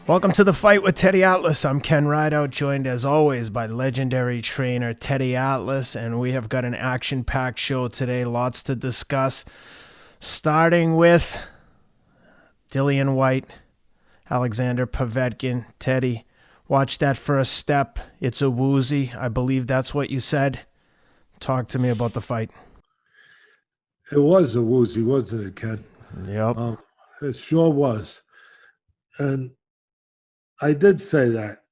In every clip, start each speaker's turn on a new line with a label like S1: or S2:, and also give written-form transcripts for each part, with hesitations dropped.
S1: Welcome to The Fight with Teddy Atlas. I'm Ken Rideout, joined as always by legendary trainer Teddy Atlas, and we have got an action-packed show today, lots to discuss, starting with Dillian Whyte, Alexander Povetkin. Teddy, watch that first step. It's a woozy. I believe that's what you said. Talk to me about the fight.
S2: It was a woozy, wasn't it, Ken?
S1: Yep.
S2: It sure was. And I did say that,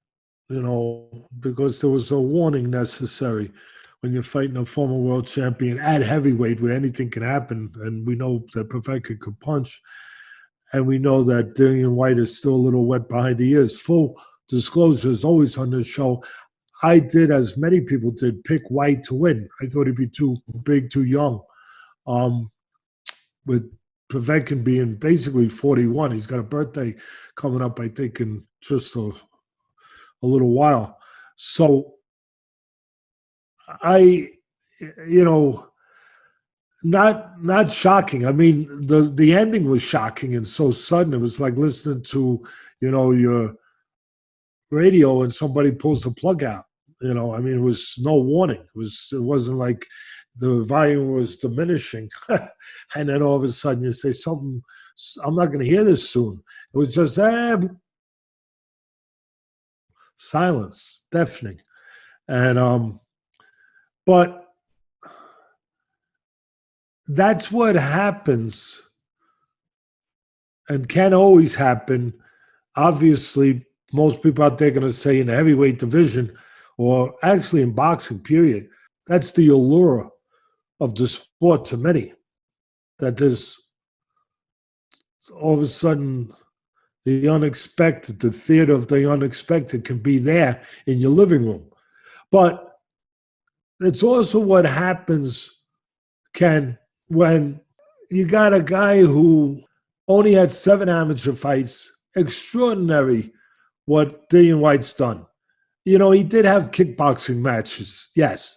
S2: because there was a warning necessary when you're fighting a former world champion at heavyweight where anything can happen. And we know that Povetkin could punch. And we know that Dillian Whyte is still a little wet behind the ears. Full disclosure is always on this show. I did, as many people did, pick Whyte to win. I thought he'd be too big, too young. With Povetkin being basically 41. He's got a birthday coming up, I think, in just a little while. So not shocking. I mean, the ending was shocking and so sudden. It was like listening to, your radio and somebody pulls the plug out. It was no warning. It wasn't like the volume was diminishing, and then all of a sudden you say something. I'm not going to hear this soon. It was just silence, deafening, and but that's what happens, and can always happen. Obviously, most people out there are going to say in the heavyweight division, or actually in boxing, period. That's the allure of the sport to many, that there's all of a sudden the unexpected, the theater of the unexpected can be there in your living room. But it's also what happens, Ken, when you got a guy who only had 7 amateur fights. Extraordinary what Dillian Whyte's done. He did have kickboxing matches, yes.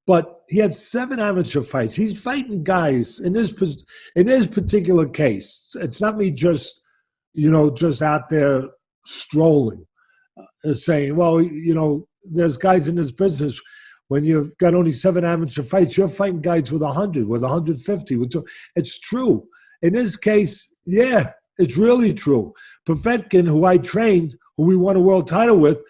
S2: But he had 7 amateur fights. He's fighting guys in this particular case. It's not me just out there strolling, saying, well, there's guys in this business. When you've got only 7 amateur fights, you're fighting guys with 100, with 150. It's true. In this case, yeah, it's really true. Povetkin, who I trained, who we won a world title with,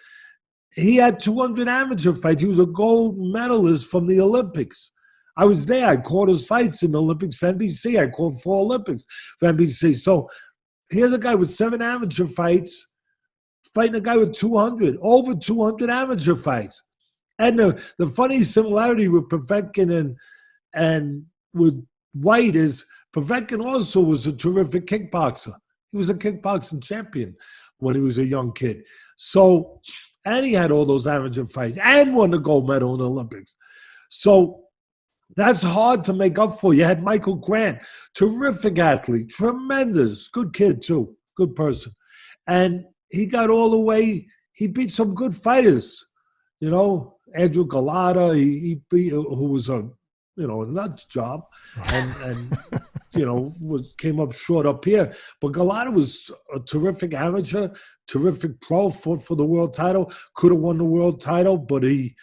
S2: he had 200 amateur fights. He was a gold medalist from the Olympics. I was there. I called his fights in the Olympics for NBC. I called 4 Olympics for NBC. So here's a guy with 7 amateur fights fighting a guy with 200, over 200 amateur fights. And the funny similarity with Povetkin and with Whyte is Povetkin also was a terrific kickboxer. He was a kickboxing champion when he was a young kid. So, and he had all those amateur fights and won the gold medal in the Olympics. So that's hard to make up for. You had Michael Grant, terrific athlete, tremendous, good kid too, good person. And he got all the way, he beat some good fighters, Andrew Galata, he beat, who was a nut job, and came up short up here. But Galata was a terrific amateur, terrific pro, fought for the world title, could have won the world title, but he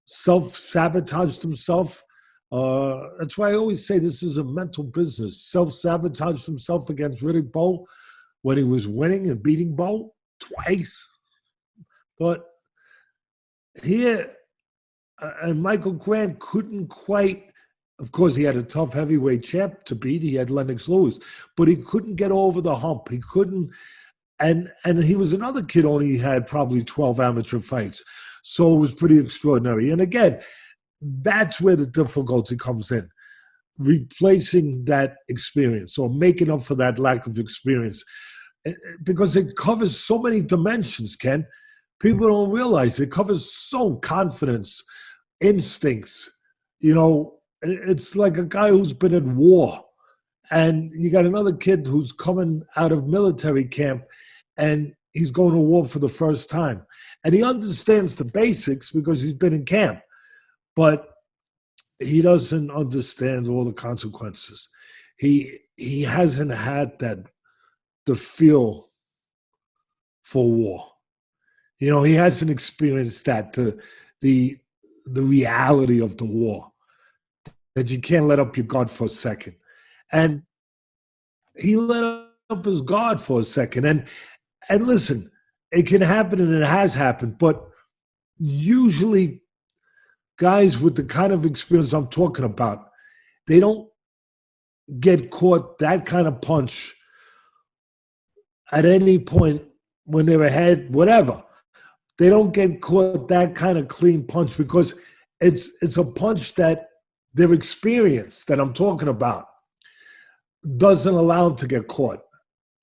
S2: self-sabotaged himself. That's why I always say this is a mental business. Self-sabotaged himself against Riddick Bowe when he was winning and beating Bowe twice. But here, and Michael Grant couldn't quite. Of course, he had a tough heavyweight champ to beat. He had Lennox Lewis, but he couldn't get over the hump. He couldn't, and he was another kid only had probably 12 amateur fights. So it was pretty extraordinary. And again, that's where the difficulty comes in. Replacing that experience or making up for that lack of experience. Because it covers so many dimensions, Ken. People don't realize it covers confidence, instincts, It's like a guy who's been at war, and you got another kid who's coming out of military camp, and he's going to war for the first time. And he understands the basics because he's been in camp, but he doesn't understand all the consequences. He hasn't had the feel for war. He hasn't experienced that, the reality of the war, that you can't let up your guard for a second. And he let up his guard for a second. And listen, it can happen and it has happened, but usually guys with the kind of experience I'm talking about, they don't get caught that kind of punch at any point when they're ahead, whatever. They don't get caught that kind of clean punch because it's a punch that their experience that I'm talking about doesn't allow them to get caught.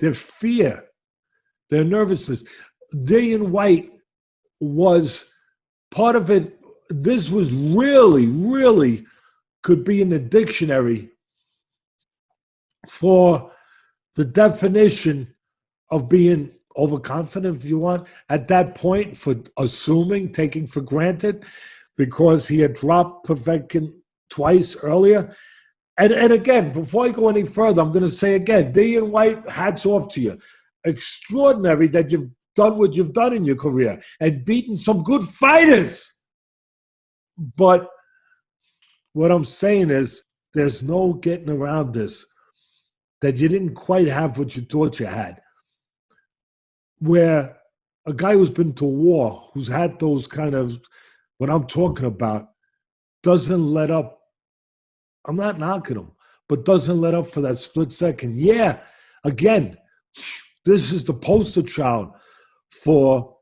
S2: Their fear, their nervousness. Dillian Whyte was part of it. This was really, really could be in the dictionary for the definition of being overconfident, if you want, at that point, for assuming, taking for granted, because he had dropped Povetkin twice earlier. And again, before I go any further, I'm going to say again, Dillian Whyte, hats off to you. Extraordinary that you've done what you've done in your career and beaten some good fighters. But what I'm saying is there's no getting around this, that you didn't quite have what you thought you had. Where a guy who's been to war, who's had those kind of, what I'm talking about, doesn't let up. I'm not knocking him, but doesn't let up for that split second. Yeah, again, this is the poster child for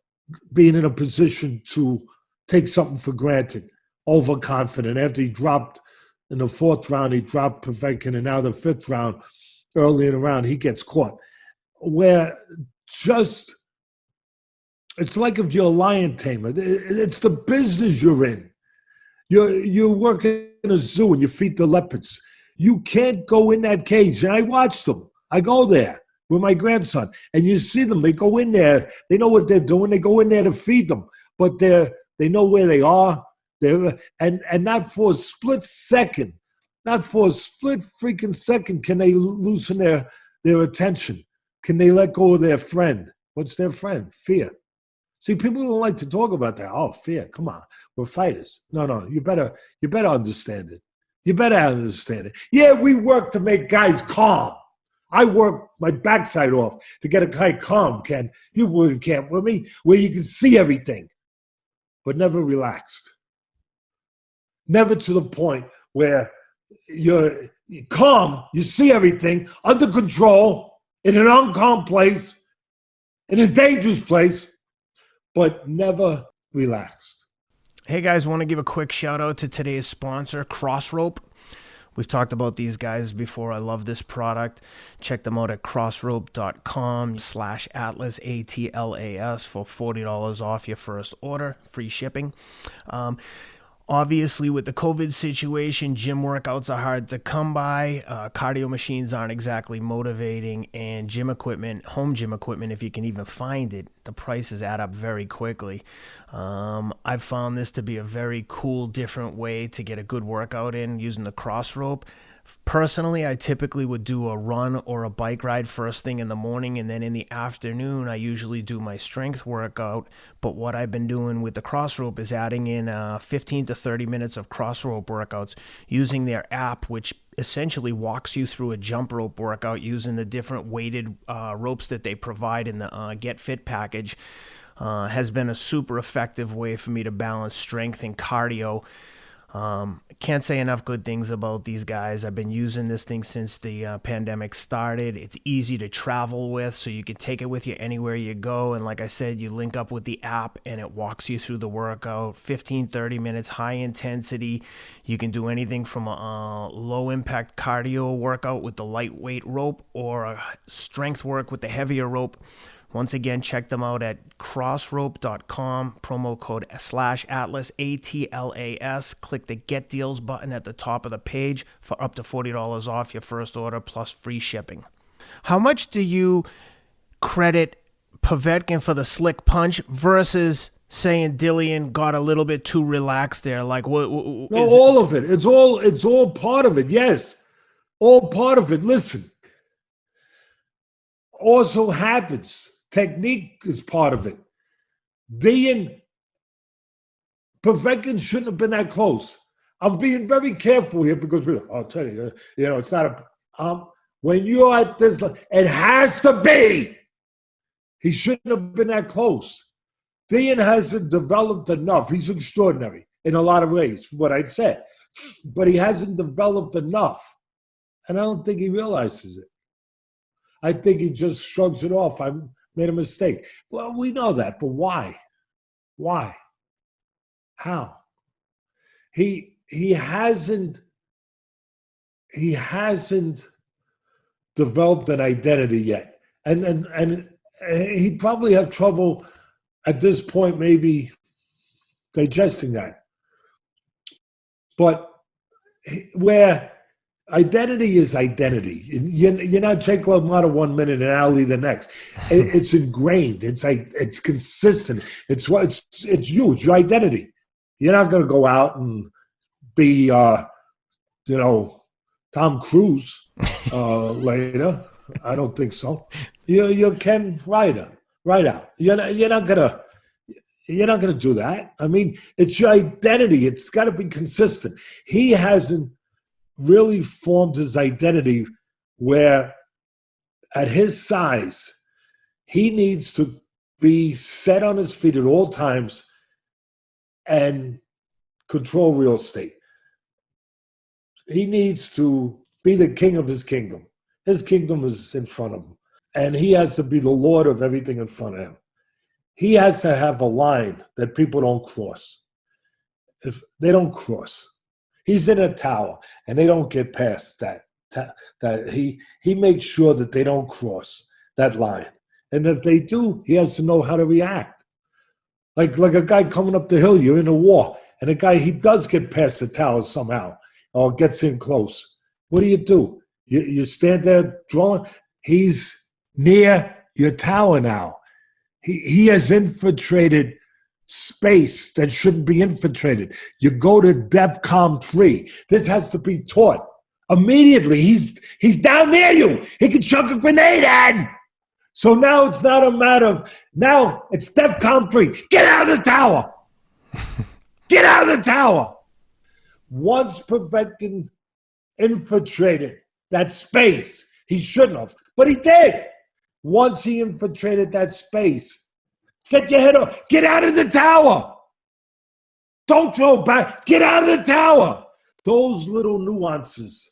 S2: being in a position to take something for granted, overconfident. After he dropped in the fourth round, he dropped Povetkin, and now the fifth round, early in the round, he gets caught. Where just, it's like if you're a lion tamer. It's the business you're in. You work in a zoo and you feed the leopards. You can't go in that cage. And I watch them. I go there with my grandson, and you see them. They go in there. They know what they're doing. They go in there to feed them, but they know where they are. And not for a split second, not for a split freaking second, can they loosen their attention. Can they let go of their friend? What's their friend? Fear. See, people don't like to talk about that. Oh, fear. Come on. We're fighters. No. You better understand it. You better understand it. Yeah, we work to make guys calm. I work my backside off to get a guy calm, Ken. You wouldn't camp with me where you can see everything, but never relaxed. Never to the point where you're calm, you see everything under control, in an uncalm place, in a dangerous place, but never relaxed.
S1: Hey guys, want to give a quick shout out to today's sponsor, Crossrope. We've talked about these guys before. I love this product. Check them out at crossrope.com/Atlas, ATLAS, for $40 off your first order, free shipping. Obviously, with the COVID situation, gym workouts are hard to come by. Cardio machines aren't exactly motivating, and gym equipment, home gym equipment, if you can even find it, the prices add up very quickly. I've found this to be a very cool, different way to get a good workout in using the cross rope. Personally, I typically would do a run or a bike ride first thing in the morning, and then in the afternoon, I usually do my strength workout. But what I've been doing with the cross rope is adding in 15 to 30 minutes of cross rope workouts using their app, which essentially walks you through a jump rope workout using the different weighted ropes that they provide in the Get Fit package. Has been a super effective way for me to balance strength and cardio. Can't say enough good things about these guys. I've been using this thing since the pandemic started. It's easy to travel with, so you can take it with you anywhere you go. And like I said, you link up with the app and it walks you through the workout. 15, 30 minutes, high intensity. You can do anything from a low impact cardio workout with the lightweight rope or a strength work with the heavier rope. Once again, check them out at crossrope.com, promo code /Atlas, ATLAS. Click the Get Deals button at the top of the page for up to $40 off your first order plus free shipping. How much do you credit Povetkin for the slick punch versus saying Dillian got a little bit too relaxed there? Like, what?
S2: No, all of it. It's all part of it. Yes, all part of it. Listen, also happens. Technique is part of it. Dillian Povetkin shouldn't have been that close. I'm being very careful here because I'll tell you, it's not when you're at this, it has to be. He shouldn't have been that close. Dillian hasn't developed enough. He's extraordinary in a lot of ways, what I'd said. But he hasn't developed enough. And I don't think he realizes it. I think he just shrugs it off. I made a mistake. Well, we know that, but why? Why? How? He hasn't developed an identity yet. And he'd probably have trouble at this point maybe digesting that. But where identity is identity. You're not Jake LaMotta 1 minute and Ali the next. It's ingrained. It's consistent. It's you. It's your identity. You're not going to go out and be, Tom Cruise later. I don't think so. You're Ken Rideout. You're not gonna do that. I mean, it's your identity. It's got to be consistent. He hasn't really formed his identity where, at his size, he needs to be set on his feet at all times and control real estate. He needs to be the king of his kingdom. His kingdom is in front of him, and he has to be the lord of everything in front of him. He has to have a line that people don't cross. If they don't cross, he's in a tower, and they don't get past that. That he makes sure that they don't cross that line, and if they do, he has to know how to react. Like a guy coming up the hill, you're in a war, and he does get past the tower somehow, or gets in close. What do? You stand there drawing. He's near your tower now. He has infiltrated space that shouldn't be infiltrated. You go to DEFCON 3. This has to be taught immediately. He's down near you. He can chuck a grenade at him. So now it's not a matter of, now it's DEFCON 3. Get out of the tower. Get out of the tower. Once Povetkin infiltrated that space, he shouldn't have, but he did. Once he infiltrated that space, get your head up. Get out of the tower. Don't throw back. Get out of the tower. Those little nuances,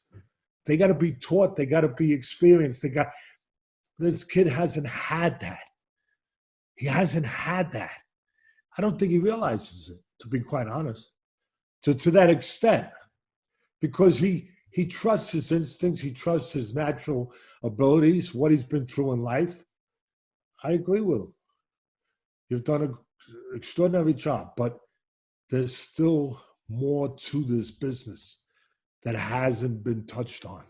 S2: they got to be taught. They got to be experienced. This kid hasn't had that. He hasn't had that. I don't think he realizes it, to be quite honest, to that extent, because he trusts his instincts. He trusts his natural abilities, what he's been through in life. I agree with him. You've done an extraordinary job, but there's still more to this business that hasn't been touched on.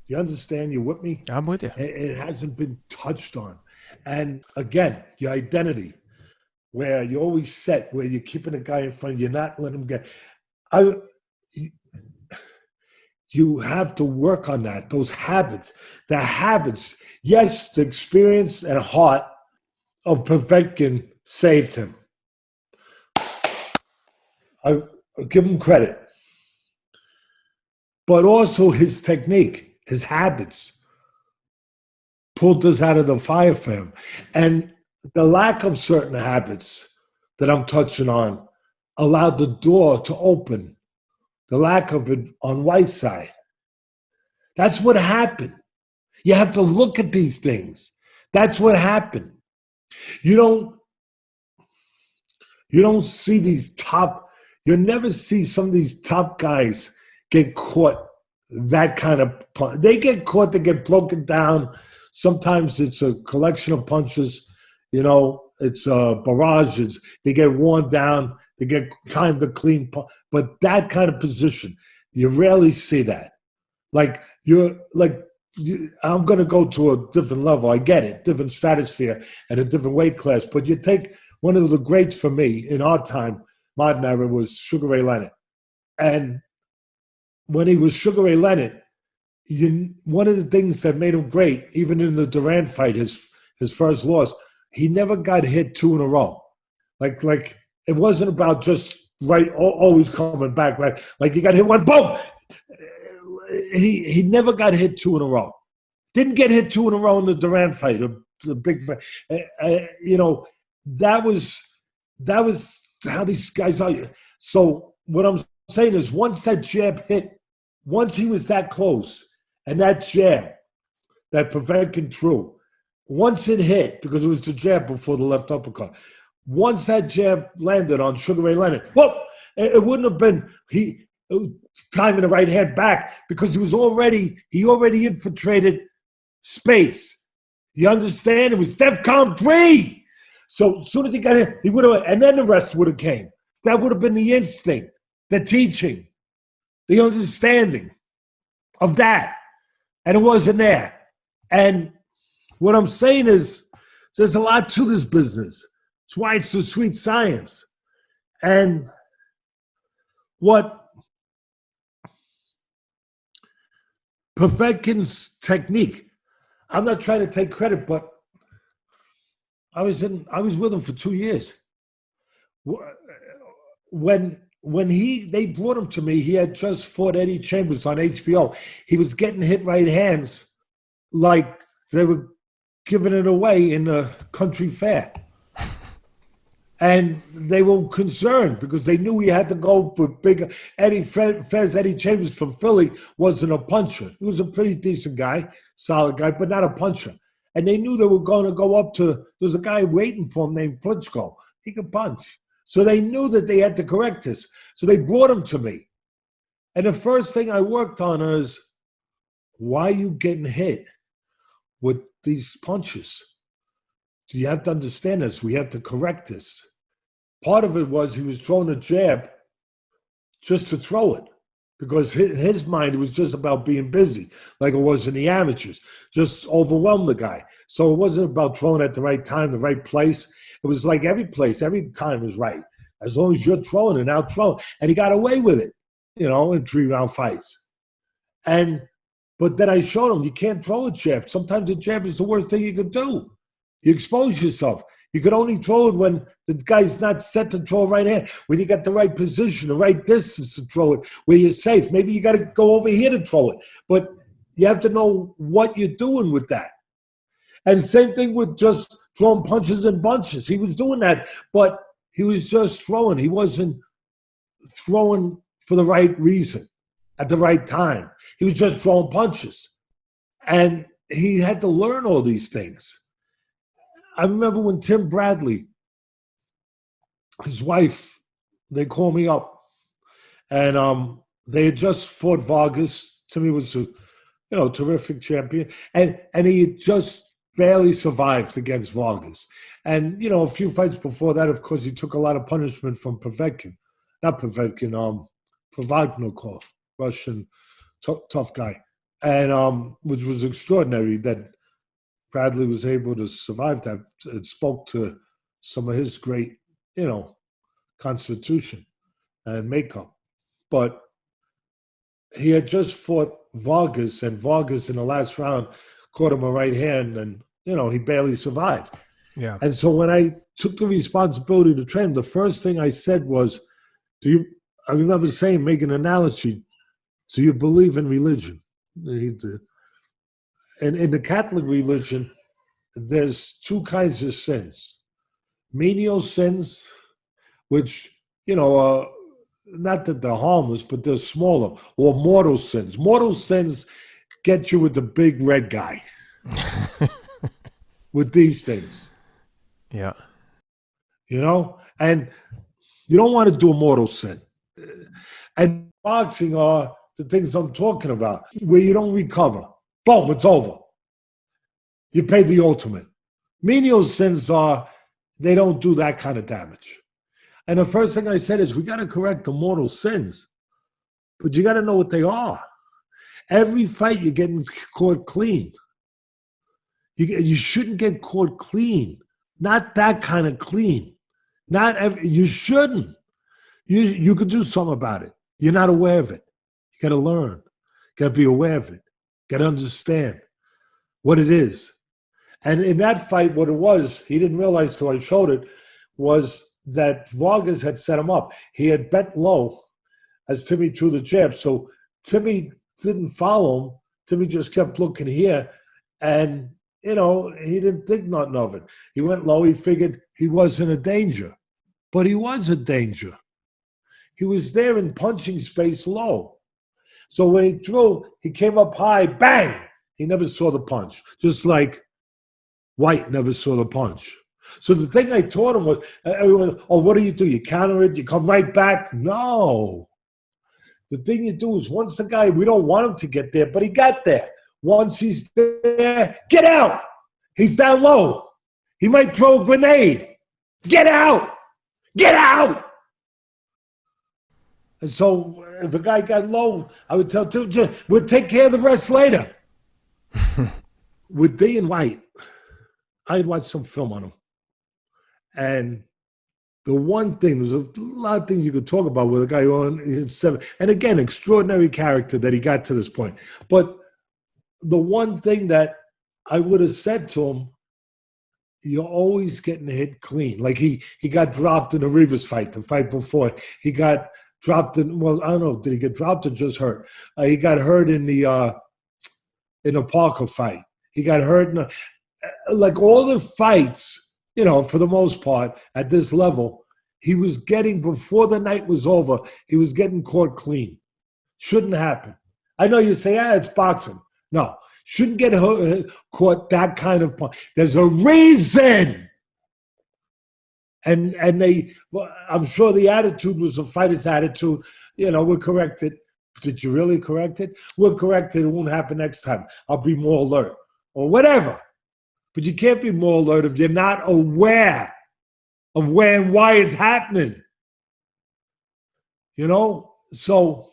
S2: You understand? You with me?
S1: I'm with you.
S2: It hasn't been touched on. And again, your identity, where you're always set, where you're keeping a guy in front, you're not letting him get. You have to work on that, those habits. The habits, yes, the experience and heart of Povetkin saved him. I give him credit. But also his technique, his habits, pulled us out of the fire for him. And the lack of certain habits that I'm touching on allowed the door to open. The lack of it on White's side. That's what happened. You have to look at these things. That's what happened. You don't see these you never see some of these top guys get caught that kind of punch. They get caught, they get broken down. Sometimes it's a collection of punches. It's a barrage. They get worn down. They get time to clean. But that kind of position, you rarely see that. I'm going to go to a different level. I get it, different stratosphere and a different weight class. But you take one of the greats for me in our time, modern era, was Sugar Ray Leonard. And when he was Sugar Ray Leonard, one of the things that made him great, even in the Durant fight, his his first loss, he never got hit 2 in a row. Like it wasn't about just always coming back, right? Like you got hit one, boom. He never got hit 2 in a row. Didn't get hit 2 in a row in the Durant fight, the big fight. That was how these guys are. So what I'm saying is, once that jab hit, once he was that close, and that jab that Povetkin threw, once it hit, because it was the jab before the left uppercut, once that jab landed on Sugar Ray Leonard, whoop, it wouldn't have been timing the right hand back, because he already infiltrated space. You understand? It was DEFCON 3. So as soon as he got hit, he would have, and then the rest would have came. That would have been the instinct, the teaching, the understanding of that. And it wasn't there. And what I'm saying is, there's a lot to this business. It's why it's the sweet science. And what Povetkin's technique, I'm not trying to take credit, but I was with him for 2 years. When they brought him to me, he had just fought Eddie Chambers on HBO. He was getting hit right hands like they were giving it away in a country fair. And they were concerned because they knew he had to go for bigger. Eddie Chambers from Philly wasn't a puncher. He was a pretty decent guy, solid guy, but not a puncher. And they knew they were going to go up to, there's a guy waiting for him named Klitschko. He could punch. So they knew that they had to correct this. So they brought him to me. And the first thing I worked on is, why are you getting hit with these punches? So you have to understand this. We have to correct this. Part of it was he was throwing a jab just to throw it, because in his mind, it was just about being busy, like it was in the amateurs, just overwhelm the guy. So it wasn't about throwing at the right time, the right place. It was like every place, every time was right, as long as you're throwing and out throwing. And he got away with it, in 3-round fights. But then I showed him, you can't throw a jab. Sometimes a jab is the worst thing you could do. You expose yourself. You could only throw it when the guy's not set to throw right hand, when you got the right position, the right distance to throw it, where you're safe. Maybe you got to go over here to throw it. But you have to know what you're doing with that. And same thing with just throwing punches in bunches. He was doing that, but he was just throwing. He wasn't throwing for the right reason at the right time. He was just throwing punches. And he had to learn all these things. I remember when Tim Bradley, his wife, they called me up, and they had just fought Vargas. Timmy was a terrific champion, and he had just barely survived against Vargas. And a few fights before that, of course, he took a lot of punishment from Povetkin, Provodnikov, Russian tough guy, and which was extraordinary that Bradley was able to survive that. It spoke to some of his great, constitution and makeup. But he had just fought Vargas, and Vargas in the last round caught him a right hand, and, he barely survived.
S1: Yeah.
S2: And so when I took the responsibility to train him, the first thing I said was, I remember saying, make an analogy, do you believe in religion? And in the Catholic religion, there's 2 kinds of sins. Menial sins, which, not that they're harmless, but they're smaller, or mortal sins. Mortal sins get you with the big red guy, with these things.
S1: Yeah.
S2: And you don't want to do a mortal sin. And boxing are the things I'm talking about, where you don't recover. Boom, it's over. You pay the ultimate. Menial sins they don't do that kind of damage. And the first thing I said is, we got to correct the mortal sins, but you got to know what they are. Every fight, you're getting caught clean. You shouldn't get caught clean. Not that kind of clean. You shouldn't. You could do something about it. You're not aware of it. You got to learn. You got to be aware of it. Got to understand what it is. And in that fight, what it was, he didn't realize till I showed it, was that Vargas had set him up. He had bet low as Timmy threw the jab. So Timmy didn't follow him. Timmy just kept looking here. And, he didn't think nothing of it. He went low. He figured he wasn't a danger. But he was a danger. He was there in punching space low. So when he threw, he came up high, bang! He never saw the punch. Just like Whyte never saw the punch. So the thing I taught him was, everyone, what do? You counter it, you come right back? No. The thing you do is once the guy, we don't want him to get there, but he got there. Once he's there, get out. He's down low. He might throw a grenade. Get out. Get out. And so if a guy got low, I would tell him, we'll take care of the rest later. With Dillian Whyte, I had watched some film on him. And the one thing, there's a lot of things you could talk about with a guy on 7. And again, extraordinary character that he got to this point. But the one thing that I would have said to him, you're always getting hit clean. Like he got dropped in the Rivas fight, the fight before. He got dropped in, well, I don't know, did he get dropped or just hurt? He got hurt in the Parker fight. He got hurt in like all the fights, for the most part, at this level, he was getting, before the night was over, he was getting caught clean. Shouldn't happen. I know you say, it's boxing. No, shouldn't get caught that kind of punch. There's a reason. And I'm sure the attitude was a fighter's attitude. We'll correct it. Did you really correct it? We'll correct it. It won't happen next time. I'll be more alert or whatever. But you can't be more alert if you're not aware of where and why it's happening. So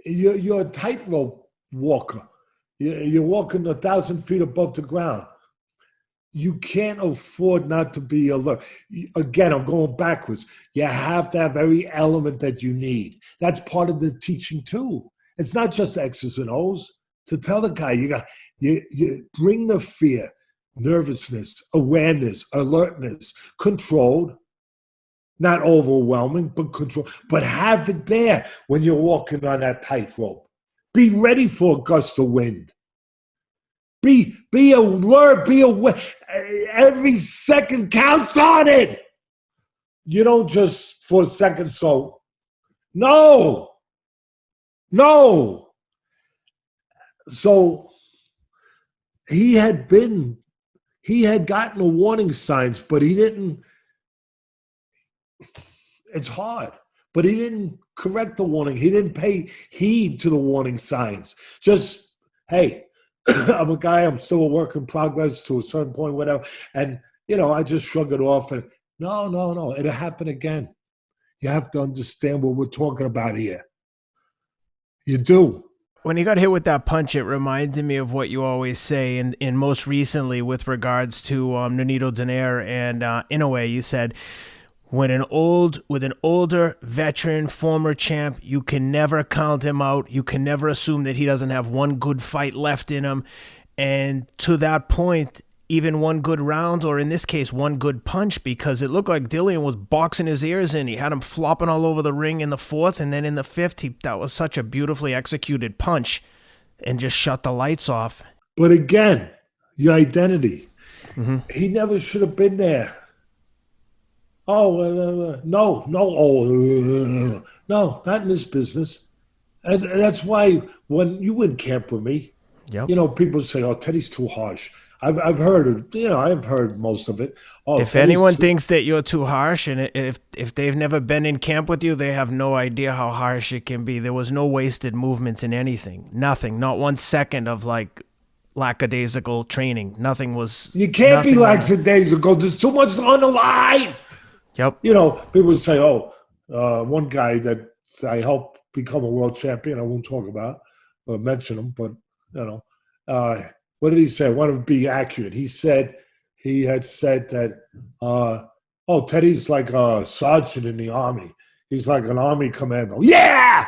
S2: you're a tightrope walker. You're walking 1,000 feet above the ground. You can't afford not to be alert. Again, I'm going backwards. You have to have every element that you need. That's part of the teaching too. It's not just X's and O's. To tell the guy, you bring the fear, nervousness, awareness, alertness, controlled, not overwhelming, but controlled. But have it there when you're walking on that tightrope. Be ready for a gust of wind. Be alert, be aware. Every second counts on it. You don't just for a second, so. No. So he had gotten the warning signs, but he didn't. It's hard, but he didn't correct the warning. He didn't pay heed to the warning signs. Just, hey, I'm a guy, I'm still a work in progress to a certain point, whatever. And, I just shrug it off and no, it'll happen again. You have to understand what we're talking about here. You do.
S1: When he got hit with that punch, it reminded me of what you always say, and most recently with regards to Nonito Donaire and Inoue, you said, with an older veteran, former champ, you can never count him out. You can never assume that he doesn't have one good fight left in him. And to that point, even one good round, or in this case, one good punch, because it looked like Dillian was boxing his ears in. He had him flopping all over the ring in the fourth, and then in the fifth, that was such a beautifully executed punch and just shut the lights off.
S2: But again, your identity. Mm-hmm. He never should have been there. No, not in this business. And that's why when you in camp with me, yep. People say, Teddy's too harsh. I've heard it, I've heard most of it.
S1: If anyone thinks that you're too harsh, and if they've never been in camp with you, they have no idea how harsh it can be. There was no wasted movements in anything. Nothing. Not 1 second of lackadaisical training. Nothing was.
S2: You can't be lackadaisical. There's too much on the line.
S1: Yep.
S2: People say, one guy that I helped become a world champion, I won't talk about or mention him, but, what did he say? I want to be accurate. He had said that, Teddy's like a sergeant in the Army. He's like an Army commando. Yeah,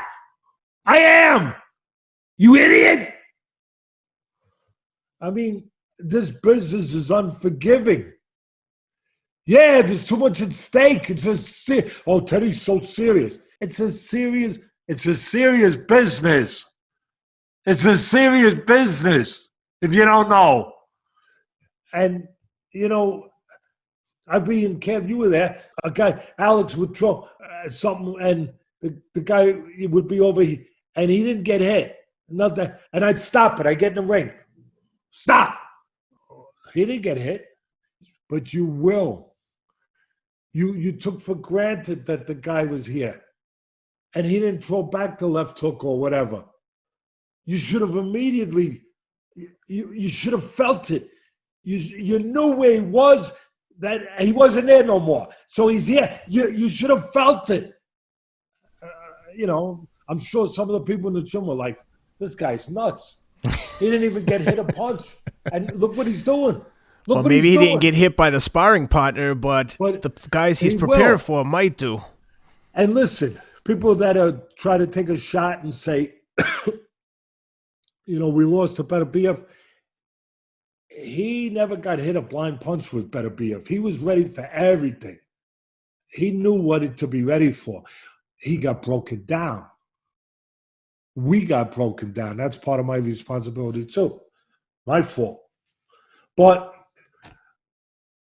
S2: I am. You idiot. I mean, this business is unforgiving. Yeah, there's too much at stake. Oh, Teddy's so serious. It's a serious business. It's a serious business, if you don't know. And, I'd be in camp. You were there. A guy, Alex, would throw something, and the guy would be over, and he didn't get hit. Nothing. And I'd stop it. I'd get in the ring. Stop. He didn't get hit, but you will. You took for granted that the guy was here, and he didn't throw back the left hook or whatever. You should have immediately, you should have felt it. You knew where he was, that he wasn't there no more. So he's here. You should have felt it. I'm sure some of the people in the gym were like, this guy's nuts. He didn't even get hit a punch. And look what he's doing.
S1: Well, maybe he didn't get hit by the sparring partner, but the guys he's prepared for might do.
S2: And listen, people that are trying to take a shot and say, we lost to Better BF. He never got hit a blind punch with Better BF. He was ready for everything. He knew what to be ready for. He got broken down. We got broken down. That's part of my responsibility too. My fault. But,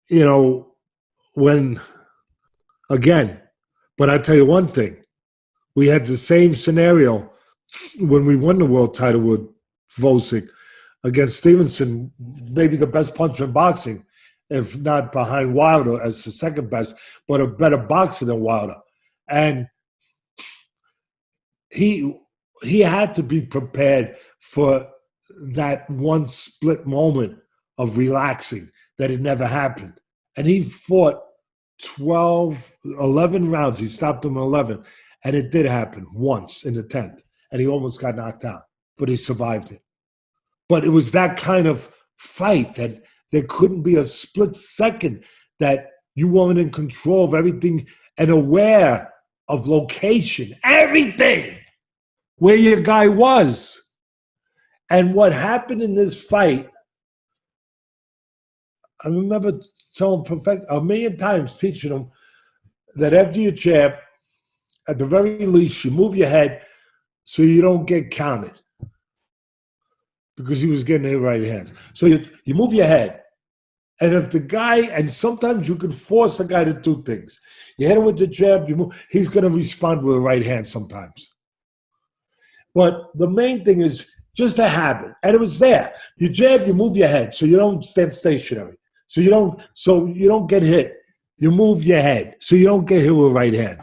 S2: but I tell you one thing. We had the same scenario when we won the world title with Vosic against Stevenson, maybe the best puncher in boxing, if not behind Wilder as the second best, but a better boxer than Wilder. And he had to be prepared for that one split moment of relaxing that it never happened. And he fought 11 rounds. He stopped him in 11. And it did happen once in the 10th. And he almost got knocked out. But he survived it. But it was that kind of fight that there couldn't be a split second that you weren't in control of everything and aware of location. Everything! Where your guy was. And what happened in this fight, I remember telling a million times, teaching him that after you jab, at the very least, you move your head so you don't get counted. Because he was getting hit right hands. So you move your head. And if the guy, and sometimes you can force a guy to do things. You hit him with the jab, he's going to respond with a right hand sometimes. But the main thing is just a habit. And it was there. You jab, you move your head so you don't stand stationary. So you don't get hit. You move your head so you don't get hit with a right hand.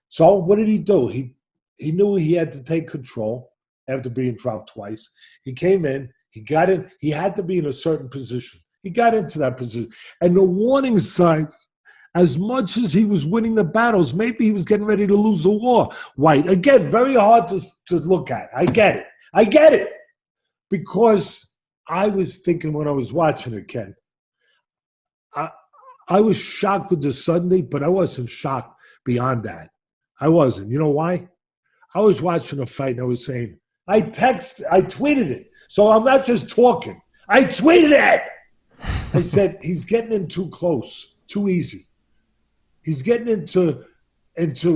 S2: So what did he do? He knew he had to take control after being dropped twice. He came in, he got in, he had to be in a certain position. He got into that position. And the warning sign, as much as he was winning the battles, maybe he was getting ready to lose the war. Whyte, again, very hard to look at. I get it. Because I was thinking when I was watching it, Ken, I was shocked with the Sunday, but I wasn't shocked beyond that. I wasn't. You know why? I was watching a fight and I was saying, I tweeted it. So I'm not just talking. I tweeted it. I said, he's getting in too close, too easy. He's getting into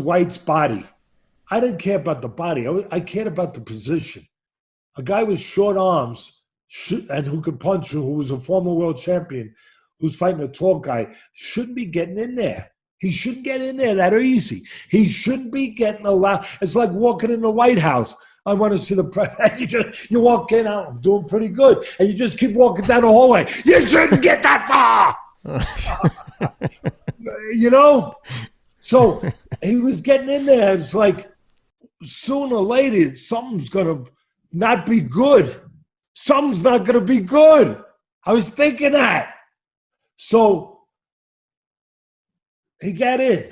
S2: Whyte's body. I didn't care about the body. I cared about the position. A guy with short arms and who could punch, who was a former world champion, who's fighting a tall guy, shouldn't be getting in there. He shouldn't get in there that easy. He shouldn't be getting allowed. It's like walking in the White House. I want to see the president. You walk in, I'm doing pretty good. And you just keep walking down the hallway. You shouldn't get that far. So he was getting in there. It's like sooner or later, something's going to not be good. Something's not going to be good. I was thinking that. So he got in.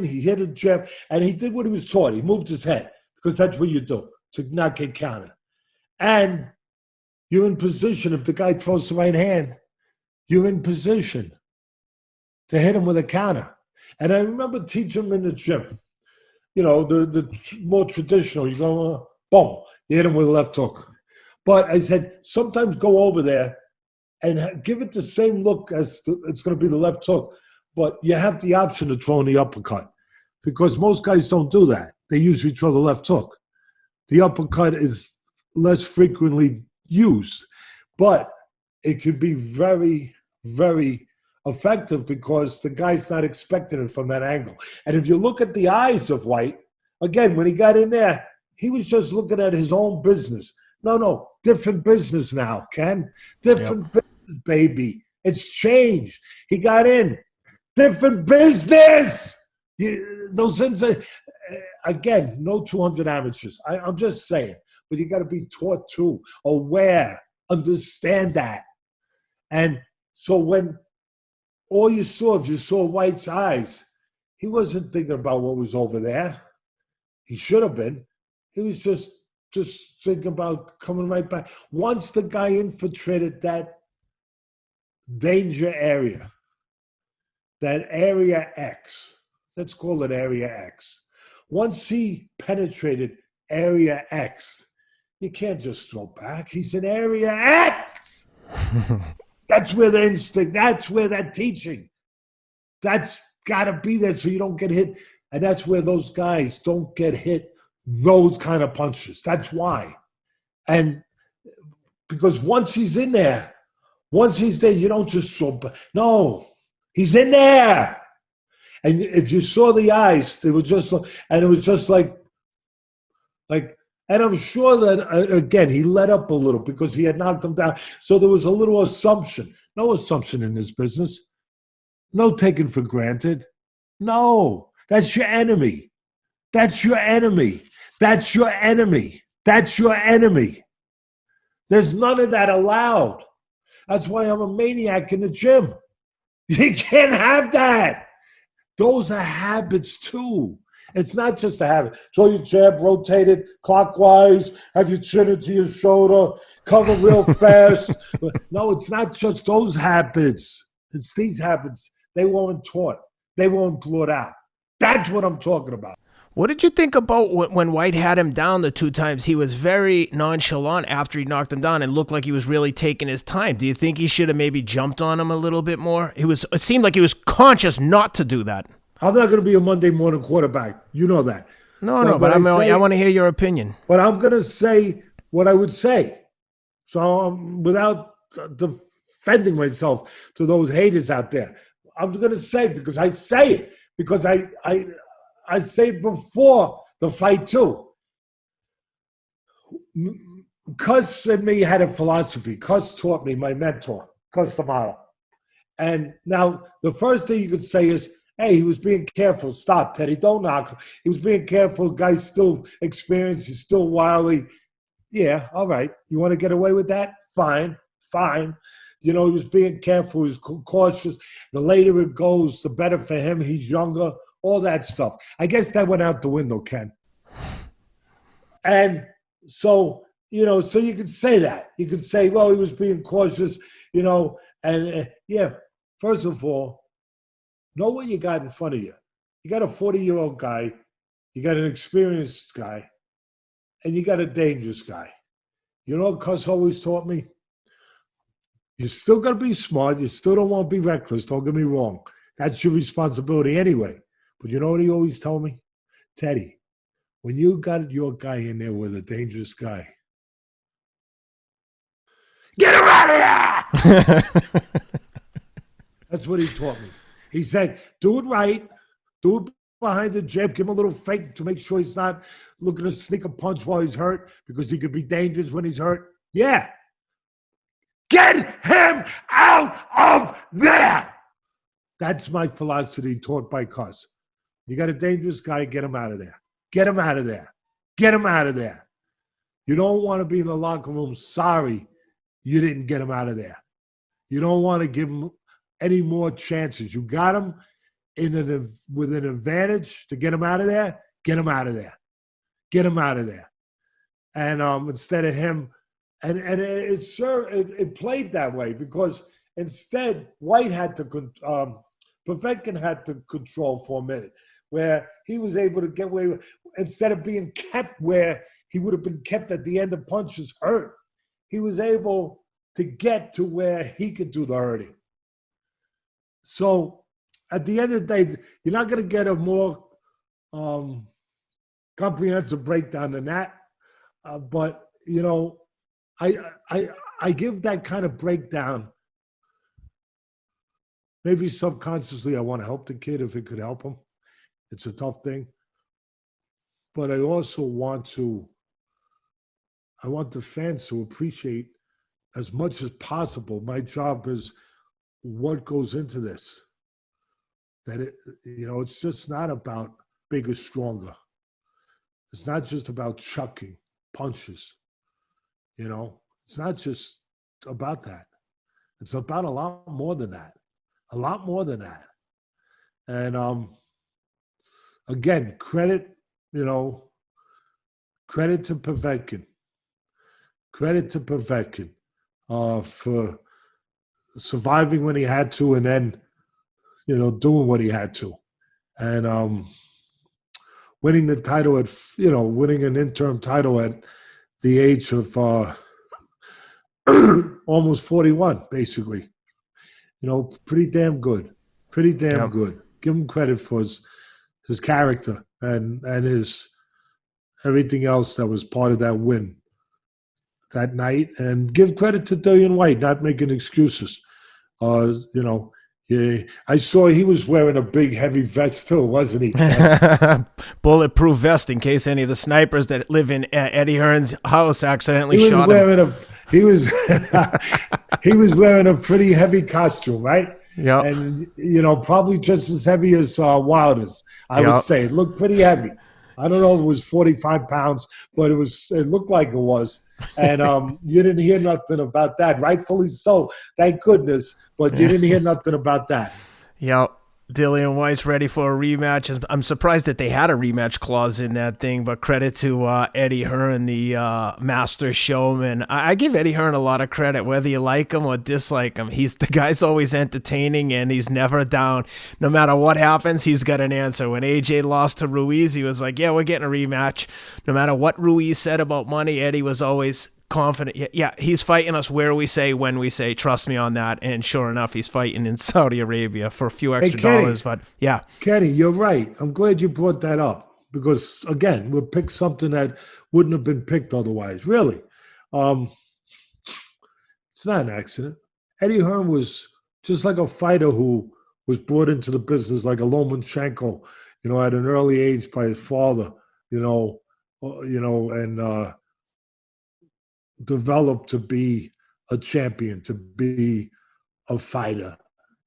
S2: He hit a jab, and he did what he was taught. He moved his head, because that's what you do, to not get counted. And you're in position, if the guy throws the right hand, you're in position to hit him with a counter. And I remember teaching him in the gym, the more traditional, you go, boom, you hit him with a left hook. But I said, sometimes go over there and give it the same look as it's going to be the left hook. But you have the option of throwing the uppercut because most guys don't do that. They usually throw the left hook. The uppercut is less frequently used, but it can be very, very effective because the guy's not expecting it from that angle. And if you look at the eyes of Whyte, again, when he got in there, he was just looking at his own business. No, different business now, Ken. Different business, baby. It's changed. He got in. Different business. Those things are, again, no 200 amateurs. I'm just saying. But you got to be taught too, aware, understand that. And so when all you saw, if you saw Whyte's eyes, he wasn't thinking about what was over there. He should have been. He was just thinking about coming right back. Once the guy infiltrated that danger area, that area X, let's call it area X. Once he penetrated area X, you can't just throw back. He's in area X. That's where the instinct, that's where that teaching, that's got to be there so you don't get hit. And that's where those guys don't get hit those kind of punches. That's why. And because once he's in there, you don't just throw back. No, he's in there. And if you saw the eyes, they were just, and it was just like, and I'm sure that, again, he let up a little because he had knocked him down. So there was a little assumption. No assumption in this business. No taken for granted. No, that's your enemy. That's your enemy. That's your enemy. That's your enemy. There's none of that allowed. That's why I'm a maniac in the gym. You can't have that. Those are habits too. It's not just a habit. Throw your jab, rotate it clockwise, have your chin into your shoulder, cover real fast. No, it's not just those habits. It's these habits. They weren't taught. They weren't brought out. That's what I'm talking about.
S1: What did you think about when Whyte had him down the 2 times? He was very nonchalant after he knocked him down and looked like he was really taking his time. Do you think he should have maybe jumped on him a little bit more? It seemed like he was conscious not to do that.
S2: I'm not going to be a Monday morning quarterback. You know that.
S1: No, but I want to hear your opinion.
S2: But I'm going to say what I would say. So without defending myself to those haters out there, I'm going to say because I say it. Because I say it before the fight too. Cus and me had a philosophy. Cus taught me, my mentor, Cus the model. And now the first thing you could say is, hey, he was being careful. Stop, Teddy. Don't knock him. He was being careful. Guy's still experienced. He's still wily. Yeah, all right. You want to get away with that? Fine. You know, he was being careful. He was cautious. The later it goes, the better for him. He's younger. All that stuff. I guess that went out the window, Ken. And so, you know, so you could say that. You could say, well, he was being cautious, you know, and yeah, first of all, know what you got in front of you. You got a 40-year-old guy, you got an experienced guy, and you got a dangerous guy. You know what Cus always taught me? You still got to be smart. You still don't want to be reckless. Don't get me wrong. That's your responsibility anyway. But you know what he always told me? Teddy, when you got your guy in there with a dangerous guy, get him out of there! That's what he taught me. He said, do it right. Do it behind the jab. Give him a little fake to make sure he's not looking to sneak a punch while he's hurt because he could be dangerous when he's hurt. Yeah. Get him out of there. That's my philosophy taught by Cus. You got a dangerous guy, get him out of there. Get him out of there. Get him out of there. You don't want to be in the locker room sorry you didn't get him out of there. You don't want to give him any more chances. You got him with an advantage to get him out of there. Get him out of there. Get him out of there. And instead of him, and it played that way because instead Whyte had to, Povetkin had to control for a minute, where he was able to get away with, instead of being kept where he would have been kept at the end of punches hurt, he was able to get to where he could do the hurting. So at the end of the day, you're not going to get a more comprehensive breakdown than that. But, you know, I give that kind of breakdown. Maybe subconsciously I want to help the kid if it could help him. It's a tough thing. But I also want the fans to appreciate as much as possible. My job is what goes into this. That it's just not about bigger, stronger. It's not just about chucking punches. It's not just about that. It's about a lot more than that. A lot more than that. And again, credit to Povetkin. Credit to Povetkin for surviving when he had to, and then doing what he had to, and winning the title winning an interim title at the age of almost 41, basically. Pretty damn good. Pretty damn good. Give him credit for his character and his everything else that was part of that win that night. And give credit to Dillian Whyte, not making excuses. Yeah, I saw he was wearing a big, heavy vest too, wasn't he?
S1: Bulletproof vest in case any of the snipers that live in Eddie Hearn's house accidentally shot him.
S2: He was he was wearing a pretty heavy costume, right?
S1: Yeah,
S2: and probably just as heavy as Wilder's. I would say it looked pretty heavy. I don't know if it was 45 pounds, but it looked like it was. And you didn't hear nothing about that. Rightfully so. Thank goodness. But you didn't hear nothing about that.
S1: Yeah. Dillian Whyte's ready for a rematch. I'm surprised that they had a rematch clause in that thing, but credit to Eddie Hearn, the master showman. I give Eddie Hearn a lot of credit, whether you like him or dislike him. The guy's always entertaining, and he's never down. No matter what happens, he's got an answer. When AJ lost to Ruiz, he was like, yeah, we're getting a rematch. No matter what Ruiz said about money, Eddie was always confident. Yeah, he's fighting us where we say, when we say, trust me on that. And sure enough, he's fighting in Saudi Arabia for a few extra dollars. But yeah.
S2: Kenny, you're right. I'm glad you brought that up because, again, we'll pick something that wouldn't have been picked otherwise. Really. It's not an accident. Eddie Hearn was just like a fighter who was brought into the business like a Lomachenko, at an early age by his father, and developed to be a champion, to be a fighter,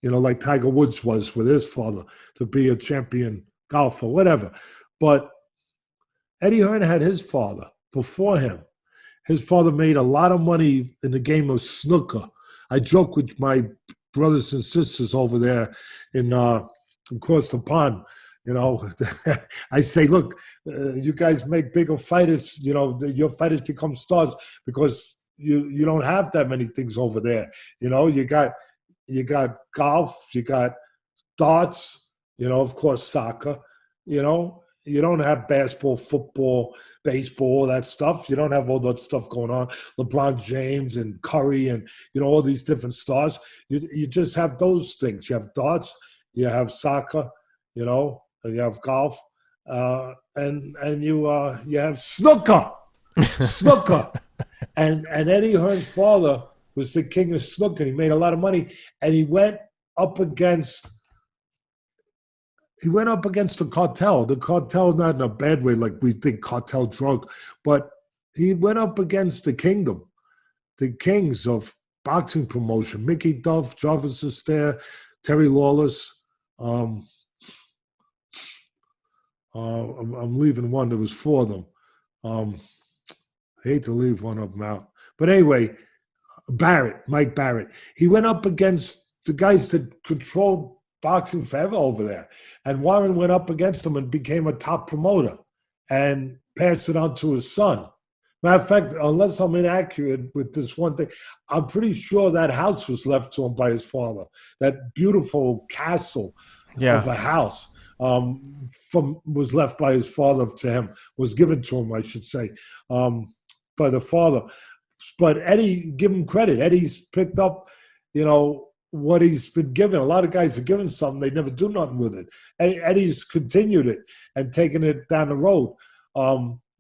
S2: like Tiger Woods was with his father, to be a champion golfer, whatever. But Eddie Hearn had his father before him. His father made a lot of money in the game of snooker. I joke with my brothers and sisters over there across the pond. I say, look, you guys make bigger fighters. Your fighters become stars because you don't have that many things over there. You got golf, you got darts. Of course, soccer. You don't have basketball, football, baseball, all that stuff. You don't have all that stuff going on. LeBron James and Curry and all these different stars. You just have those things. You have darts. You have soccer. You have golf, and you have snooker, and Eddie Hearn's father was the king of snooker. He made a lot of money, and he went up against the cartel. The cartel, not in a bad way, like we think cartel drug, but he went up against the kingdom, the kings of boxing promotion: Mickey Duff, Jarvis Astaire, Terry Lawless. I'm leaving one. There was four of them. I hate to leave one of them out. But anyway, Mike Barrett. He went up against the guys that controlled boxing forever over there. And Warren went up against him and became a top promoter and passed it on to his son. Matter of fact, unless I'm inaccurate with this one thing, I'm pretty sure that house was left to him by his father. That beautiful castle of a house. Was left by his father to him, was given to him, I should say, by the father. But Eddie, give him credit. Eddie's picked up, what he's been given. A lot of guys are given something, they never do nothing with it. Eddie's continued it and taken it down the road.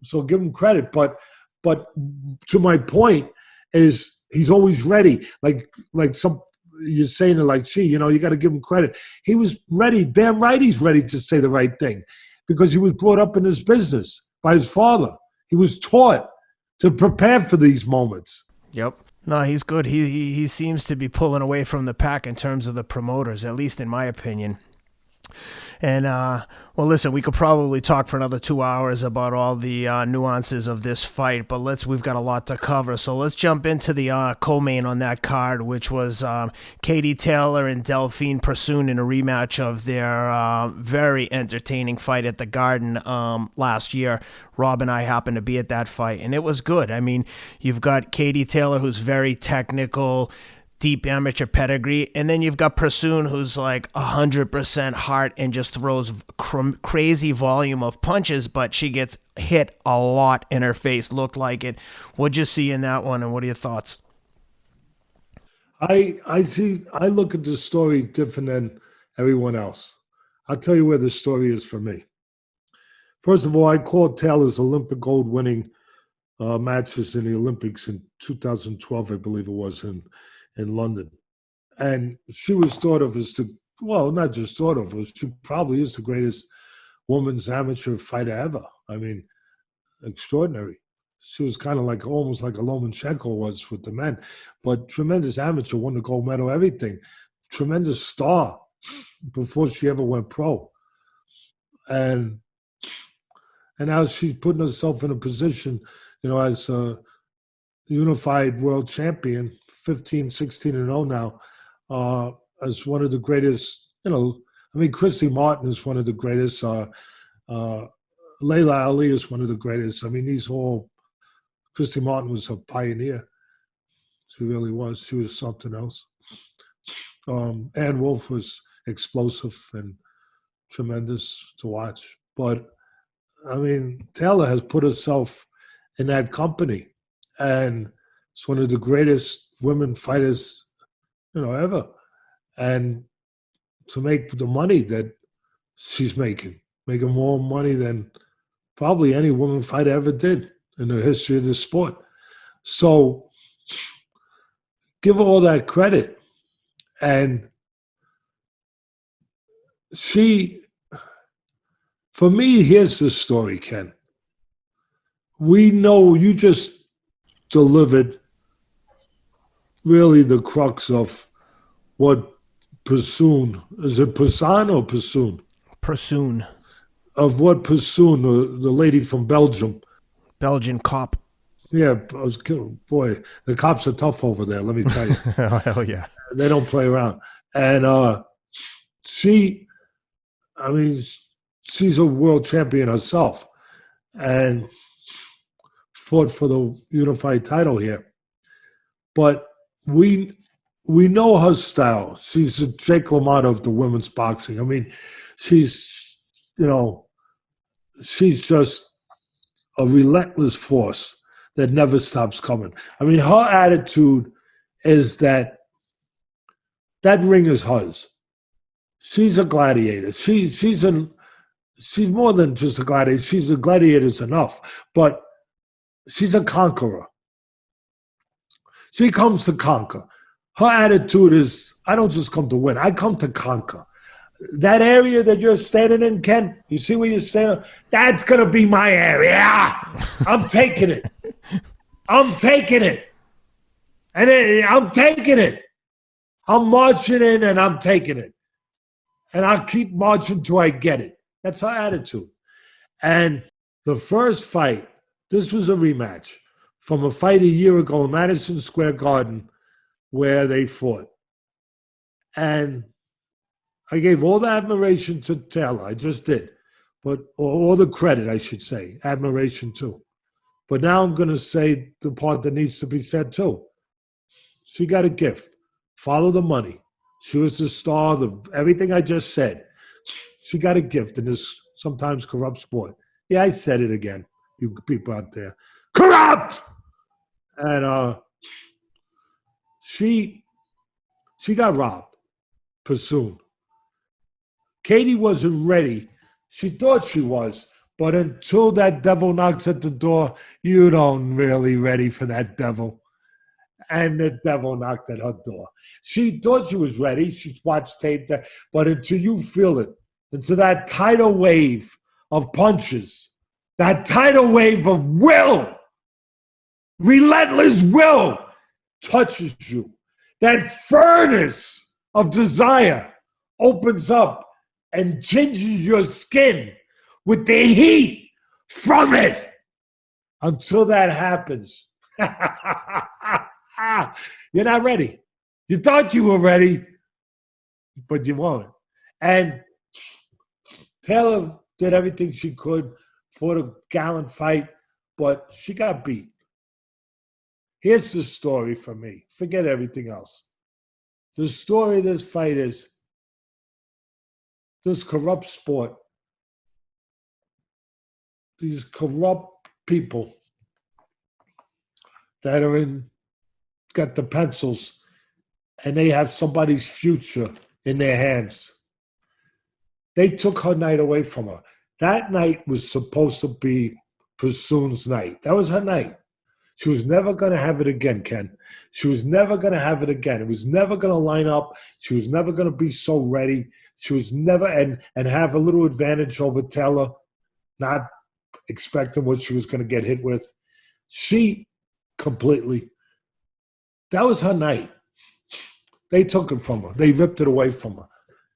S2: So give him credit. But to my point is he's always ready. Like some you're saying it like, gee, you got to give him credit. He was ready. Damn right he's ready to say the right thing because he was brought up in this business by his father. He was taught to prepare for these moments.
S1: Yep. No, he's good. He seems to be pulling away from the pack in terms of the promoters, at least in my opinion. And, well, listen, we could probably talk for another 2 hours about all the nuances of this fight, but we've got a lot to cover. So let's jump into the co-main on that card, which was Katie Taylor and Delfine Persoon in a rematch of their very entertaining fight at the Garden last year. Rob and I happened to be at that fight, and it was good. I mean, you've got Katie Taylor, who's very technical, deep amateur pedigree, and then you've got Persoon, who's like 100% heart and just throws crazy volume of punches, but she gets hit a lot in her face. Looked like it. What'd you see in that one, and what are your thoughts?
S2: I look at the story different than everyone else. I'll tell you where the story is for me. First of all, I called Taylor's Olympic gold winning matches in the Olympics in 2012, I believe it was, in London. And she was thought of as not just thought of, she probably is the greatest women's amateur fighter ever. I mean, extraordinary. She was kind of almost like a Lomachenko was with the men, but tremendous amateur, won the gold medal, everything. Tremendous star before she ever went pro. And now she's putting herself in a position, as a unified world champion, 15, 16-0 now, as one of the greatest, Christy Martin is one of the greatest. Layla Ali is one of the greatest. I mean, Christy Martin was a pioneer. She really was. She was something else. Ann Wolfe was explosive and tremendous to watch. But, I mean, Taylor has put herself in that company. And it's one of the greatest women fighters, ever. And to make the money that she's making more money than probably any woman fighter ever did in the history of the sport. So give her all that credit. And for me, here's the story, Ken. We know you just delivered really the crux of what Persoon, is it Persoon or Persoon?
S1: Persoon.
S2: Of what Persoon, the lady from Belgium.
S1: Belgian cop.
S2: Yeah, boy, the cops are tough over there, let me tell you.
S1: Oh, hell yeah.
S2: They don't play around. And she's a world champion herself and fought for the unified title here. But we know her style. She's a Jake LaMotta of the women's boxing. I mean, she's just a relentless force that never stops coming. I mean, her attitude is that ring is hers. She's a gladiator. She's more than just a gladiator. She's a gladiator's enough, but she's a conqueror. She comes to conquer. Her attitude is, I don't just come to win. I come to conquer. That area that you're standing in, Ken, you see where you're standing? That's going to be my area. I'm taking it. I'm taking it. And I'm taking it. I'm marching in and I'm taking it. And I'll keep marching till I get it. That's her attitude. And the first fight, this was a rematch from a fight a year ago in Madison Square Garden where they fought. And I gave all the admiration to Taylor. I just did. But all the credit, I should say. Admiration, too. But now I'm going to say the part that needs to be said, too. She got a gift. Follow the money. She was the star of everything I just said. She got a gift in this sometimes corrupt sport. Yeah, I said it again, you people out there. Corrupt! And she got robbed. Persoon. Katie wasn't ready. She thought she was, but until that devil knocks at the door, you don't really ready for that devil. And the devil knocked at her door. She thought she was ready. She watched tape, but until you feel it, until that tidal wave of punches, that tidal wave of will, relentless will touches you, that furnace of desire opens up and tinges your skin with the heat from it. Until that happens, you're not ready. You thought you were ready, but you weren't. And Taylor did everything she could for the gallant fight, but she got beat. Here's the story for me. Forget everything else. The story of this fight is this corrupt sport, these corrupt people that are got the pencils, and they have somebody's future in their hands. They took her night away from her. That night was supposed to be Persoon's night. That was her night. She was never going to have it again, Ken. She was never going to have it again. It was never going to line up. She was never going to be so ready. She was never, and have a little advantage over Taylor, not expecting what she was going to get hit with. She completely, that was her night. They took it from her. They ripped it away from her.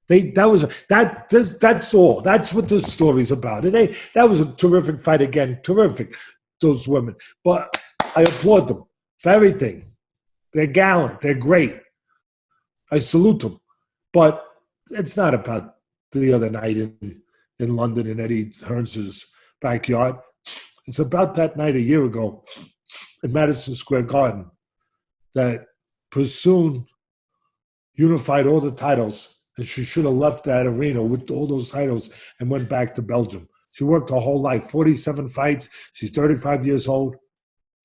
S2: That's all. That's what this story's about. That was a terrific fight again. Terrific, those women. But I applaud them for everything. They're gallant. They're great. I salute them. But it's not about the other night in London in Eddie Hearn's backyard. It's about that night a year ago in Madison Square Garden that Persoon unified all the titles, and she should have left that arena with all those titles and went back to Belgium. She worked her whole life, 47 fights. She's 35 years old.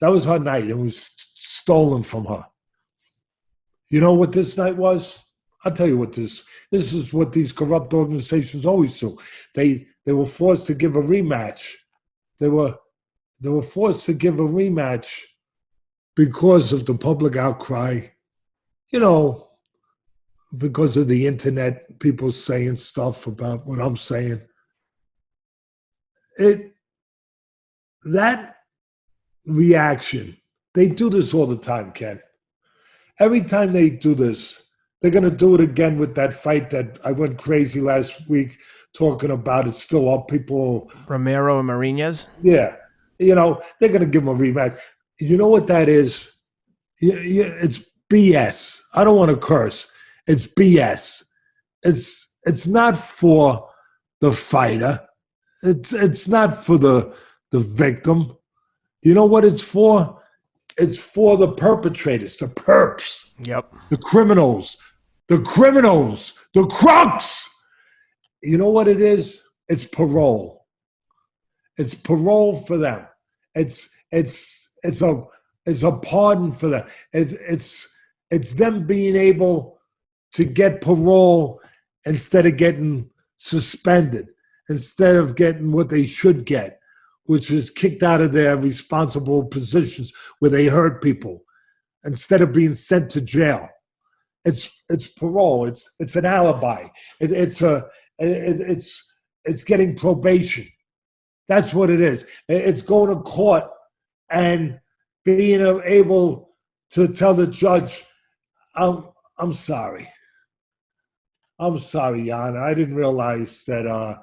S2: That was her night. It was stolen from her. You know what this night was? I'll tell you what this is what these corrupt organizations always do. They were forced to give a rematch. They were forced to give a rematch because of the public outcry. You know, because of the internet, people saying stuff about what I'm saying. That reaction, they do this all the time, Ken. Every time they do this, they're going to do it again with that fight that I went crazy last week talking about. It's still up. People.
S1: Romero and Mariñez?
S2: Yeah. You know, they're going to give them a rematch. You know what that is? It's BS. I don't want to curse. It's BS. It's not for the fighter. It's not for the victim. You know what it's for? It's for the perpetrators, the perps.
S1: Yep.
S2: The criminals, the crooks. You know what it is? It's parole. It's parole for them. It's a pardon for them. It's them being able to get parole instead of getting suspended, instead of getting what they should get, which is kicked out of their responsible positions where they hurt people, instead of being sent to jail. It's parole. It's an alibi. It's getting probation. That's what it is. It's going to court and being able to tell the judge, I'm sorry. I'm sorry, Jan. I didn't realize that I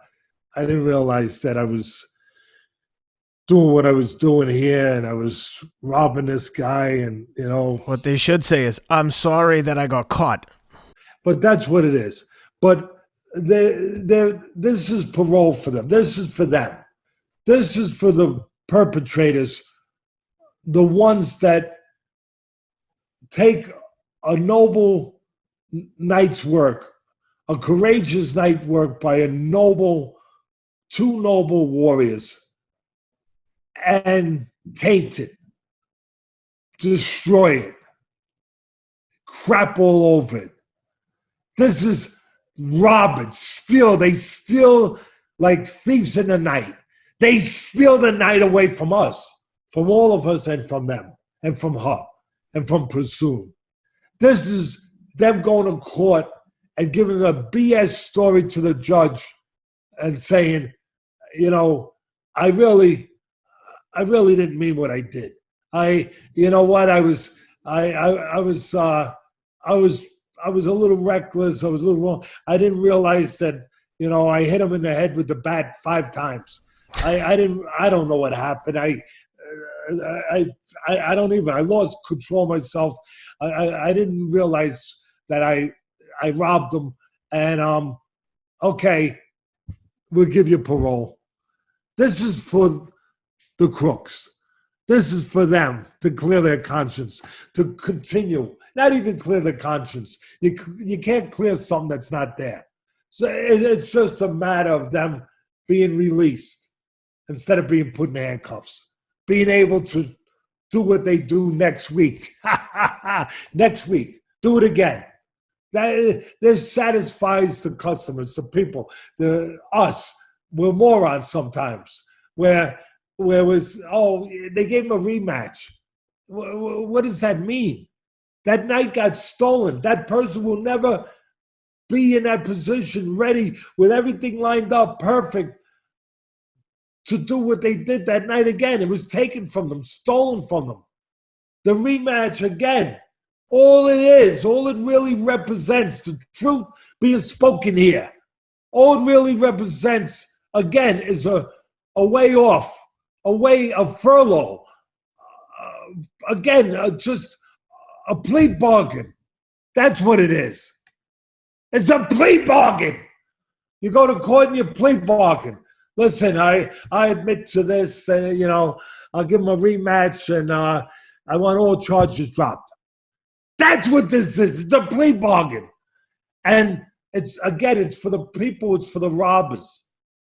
S2: was doing what I was doing here, and I was robbing this guy, and you know.
S1: What they should say is, I'm sorry that I got caught.
S2: But that's what it is. But this is parole for them. This is for them. This is for the perpetrators, the ones that take a noble night's work, a courageous night's work by two noble warriors, and taint it destroy it, crap all over it. This is robbing, steal. They steal like thieves in the night. They steal the night away from us, from all of us, and from them, and from her, and from Persoon. This is them going to court and giving a BS story to the judge and saying, I really didn't mean what I did. I was a little reckless. I was a little wrong. I didn't realize that, I hit him in the head with the bat 5 times. I don't know what happened. I lost control of myself. I didn't realize that I robbed him. And, okay, we'll give you parole. This is for the crooks. This is for them to clear their conscience, to continue. Not even clear their conscience. You can't clear something that's not there. So it's just a matter of them being released instead of being put in handcuffs. Being able to do what they do next week. Next week. Do it again. This satisfies the customers, the people, us. We're morons sometimes. Where they gave him a rematch. What does that mean? That night got stolen. That person will never be in that position, ready with everything lined up, perfect, to do what they did that night again. It was taken from them, stolen from them. The rematch again. All it really represents, the truth being spoken here, all it really represents, again, is a way off, a furlough. Just a plea bargain. That's what it is. It's a plea bargain. You go to court and you plea bargain. Listen, I admit to this, and I'll give him a rematch, and I want all charges dropped. That's what this is. It's a plea bargain. And it's for the people, it's for the robbers.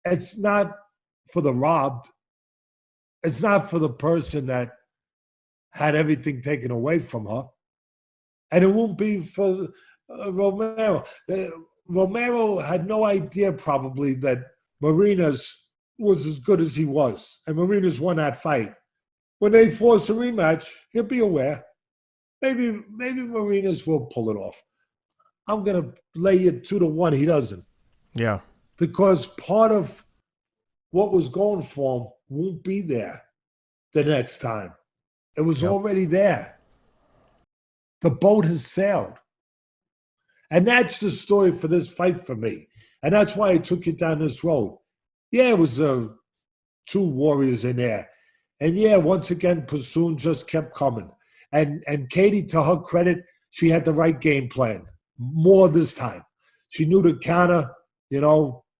S2: It's not for the robbed. It's not for the person that had everything taken away from her. And it won't be for Romero. Romero had no idea probably that Marinas was as good as he was. And Marinas won that fight. When they force a rematch, he'll be aware. Maybe Marinas will pull it off. I'm going to lay it 2-1 he doesn't.
S1: Yeah.
S2: Because part of what was going for him won't be there the next time. It was already there. The boat has sailed. And that's the story for this fight for me. And that's why I took you down this road. Yeah, it was 2 warriors in there. And yeah, once again, Persoon just kept coming. And Katie, to her credit, she had the right game plan. More this time. She knew to counter,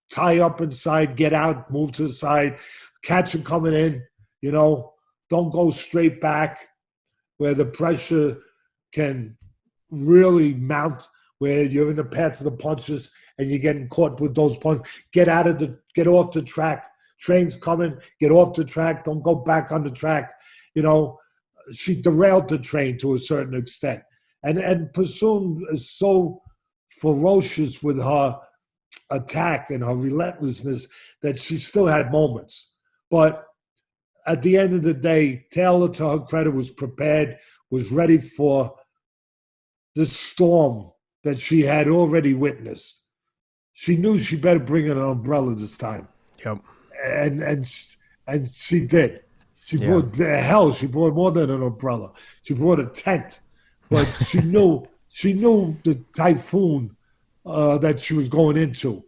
S2: tie up inside, get out, move to the side, catch him coming in, don't go straight back where the pressure can really mount, where you're in the path of the punches and you're getting caught with those punches. Get off the track. Train's coming, get off the track, don't go back on the track. She derailed the train to a certain extent. And Persoon is so ferocious with her attack and her relentlessness that she still had moments. But at the end of the day, Taylor, to her credit, was prepared, was ready for the storm that she had already witnessed. She knew she better bring an umbrella this time.
S1: Yep.
S2: And she did. She brought she brought more than an umbrella. She brought a tent. But she knew the typhoon that she was going into.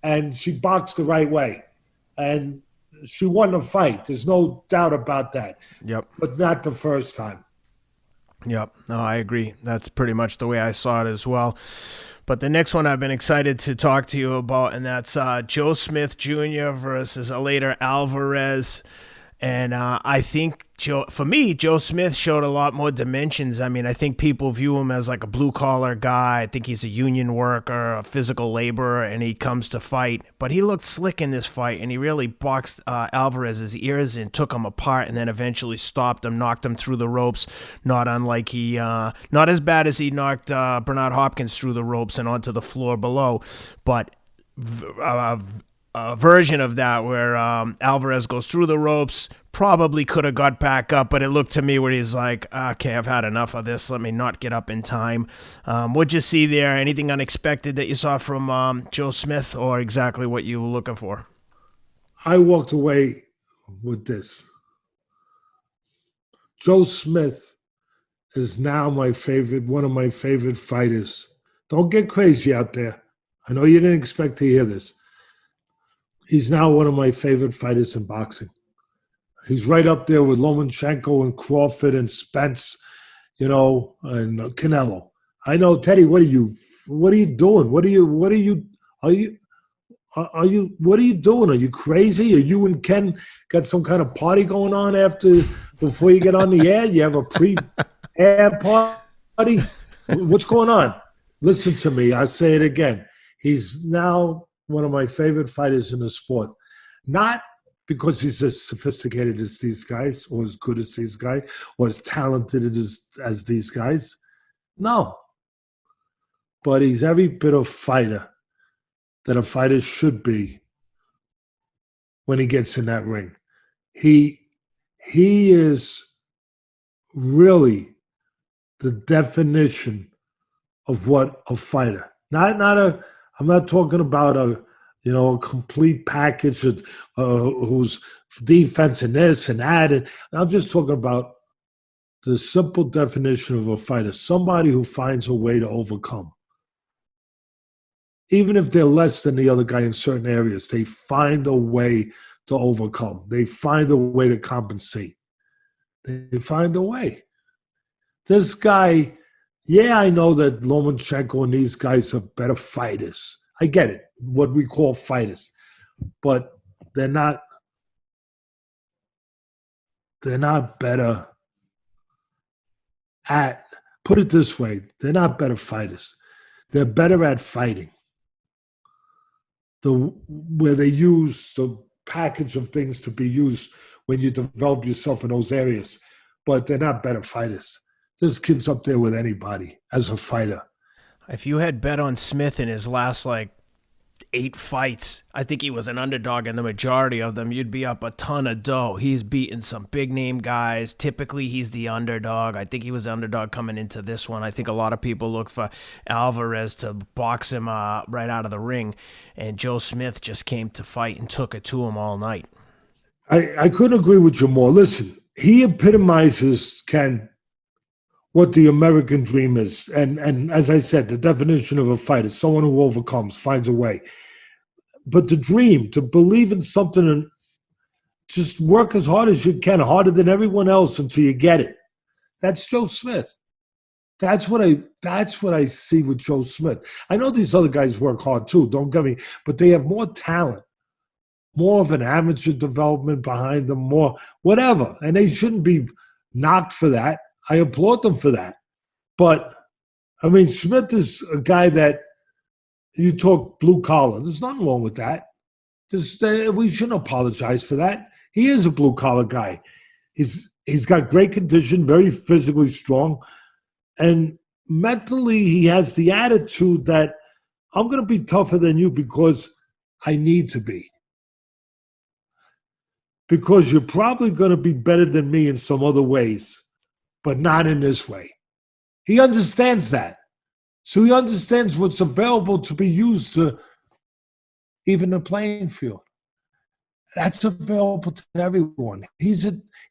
S2: And she boxed the right way. And she won the fight. There's no doubt about that.
S1: Yep.
S2: But not the first time.
S1: Yep. No, I agree. That's pretty much the way I saw it as well. But the next one I've been excited to talk to you about, and that's Joe Smith Jr. versus Eleider Alvarez. And I think For me, Joe Smith showed a lot more dimensions. I mean, I think people view him as like a blue collar guy. I think he's a union worker, a physical laborer, and he comes to fight. But he looked slick in this fight, and he really boxed Alvarez's ears and took him apart, and then eventually stopped him, knocked him through the ropes. Not unlike not as bad as he knocked Bernard Hopkins through the ropes and onto the floor below, but a version of that where Alvarez goes through the ropes, probably could have got back up, but it looked to me where he's like, okay, I've had enough of this. Let me not get up in time. What'd you see there? Anything unexpected that you saw from Joe Smith, or exactly what you were looking for?
S2: I walked away with this. Joe Smith is now one of my favorite fighters. Don't get crazy out there. I know you didn't expect to hear this. He's now one of my favorite fighters in boxing. He's right up there with Lomachenko and Crawford and Spence, and Canelo. I know, Teddy. What are you doing? What are you doing? Are you crazy? Are you and Ken got some kind of party going on before you get on the air? You have a pre-air party? What's going on? Listen to me. I say it again. He's now one of my favorite fighters in the sport. Not because he's as sophisticated as these guys, or as good as these guys, or as talented as these guys. No. But he's every bit of fighter that a fighter should be when he gets in that ring. He is really the definition of what a fighter. I'm not talking about a complete package whose defense and this and that. And I'm just talking about the simple definition of a fighter, somebody who finds a way to overcome. Even if they're less than the other guy in certain areas, they find a way to overcome. They find a way to compensate. They find a way. This guy, I know that Lomachenko and these guys are better fighters. I get it, what we call fighters. But they're not better at, put it this way, they're not better fighters. They're better at fighting. Where they use the package of things to be used when you develop yourself in those areas. But they're not better fighters. This kid's up there with anybody as a fighter.
S1: If you had bet on Smith in his last 8 fights, I think he was an underdog in the majority of them, you'd be up a ton of dough. He's beaten some big name guys. Typically he's the underdog. I think he was the underdog coming into this one. I think a lot of people look for Alvarez to box him right out of the ring, and Joe Smith just came to fight and took it to him all night.
S2: I couldn't agree with you more. Listen, he epitomizes, Ken, what the American dream is. And as I said, the definition of a fighter is someone who overcomes, finds a way. But the dream, to believe in something and just work as hard as you can, harder than everyone else until you get it. That's Joe Smith. That's what I see with Joe Smith. I know these other guys work hard too, don't get me, but they have more talent, more of an amateur development behind them, more whatever. And they shouldn't be knocked for that. I applaud them for that. But, Smith is a guy that you talk blue collar. There's nothing wrong with that. We shouldn't apologize for that. He is a blue collar guy. He's got great condition, very physically strong. And mentally, he has the attitude that I'm going to be tougher than you because I need to be. Because you're probably going to be better than me in some other ways, but not in this way. He understands that. So he understands what's available to be used to even the playing field. That's available to everyone. He's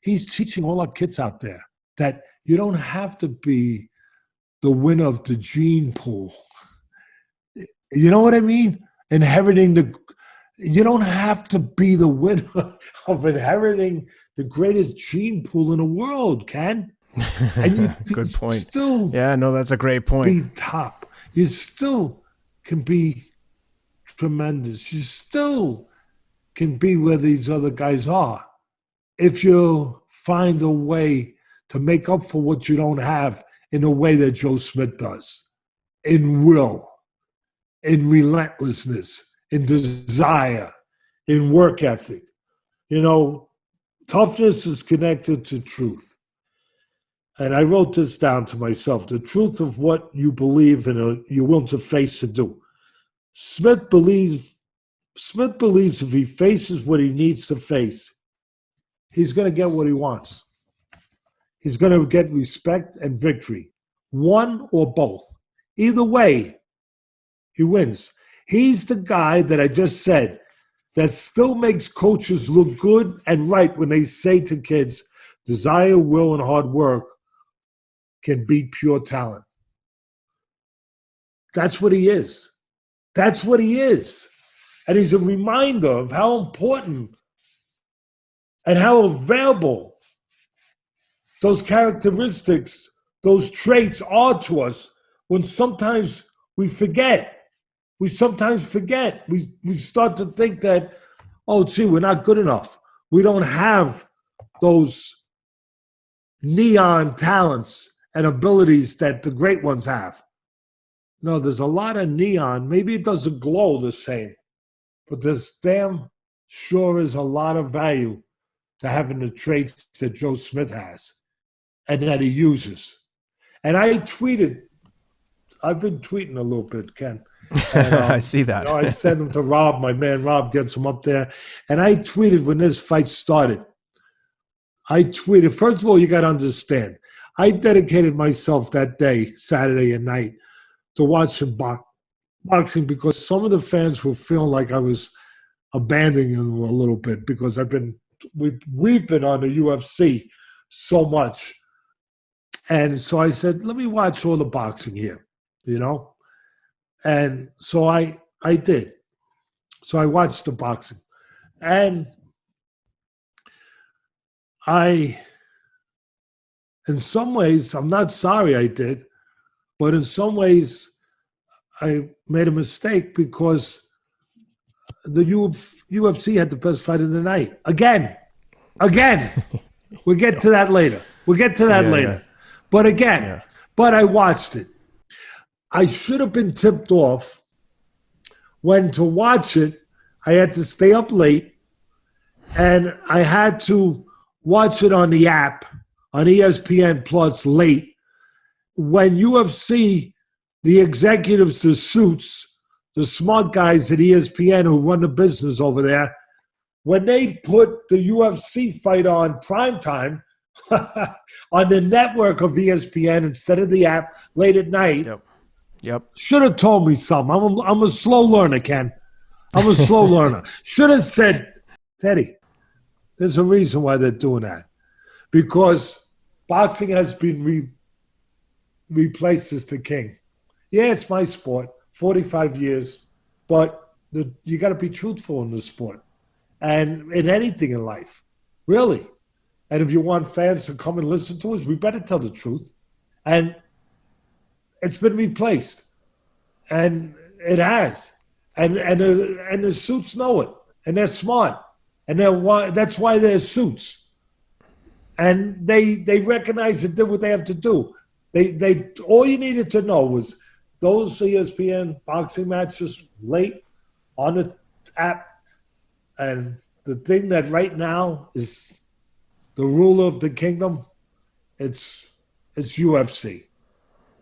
S2: teaching all our kids out there that you don't have to be the winner of the gene pool. You know what I mean? You don't have to be the winner of inheriting the greatest gene pool in the world, Ken. And you
S1: Good point.
S2: Still,
S1: that's a great point.
S2: Be top. You still can be tremendous. You still can be where these other guys are if you find a way to make up for what you don't have in the way that Joe Smith does. In will, in relentlessness, in desire, in work ethic. You know, toughness is connected to truth. And I wrote this down to myself. The truth of what you believe in, you're willing to face and do. Smith believes if he faces what he needs to face, he's going to get what he wants. He's going to get respect and victory. One or both. Either way, he wins. He's the guy that I just said that still makes coaches look good and right when they say to kids, desire, will, and hard work can beat pure talent. That's what he is. That's what he is. And he's a reminder of how important and how available those characteristics, those traits are to us when sometimes we forget. We sometimes forget. We start to think that, oh, gee, we're not good enough. We don't have those neon talents and abilities that the great ones have. No, there's a lot of neon. Maybe it doesn't glow the same, but there's damn sure is a lot of value to having the traits that Joe Smith has and that he uses. And I've been tweeting a little bit, Ken. And,
S1: I see that.
S2: I send them to Rob, my man Rob gets them up there. And I tweeted when this fight started. First of all, you got to understand, I dedicated myself that day, Saturday at night, to watching boxing because some of the fans were feeling like I was abandoning them a little bit because we've been on the UFC so much. And so I said, let me watch all the boxing here, you know? And so I did. So I watched the boxing. And in some ways, I'm not sorry I did, but in some ways, I made a mistake because the UFC had the best fight of the night. Again. We'll get to that later. Yeah. But I watched it. I should have been tipped off when to watch it. I had to stay up late, and I had to watch it on the app, on ESPN Plus late. When UFC, the executives, the suits, the smart guys at ESPN who run the business over there, when they put the UFC fight on primetime on the network of ESPN instead of the app late at night,
S1: Yep.
S2: Should have told me something. I'm a slow learner, Ken. I'm a slow learner. Should have said, Teddy, there's a reason why they're doing that. Because boxing has been replaced as the king. Yeah, it's my sport, 45 years, but you got to be truthful in the sport and in anything in life, really. And if you want fans to come and listen to us, we better tell the truth. And it's been replaced, and it has, and the suits know it, and they're smart, and that's why they're suits, and they recognize and did what they have to do. They all you needed to know was those ESPN boxing matches late on the app, and the thing that right now is the ruler of the kingdom, it's UFC.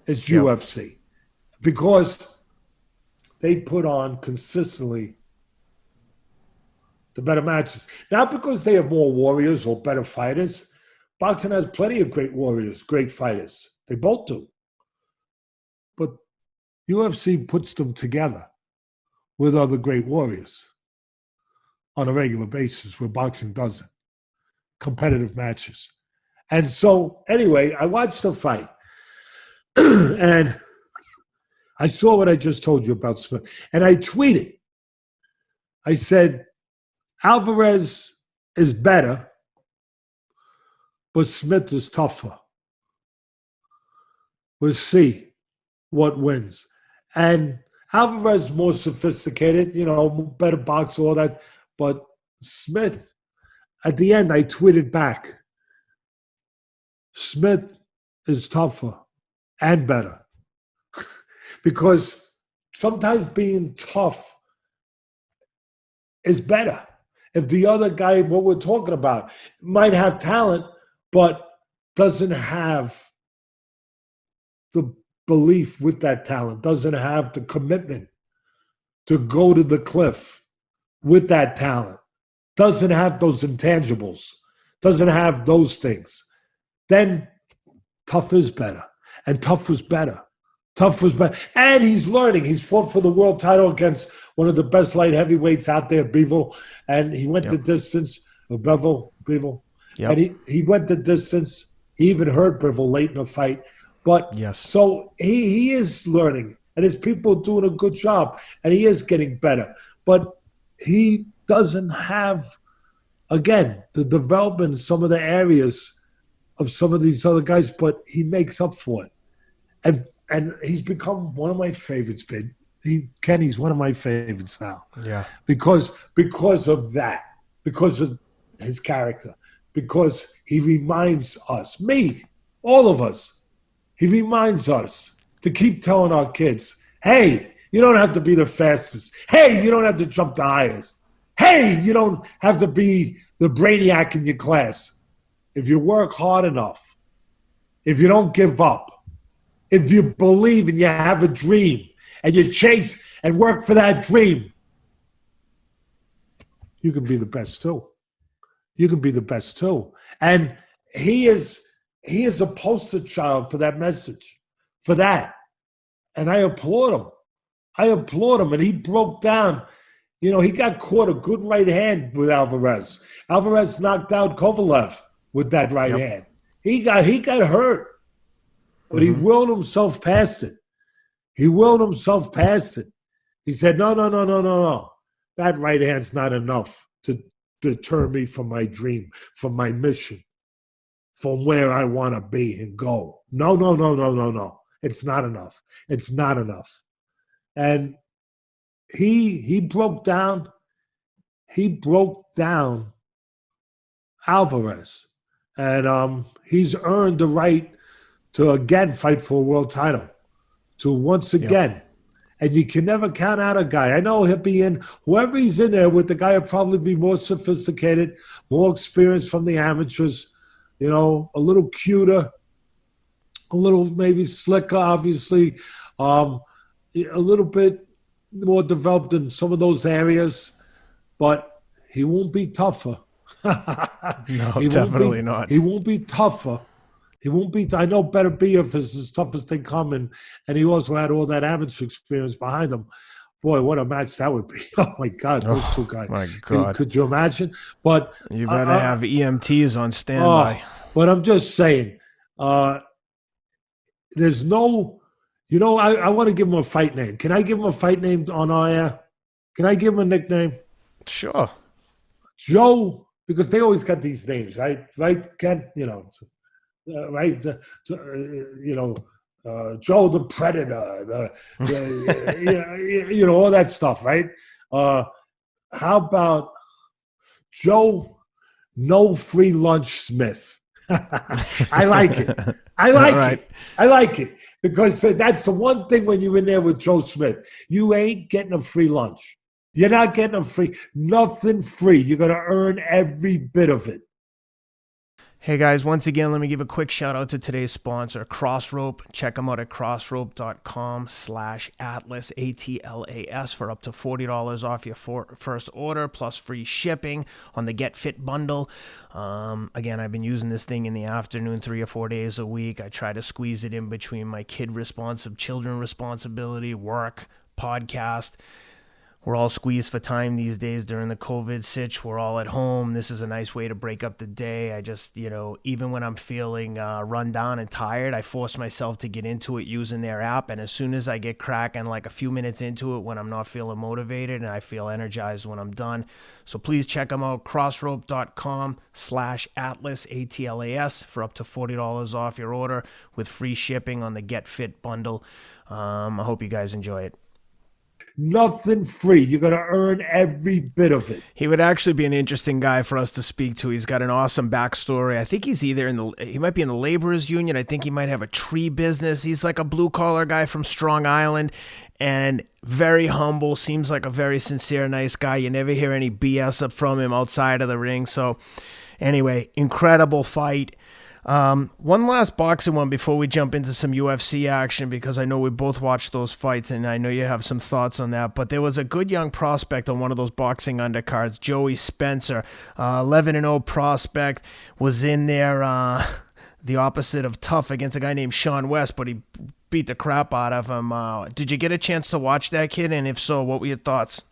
S2: It's UFC because they put on consistently the better matches. Not because they have more warriors or better fighters. Boxing has plenty of great warriors, great fighters. They both do. But UFC puts them together with other great warriors on a regular basis where boxing doesn't. Competitive matches. And so, anyway, I watched the fight. And I saw what I just told you about Smith. And I tweeted. I said, Alvarez is better, but Smith is tougher. We'll see what wins. And Alvarez is more sophisticated, better boxer, all that. But Smith, at the end, I tweeted back. Smith is tougher and better. Because sometimes being tough is better. If the other guy, what we're talking about, might have talent, but doesn't have the belief with that talent, doesn't have the commitment to go to the cliff with that talent, doesn't have those intangibles, doesn't have those things, then tough is better. And tough was better. Tough was better. And he's learning. He's fought for the world title against one of the best light heavyweights out there, Bivol. And he went the distance. Bivol. Yep. And he went the distance. He even hurt Bivol late in the fight. But so he is learning. And his people are doing a good job. And he is getting better. But he doesn't have, again, the development in some of the areas of some of these other guys, but he makes up for it. And he's become one of my favorites, Ben. Kenny's one of my favorites now.
S1: Yeah.
S2: Because of that. Because of his character. Because he reminds us, me, all of us, he reminds us to keep telling our kids, hey, you don't have to be the fastest. Hey, you don't have to jump the highest. Hey, you don't have to be the brainiac in your class. If you work hard enough, if you don't give up, if you believe and you have a dream and you chase and work for that dream, you can be the best too. You can be the best too. And he is a poster child for that message, for that. And I applaud him. And he broke down. You know, he got caught a good right hand with Alvarez. Alvarez knocked out Kovalev with that right hand. He got hurt. But he willed himself past it. He said, no. That right hand's not enough to deter me from my dream, from my mission, from where I want to be and go. No. It's not enough. And he broke down Alvarez. And he's earned the right to again fight for a world title, to once again. And you can never count out a guy. I know he'll be in, whoever he's in there with, the guy will probably be more sophisticated, more experienced from the amateurs, you know, a little cuter, a little maybe slicker, obviously, a little bit more developed in some of those areas, but he won't be tougher.
S1: No, definitely not.
S2: He won't be tougher. I know Better Biev is as tough as they come, and he also had all that amateur experience behind him. Boy, what a match that would be. Oh, my God, those two guys.
S1: My God.
S2: Could you imagine? But
S1: you better have EMTs on standby.
S2: But I'm just saying, there's no, you know, I want to give him a fight name. Can I give him a fight name on air? Can I give him a nickname?
S1: Sure.
S2: Joe, because they always got these names, right? Right, Ken? You know, right? Joe the Predator, you know, all that stuff, right? How about Joe No Free Lunch Smith? I like it. I like it because that's the one thing when you're in there with Joe Smith, you ain't getting a free lunch. You're not getting nothing free. You're going to earn every bit of it.
S1: Hey guys, once again, let me give a quick shout out to today's sponsor, Crossrope. Check them out at crossrope.com/Atlas, ATLAS, for up to $40 off your first order, plus free shipping on the Get Fit bundle. Again, I've been using this thing in the afternoon 3 or 4 days a week. I try to squeeze it in between my children responsibility, work, podcast. We're all squeezed for time these days during the COVID sitch. We're all at home. This is a nice way to break up the day. I just, even when I'm feeling run down and tired, I force myself to get into it using their app. And as soon as I get cracking, like a few minutes into it when I'm not feeling motivated, and I feel energized when I'm done. So please check them out, crossrope.com/Atlas, ATLAS, for up to $40 off your order with free shipping on the Get Fit bundle. I hope you guys enjoy it.
S2: nothing free. You're going to earn every bit of it.
S1: He would actually be an interesting guy for us to speak to. He's got an awesome backstory. I think he's he might be in the laborers union. I think he might have a tree business. He's like a blue collar guy from Strong Island and very humble. Seems like a very sincere, nice guy. You never hear any BS up from him outside of the ring. So anyway, incredible fight. One last boxing one before we jump into some UFC action, because I know we both watched those fights and I know you have some thoughts on that. But there was a good young prospect on one of those boxing undercards, Joey Spencer, 11-0 prospect, was in there, the opposite of tough against a guy named Shawn West, but he beat the crap out of him. Did you get a chance to watch that kid? And if so, what were your thoughts?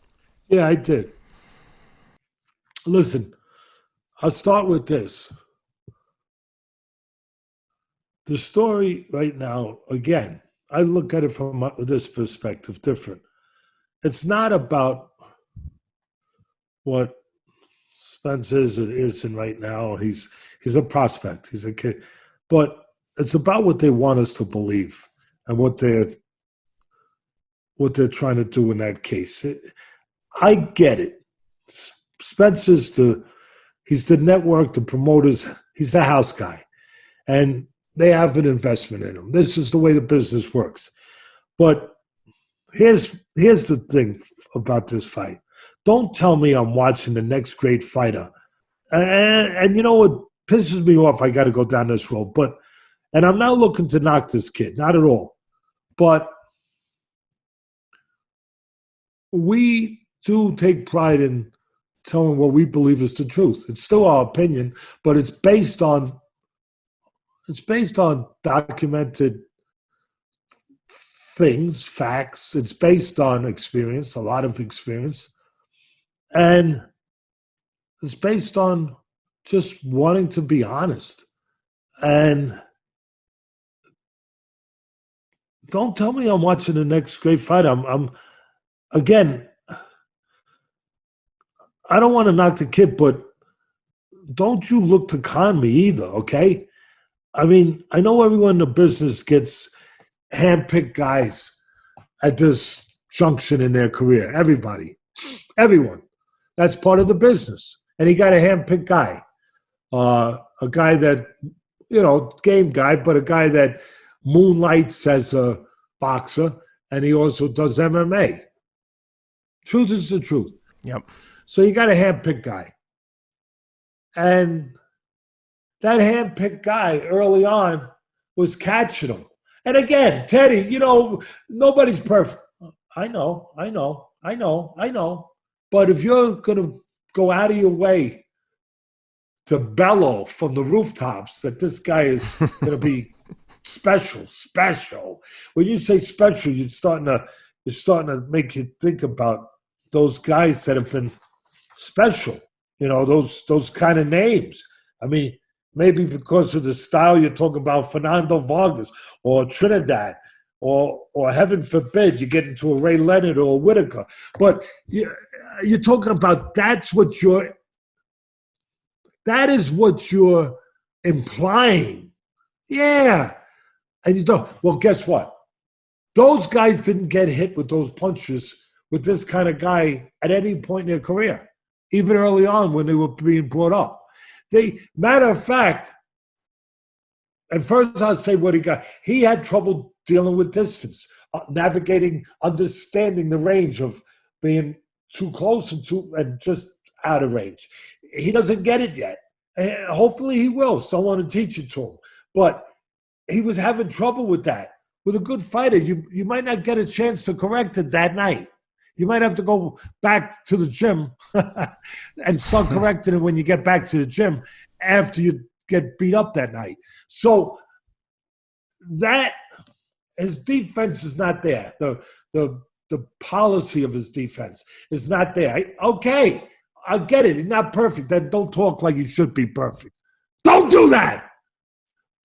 S2: Yeah, I did. Listen, I'll start with this. The story right now, again, I look at it from this perspective different. It's not about what Spence is or isn't right now. He's a prospect. He's a kid. But it's about what they want us to believe and what they're trying to do in that case. I get it. Spence is he's the network, the promoters. He's the house guy. And they have an investment in him. This is the way the business works. But here's the thing about this fight. Don't tell me I'm watching the next great fighter. And you know what pisses me off? I got to go down this road. And I'm not looking to knock this kid, not at all. But we do take pride in telling what we believe is the truth. It's still our opinion, but it's based on documented things, facts. It's based on experience, a lot of experience. And it's based on just wanting to be honest. And don't tell me I'm watching the next great fight. Again, I don't want to knock the kid, but don't you look to con me either, okay? I mean, I know everyone in the business gets handpicked guys at this junction in their career. Everybody. Everyone. That's part of the business. And he got a handpicked guy. A guy that, game guy, but a guy that moonlights as a boxer, and he also does MMA. Truth is the truth.
S1: Yep.
S2: So you got a handpicked guy. And that handpicked guy early on was catching him. And again, Teddy, nobody's perfect. I know. But if you're going to go out of your way to bellow from the rooftops that this guy is going to be special. When you say special, you're starting to make you think about those guys that have been special. Those kind of names. I mean, maybe because of the style you're talking about, Fernando Vargas or Trinidad, or heaven forbid you get into a Ray Leonard or a Whitaker. But you're talking about that is what you're implying. Yeah. And you don't. Well, guess what? Those guys didn't get hit with those punches with this kind of guy at any point in their career, even early on when they were being brought up. Matter of fact, at first I'll say what he got. He had trouble dealing with distance, navigating, understanding the range of being too close and just out of range. He doesn't get it yet. Hopefully he will. Someone will teach it to him. But he was having trouble with that. With a good fighter, you might not get a chance to correct it that night. You might have to go back to the gym and start correcting it when you get back to the gym after you get beat up that night. So that his defense is not there. The policy of his defense is not there. Okay, I get it. He's not perfect. Then don't talk like he should be perfect. Don't do that.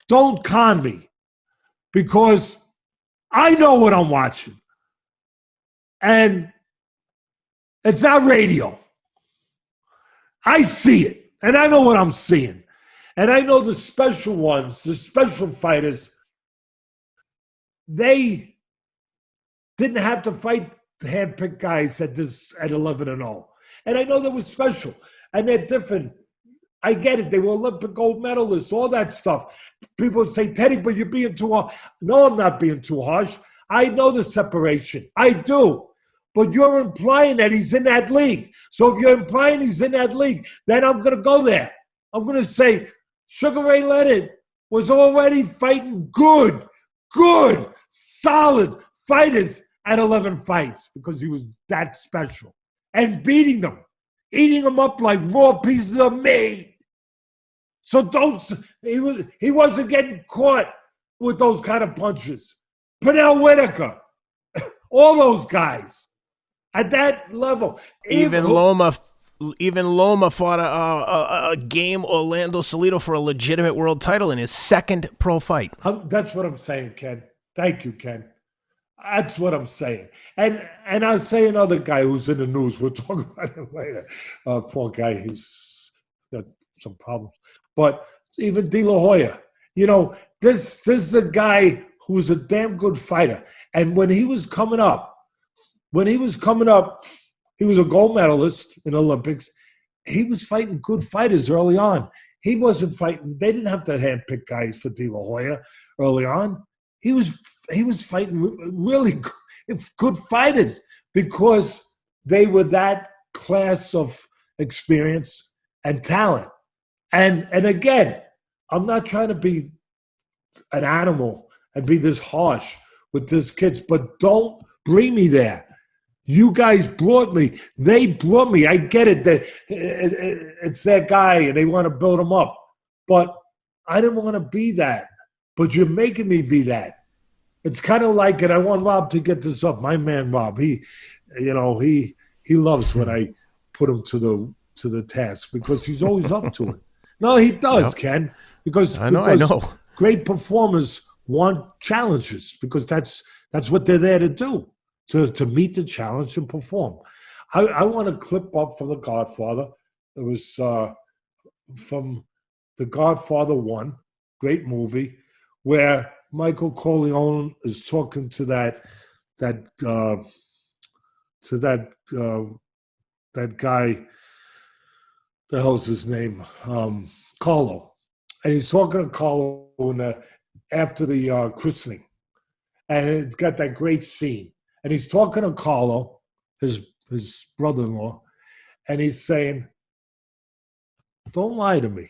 S2: Don't con me, because I know what I'm watching. And it's not radio. I see it, and I know what I'm seeing. And I know the special ones, the special fighters, they didn't have to fight handpicked guys at 11-0. And I know that was special. And they're different. I get it. They were Olympic gold medalists, all that stuff. People say, Teddy, but you're being too harsh. No, I'm not being too harsh. I know the separation. I do. But you're implying that he's in that league. So if you're implying he's in that league, then I'm going to go there. I'm going to say Sugar Ray Leonard was already fighting good, solid fighters at 11 fights because he was that special. And beating them, eating them up like raw pieces of meat. So he wasn't getting caught with those kind of punches. Pernell Whitaker, all those guys. At that level,
S1: even Loma fought a game Orlando Salido for a legitimate world title in his second pro fight.
S2: That's what I'm saying, Ken. Thank you, Ken. That's what I'm saying. And I'll say another guy who's in the news. We'll talk about him later. Poor guy, he's got some problems. But even De La Hoya, this is a guy who's a damn good fighter. And when he was coming up, he was a gold medalist in Olympics. He was fighting good fighters early on. He wasn't fighting. They didn't have to handpick guys for De La Hoya early on. He was fighting really good fighters because they were that class of experience and talent. And again, I'm not trying to be an animal and be this harsh with these kids, but don't bring me there. You guys brought me. They brought me. I get it. It's their guy, and they want to build him up. But I didn't want to be that. But you're making me be that. It's kind of like, and I want Rob to get this up. My man Rob, he loves when I put him to the task because he's always up to it. No, he does, yep. Ken. Because I know. Great performers want challenges because that's what they're there to do. To meet the challenge and perform. I want to clip up from The Godfather. It was from The Godfather 1, great movie, where Michael Corleone is talking to that guy, the hell's his name? Carlo. And he's talking to Carlo after the christening. And it's got that great scene. And he's talking to Carlo, his brother-in-law, and he's saying, don't lie to me.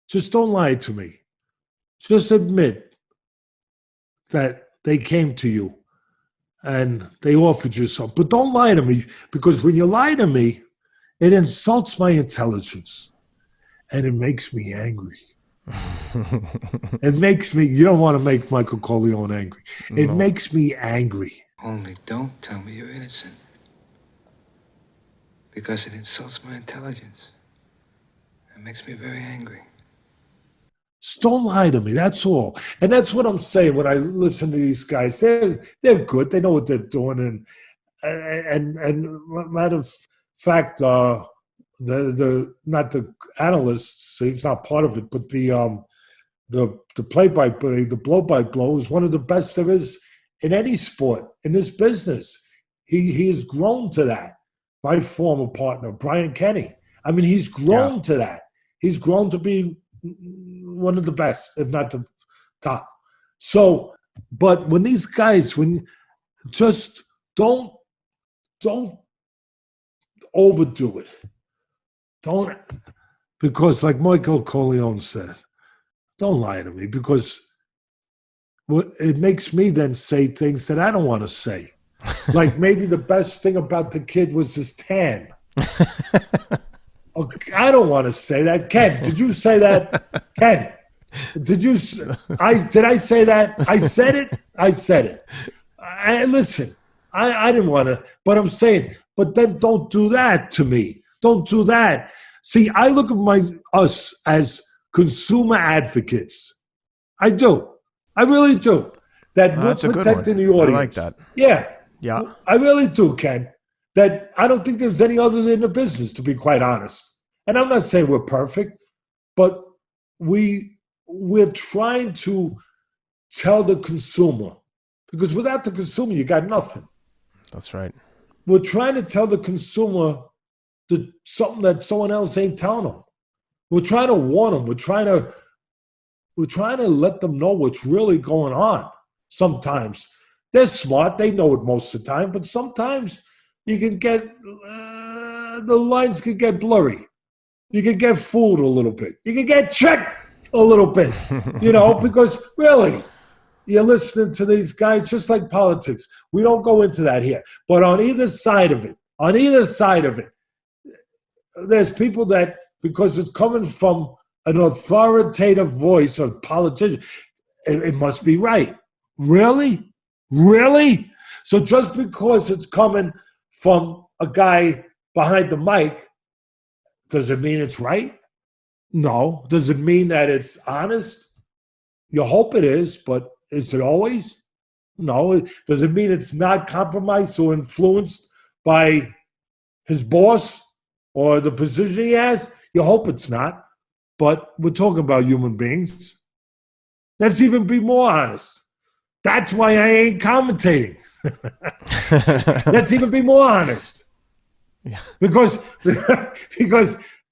S2: Just don't lie to me. Just admit that they came to you and they offered you something. But don't lie to me, because when you lie to me, it insults my intelligence and it makes me angry. It makes me, you don't want to make Michael Corleone angry. It makes me angry.
S3: Only don't tell me you're innocent. Because it insults my intelligence. It makes me very angry.
S2: Just don't lie to me, that's all. And that's what I'm saying when I listen to these guys. They're good, they know what they're doing. And matter of fact, the not the analysts, he's not part of it, but the play-by-play, the blow-by-blow is one of the best there is in any sport, in this business. He has grown to that. My former partner, Brian Kenny. I mean, he's grown to that. He's grown to be one of the best, if not the top. So, but when these guys, when just don't overdo it. Don't, because like Michael Corleone said, don't lie to me, because it makes me then say things that I don't want to say. Like maybe the best thing about the kid was his tan. I don't want to say that. Ken, did you say that? Ken, did I say that? I said it. I said it. Listen, I didn't want to, but I'm saying, but then don't do that to me. Don't do that. See, I look at us as consumer advocates. I do. I really do. That we're protecting the audience. I like that. Yeah. I really do, Ken. That I don't think there's any other in the business, to be quite honest. And I'm not saying we're perfect, but we're trying to tell the consumer, because without the consumer, you got nothing.
S1: That's right.
S2: We're trying to tell the consumer something that someone else ain't telling them. We're trying to warn them. We're trying to let them know what's really going on. Sometimes they're smart. They know it most of the time. But sometimes you can get, the lines can get blurry. You can get fooled a little bit. You can get tricked a little bit, because really, you're listening to these guys just like politics. We don't go into that here. But on either side of it, there's people that, because it's coming from an authoritative voice of politician, it must be right. Really? Really? So just because it's coming from a guy behind the mic, does it mean it's right? No. Does it mean that it's honest? You hope it is, but is it always? No. Does it mean it's not compromised or influenced by his boss or the position he has? You hope it's not. But we're talking about human beings. Let's even be more honest. That's why I ain't commentating. Let's even be more honest.
S1: Yeah.
S2: Because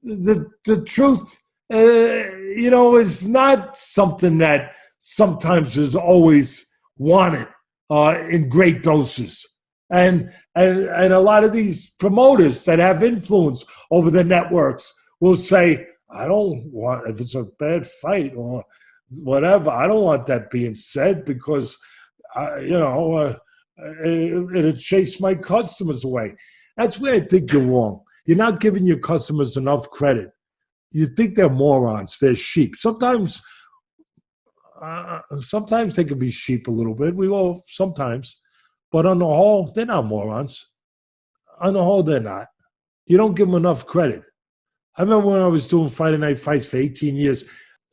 S2: the truth, is not something that sometimes is always wanted in great doses. And a lot of these promoters that have influence over the networks will say, I don't want, if it's a bad fight or whatever, I don't want that being said because, it'll chase my customers away. That's where I think you're wrong. You're not giving your customers enough credit. You think they're morons. They're sheep. Sometimes they can be sheep a little bit. We all sometimes. But on the whole, they're not morons. On the whole, they're not. You don't give them enough credit. I remember when I was doing Friday night fights for 18 years,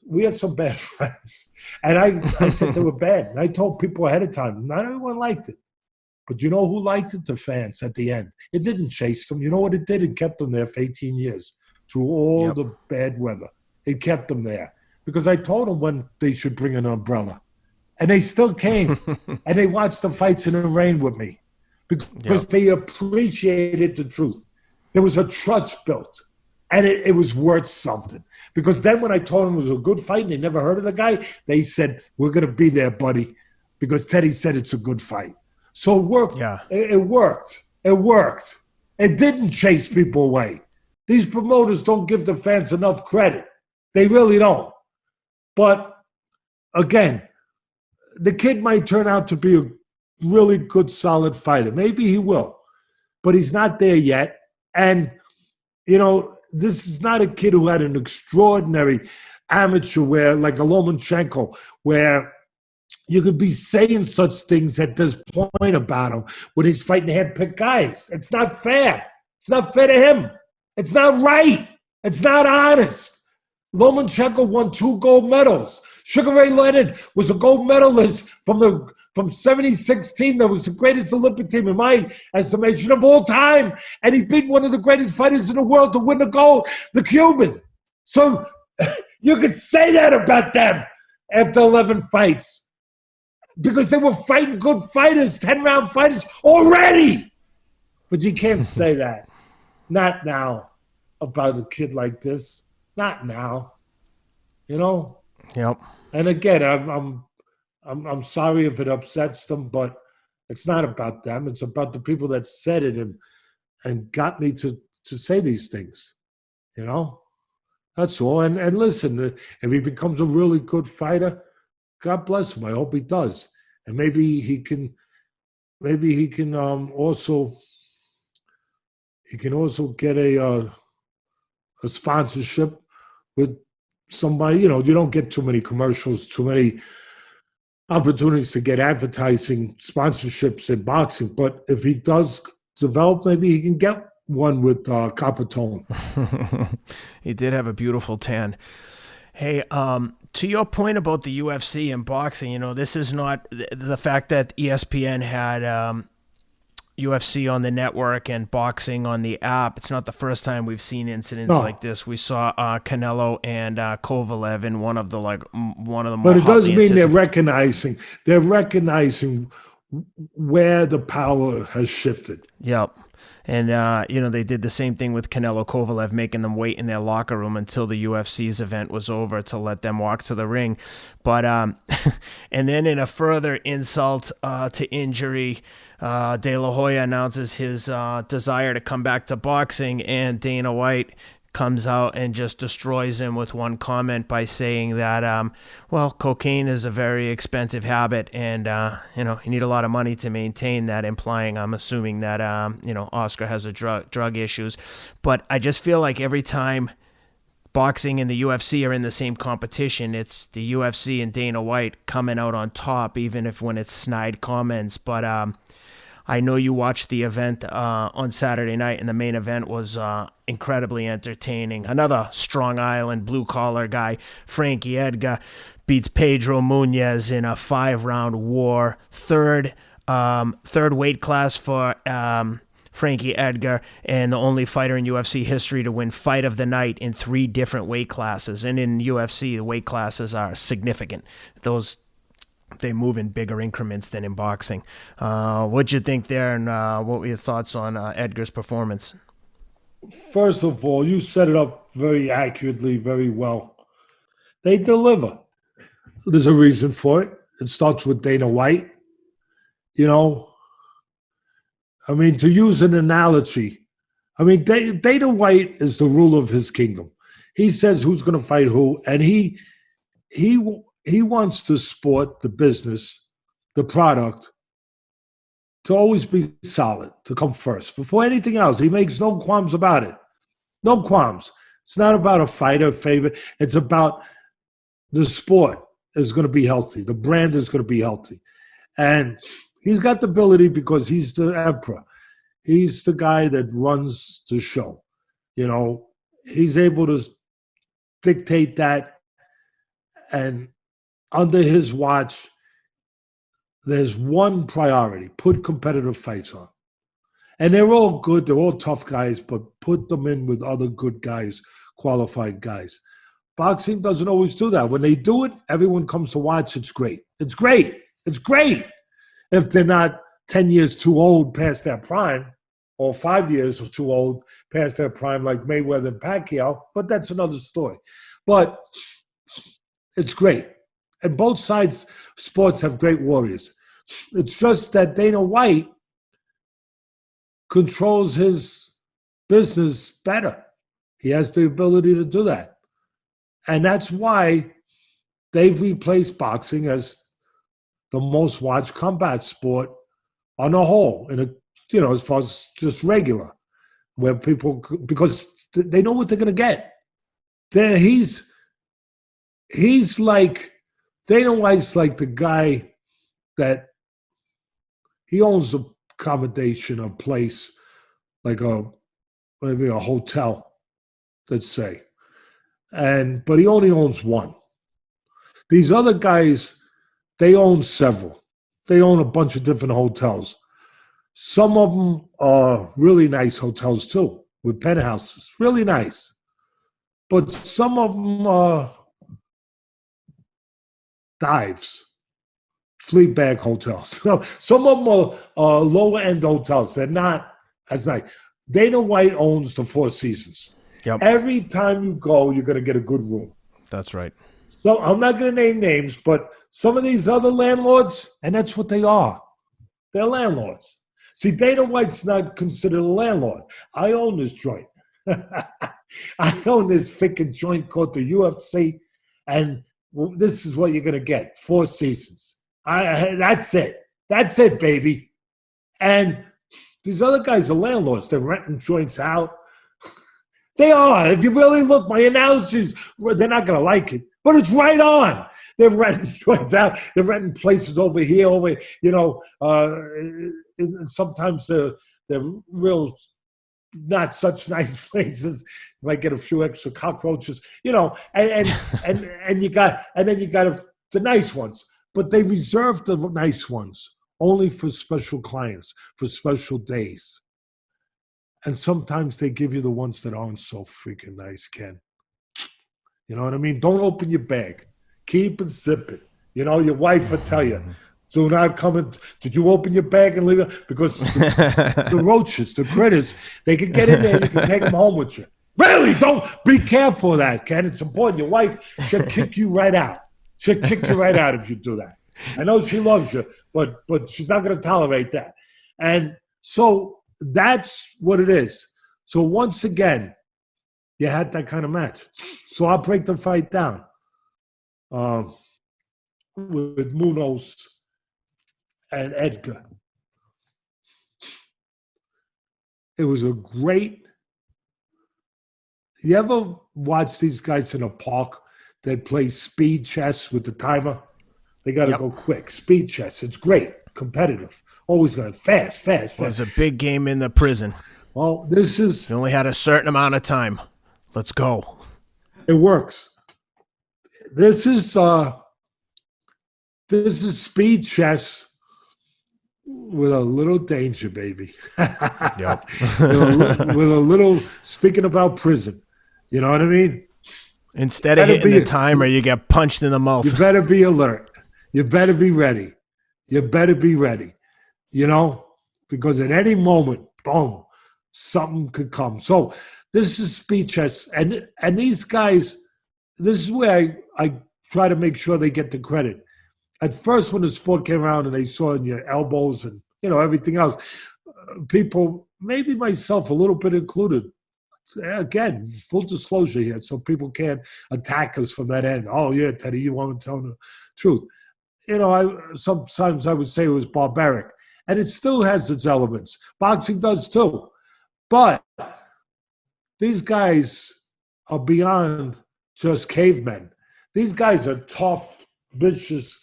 S2: we had some bad fights. And I said they were bad. And I told people ahead of time, not everyone liked it. But you know who liked it? The fans at the end. It didn't chase them. You know what it did? It kept them there for 18 years through all the bad weather. It kept them there. Because I told them when they should bring an umbrella. And they still came. And they watched the fights in the rain with me. Because they appreciated the truth. There was a trust built. And it was worth something. Because then when I told them it was a good fight and they never heard of the guy, they said, we're going to be there, buddy. Because Teddy said it's a good fight. So it worked. Yeah. It worked. It worked. It didn't chase people away. These promoters don't give the fans enough credit. They really don't. But, again, the kid might turn out to be a really good, solid fighter. Maybe he will. But he's not there yet. And, this is not a kid who had an extraordinary amateur like a Lomachenko, where you could be saying such things at this point about him when he's fighting hand-picked guys. It's not fair. It's not fair to him. It's not right. It's not honest. Lomachenko won 2 gold medals. Sugar Ray Leonard was a gold medalist from 76 team that was the greatest Olympic team in my estimation of all time. And he beat one of the greatest fighters in the world to win the gold, the Cuban. So you could say that about them after 11 fights. Because they were fighting good fighters, 10-round fighters already. But you can't say that. Not now about a kid like this. Not now.
S1: Yep.
S2: And again, I'm sorry if it upsets them, but it's not about them. It's about the people that said it and got me to say these things. That's all. And listen, if he becomes a really good fighter, God bless him. I hope he does. And maybe he can also get a sponsorship with somebody. You don't get too many commercials, too many opportunities to get advertising sponsorships in boxing. But if he does develop, maybe he can get one with Coppertone.
S1: He did have a beautiful tan. Hey, to your point about the UFC and boxing, this is not the fact that ESPN had UFC on the network and boxing on the app. It's not the first time we've seen incidents like this. We saw Canelo and Kovalev in one of the more.
S2: But it doesn't mean they're recognizing where the power has shifted.
S1: Yep. And, they did the same thing with Canelo Kovalev, making them wait in their locker room until the UFC's event was over to let them walk to the ring. But, and then in a further insult to injury, De La Hoya announces his desire to come back to boxing, and Dana White comes out and just destroys him with one comment by saying that, cocaine is a very expensive habit, and, you need a lot of money to maintain that, implying, I'm assuming that, Oscar has a drug issues. But I just feel like every time boxing and the UFC are in the same competition, it's the UFC and Dana White coming out on top, even if when it's snide comments. But, I know you watched the event on Saturday night, and the main event was incredibly entertaining. Another Strong Island blue-collar guy, Frankie Edgar, beats Pedro Munhoz in a 5-round war. Third weight class for Frankie Edgar, and the only fighter in UFC history to win Fight of the Night in 3 different weight classes. And in UFC, the weight classes are significant. They move in bigger increments than in boxing. What'd you think there, and what were your thoughts on Edgar's performance?
S2: First of all, you set it up very accurately, very well. They deliver. There's a reason for it. It starts with Dana White. To use an analogy, Dana White is the ruler of his kingdom. He says who's going to fight who, and he wants the sport, the business, the product to always be solid, to come first. Before anything else, he makes no qualms about it. No qualms. It's not about a fighter favorite. It's about the sport is going to be healthy. The brand is going to be healthy. And he's got the ability because he's the emperor. He's the guy that runs the show. He's able to dictate that, and under his watch, there's one priority: put competitive fights on. And they're all good, they're all tough guys, but put them in with other good guys, qualified guys. Boxing doesn't always do that. When they do it, everyone comes to watch. It's great. It's great. It's great. If they're not 10 years too old past their prime, or 5 years or too old past their prime like Mayweather and Pacquiao, but that's another story. But it's great. And both sides, sports have great warriors. It's just that Dana White controls his business better. He has the ability to do that. And that's why they've replaced boxing as the most watched combat sport on the whole, as far as just regular, where people, because they know what they're going to get. He's like, Dana White's like the guy that he owns a accommodation, a place, like maybe a hotel, let's say. But he only owns one. These other guys, they own several. They own a bunch of different hotels. Some of them are really nice hotels too, with penthouses, really nice. But some of them are dives, flea bag hotels. Some of them are lower end hotels. They're not as nice. Dana White owns the Four Seasons.
S1: Yep.
S2: Every time you go, you're going to get a good room.
S1: That's right.
S2: So I'm not going to name names, but some of these other landlords, and that's what they are. They're landlords. See, Dana White's not considered a landlord. I own this joint. I own this freaking joint called the UFC, and this is what you're going to get. 4 seasons. That's it. That's it, baby. And these other guys are landlords. They're renting joints out. They are. If you really look, my analogies, they're not going to like it, but it's right on. They're renting joints out. They're renting places over here, sometimes they're real not such nice places. You might get a few extra cockroaches, and then you got the nice ones. But they reserve the nice ones only for special clients, for special days. And sometimes they give you the ones that aren't so freaking nice, Ken. You know what I mean? Don't open your bag. Keep it zipping. Your wife will tell you, Do not come in. Did you open your bag and leave it? Because the roaches, the critters, they can get in there. You can take them home with you. Really, don't be careful of that, Ken. It's important. Your wife should kick you right out. She'll kick you right out if you do that. I know she loves you, but she's not going to tolerate that. And so that's what it is. So once again, you had that kind of match. So I'll break the fight down with Munhoz and Edgar. It was a great. You ever watch these guys in a park that play speed chess with the timer? They got to go quick. Speed chess. It's great. Competitive. Always going fast.
S1: It was a big game in the prison.
S2: Well, this is...
S1: You only had a certain amount of time. Let's go.
S2: It works. This is speed chess with a little danger, baby.
S1: Yep.
S2: with a little, speaking about prison. You know what I mean?
S1: Instead of hitting the timer, you get punched in the mouth.
S2: You better be alert. You better be ready. You better be ready. You know? Because at any moment, boom, something could come. So this is speed chess. And these guys, this is where I try to make sure they get the credit. At first, when the sport came around and they saw in your elbows and, you know, everything else, people, maybe myself a little bit included, again, full disclosure here, so people can't attack us from that end. Oh, yeah, Teddy, you want to tell the truth. You know, sometimes I would say it was barbaric, and it still has its elements. Boxing does too. But these guys are beyond just cavemen. These guys are tough, vicious,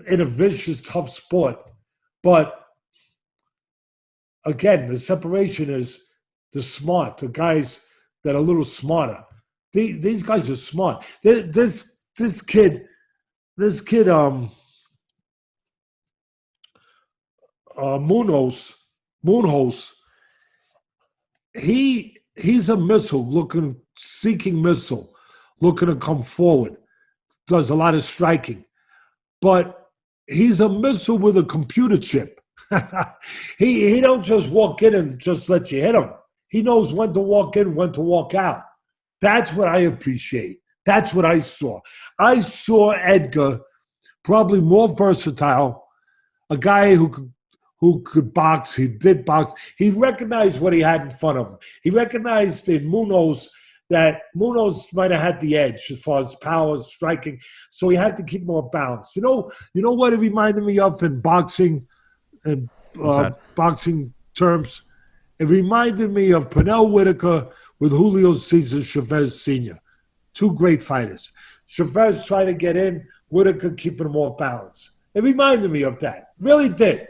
S2: in a vicious, tough sport. But again, the separation is the smart, the guys that are a little smarter. These guys are smart. This kid, Munhoz, he's a missile, seeking missile, looking to come forward. Does a lot of striking. But he's a missile with a computer chip. He don't just walk in and just let you hit him. He knows when to walk in, when to walk out. That's what I appreciate. That's what I saw. I saw Edgar probably more versatile, a guy who could box. He did box. He recognized what he had in front of him. He recognized in Munhoz that Munhoz might have had the edge as far as power, striking, so he had to keep more balance. You know what it reminded me of in boxing and boxing terms? It reminded me of Pernell Whitaker with Julio Cesar Chavez Sr. Two great fighters. Chavez tried to get in, Whitaker keeping more balance. It reminded me of that. Really did.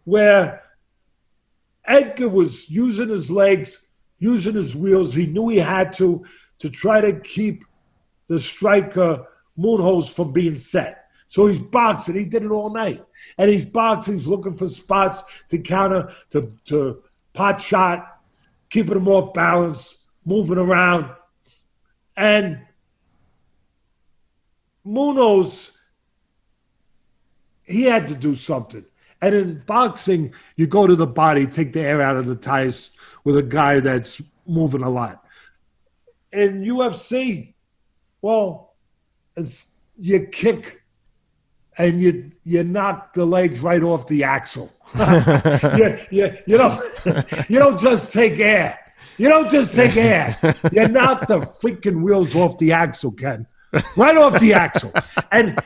S2: Where Edgar was using his legs, using his wheels. He knew he had to try to keep the striker Munhoz from being set. So he's boxing. He did it all night. And he's boxing. He's looking for spots to counter, to pot shot, keeping him off balance, moving around. And Munhoz, he had to do something. And in boxing, you go to the body, take the air out of the tires with a guy that's moving a lot. In UFC, well, you kick and you knock the legs right off the axle. you don't just take air. You don't just take air. You knock the freaking wheels off the axle, Ken. Right off the axle. And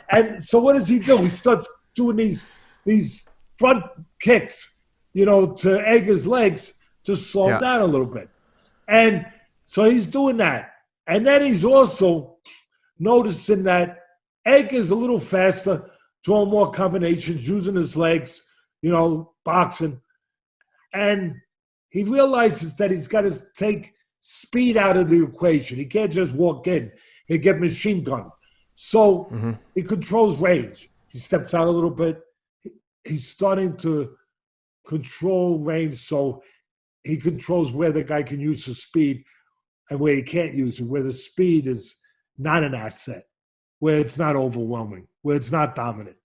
S2: so what does he do? He starts doing these front kicks, to Edgar's legs to slow him down a little bit. And so he's doing that. And then he's also noticing that Edgar's a little faster, throwing more combinations, using his legs, boxing. And he realizes that he's got to take speed out of the equation. He can't just walk in and get machine gunned. So he controls range. He steps out a little bit. He's starting to control range, so he controls where the guy can use his speed and where he can't use it, where the speed is not an asset, where it's not overwhelming, where it's not dominant,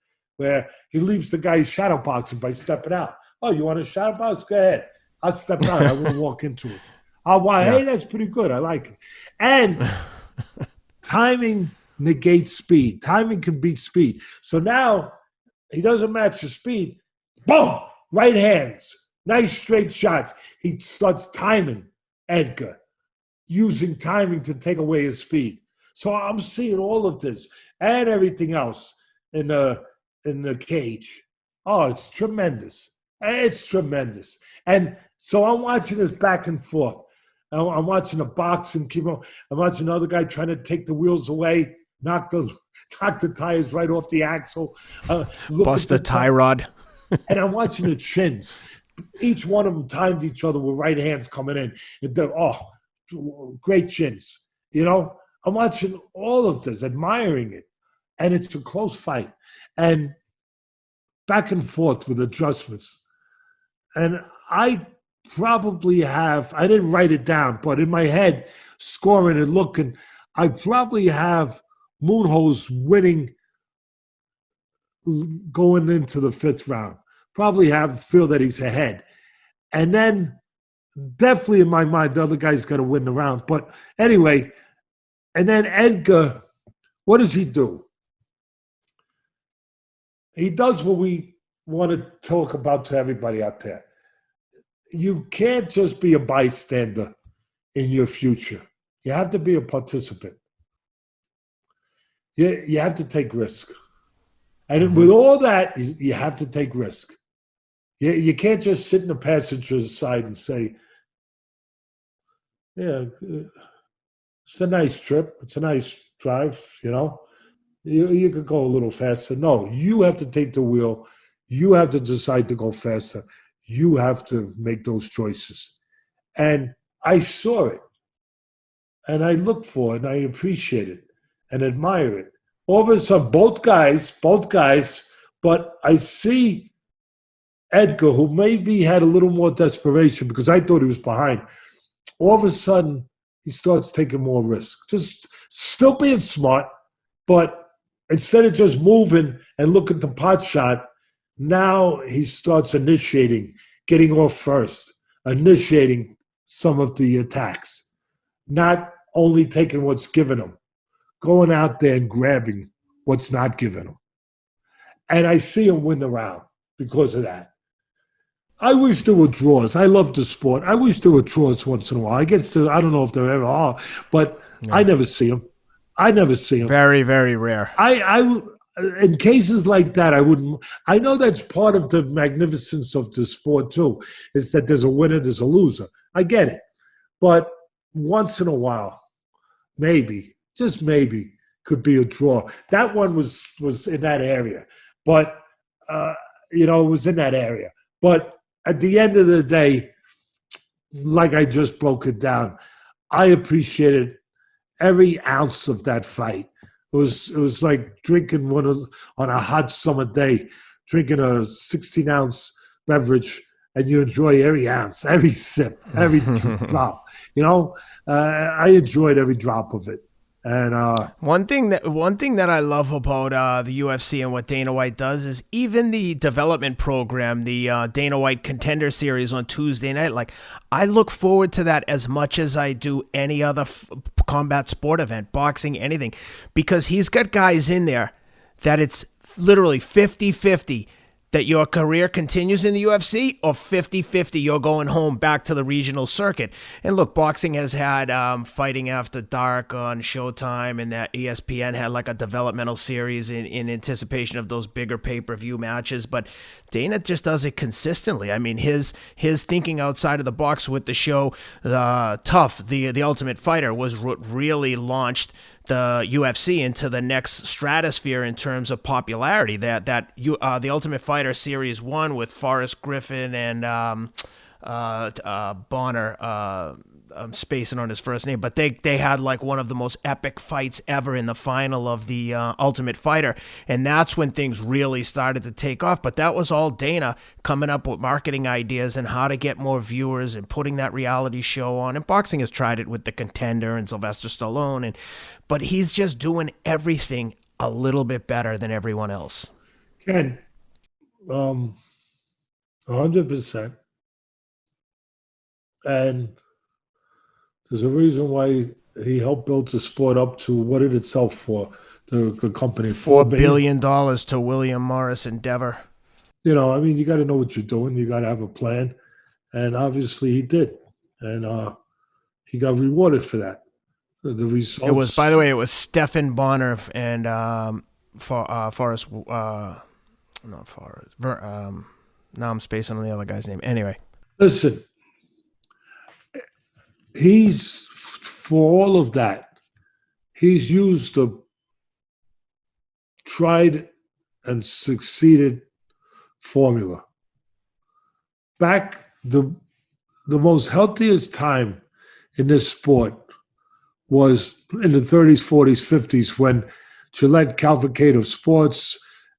S2: where he leaves the guy shadow boxing by stepping out. Oh, you want a shadow box? Go ahead. I'll step out. I won't walk into it. Hey, that's pretty good. I like it. And timing negates speed. Timing can beat speed. So now he doesn't match the speed. Boom! Right hands. Nice straight shots. He starts timing Edgar, using timing to take away his speed. So I'm seeing all of this and everything else in the cage. Oh, it's tremendous. It's tremendous. And so I'm watching this back and forth. I'm watching the boxing keep on. I'm watching another guy trying to take the wheels away, knock the tires right off the axle.
S1: Bust the tie rod.
S2: And I'm watching the chins. Each one of them timed each other with right hands coming in. Great chins. You know, I'm watching all of this, admiring it. And it's a close fight. And back and forth with adjustments. And I probably I didn't write it down, but in my head, scoring and looking, I probably have Munhoz winning going into the 5th round. Probably feel that he's ahead. And then definitely in my mind, the other guy's got to win the round. But anyway, and then Edgar, what does he do? He does what we want to talk about to everybody out there. You can't just be a bystander in your future. You have to be a participant. You have to take risk. And with all that, you have to take risk. You can't just sit in the passenger's side and say, yeah, it's a nice trip. It's a nice drive, you know. You could go a little faster. No, you have to take the wheel. You have to decide to go faster. You have to make those choices. And I saw it. And I look for it, and I appreciate it and admire it. All of a sudden, both guys, but I see Edgar, who maybe had a little more desperation because I thought he was behind. All of a sudden, he starts taking more risk. Just still being smart, but instead of just moving and looking to pot shot, now he starts initiating, getting off first, initiating some of the attacks, not only taking what's given him, going out there and grabbing what's not given him. And I see him win the round because of that. I wish there were draws. I love the sport. I wish there were draws once in a while. I don't know if there ever are, but yeah. I never see them.
S1: Very, very rare.
S2: In cases like that, I wouldn't. I know that's part of the magnificence of the sport too, is that there's a winner, there's a loser. I get it. But once in a while, maybe, just maybe, could be a draw. That one was in that area. But, it was in that area. But at the end of the day, like I just broke it down, I appreciated every ounce of that fight. It was like drinking on a hot summer day, drinking a 16-ounce beverage, and you enjoy every ounce, every sip, every drop. I enjoyed every drop of it. And
S1: one thing that I love about the UFC and what Dana White does is even the development program, the Dana White Contender Series on Tuesday night. Like, I look forward to that as much as I do any other combat sport event, boxing, anything, because he's got guys in there that it's literally 50-50 that your career continues in the UFC, or 50-50 you're going home back to the regional circuit. And look, boxing has had Fighting After Dark on Showtime, and that ESPN had like a developmental series in anticipation of those bigger pay-per-view matches. But Dana just does it consistently. I mean, his thinking outside of the box with the show, Tough, the Ultimate Fighter, was what really launched the UFC into the next stratosphere in terms of popularity. The Ultimate Fighter Series 1 with Forrest Griffin and Bonner, I'm spacing on his first name, but they had like one of the most epic fights ever in the final of the Ultimate Fighter, and that's when things really started to take off. But that was all Dana coming up with marketing ideas and how to get more viewers and putting that reality show on. And boxing has tried it with The Contender and Sylvester Stallone, but he's just doing everything a little bit better than everyone else.
S2: Ken, 100%. And there's a reason why he helped build the sport up to what it itself for the company,
S1: $4
S2: $4 billion.
S1: billion to William Morris Endeavor.
S2: I mean, you got to know what you're doing. You got to have a plan, and obviously he did, and he got rewarded for that. The
S1: It was, by
S2: results.
S1: the way, it was Stefan Bonner and Forrest. Not Forrest. Now I'm spacing on the other guy's name. Anyway,
S2: Listen, he's for all of that. He's used the tried and succeeded formula. Back the most healthiest time in this sport was in the 30s, 40s, 50s when Gillette Cavalcade of Sports,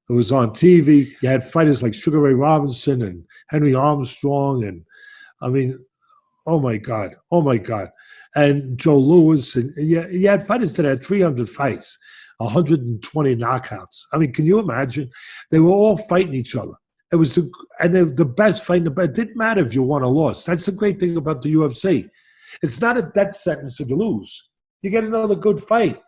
S2: it was on TV. You had fighters like Sugar Ray Robinson and Henry Armstrong, and I mean, oh my God, oh my God, and Joe Louis, and you had fighters that had 300 fights, 120 knockouts. I mean, can you imagine? They were all fighting each other. It was the best fight in the best. It didn't matter if you won or lost. That's the great thing about the UFC. It's not a death sentence if you lose. You get another good fight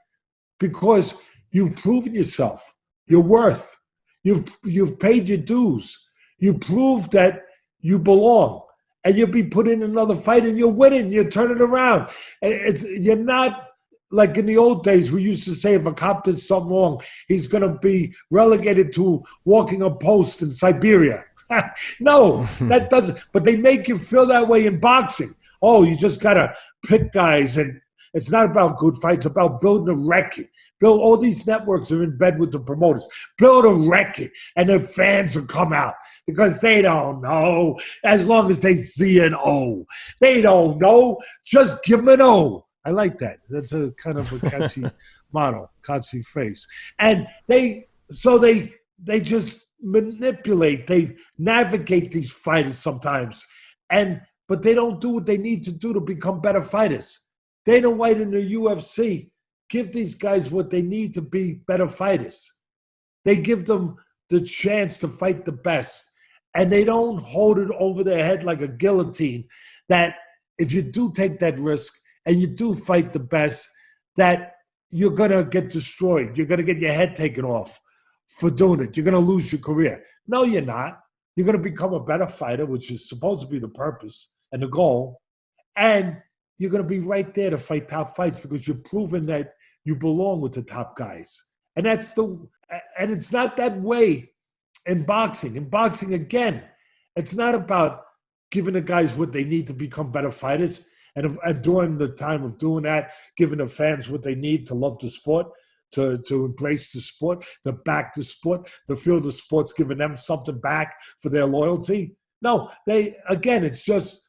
S2: because you've proven yourself, your worth. You've paid your dues. You proved that you belong, and you'll be put in another fight, and you're winning. You're turning around. You're not like in the old days. We used to say if a cop did something wrong, he's going to be relegated to walking a post in Siberia. No, that doesn't. But they make you feel that way in boxing. Oh, you just got to pick guys, and it's not about good fights. It's about building a record. Build all these networks are in bed with the promoters. Build a record, and the fans will come out because they don't know. As long as they see an O, they don't know. Just give them an O. I like that. That's a kind of a catchy motto, catchy phrase. And they just manipulate. They navigate these fighters sometimes, but they don't do what they need to do to become better fighters. Dana White in the UFC give these guys what they need to be better fighters. They give them the chance to fight the best, and they don't hold it over their head like a guillotine that if you do take that risk and you do fight the best, that you're going to get destroyed. You're going to get your head taken off for doing it. You're going to lose your career. No, you're not. You're going to become a better fighter, which is supposed to be the purpose and the goal, and you're going to be right there to fight top fights because you're proving that you belong with the top guys. And it's not that way in boxing. In boxing, again, it's not about giving the guys what they need to become better fighters. And during the time of doing that, giving the fans what they need to love the sport, to embrace the sport, to back the sport, to feel the sport's giving them something back for their loyalty. No, it's just,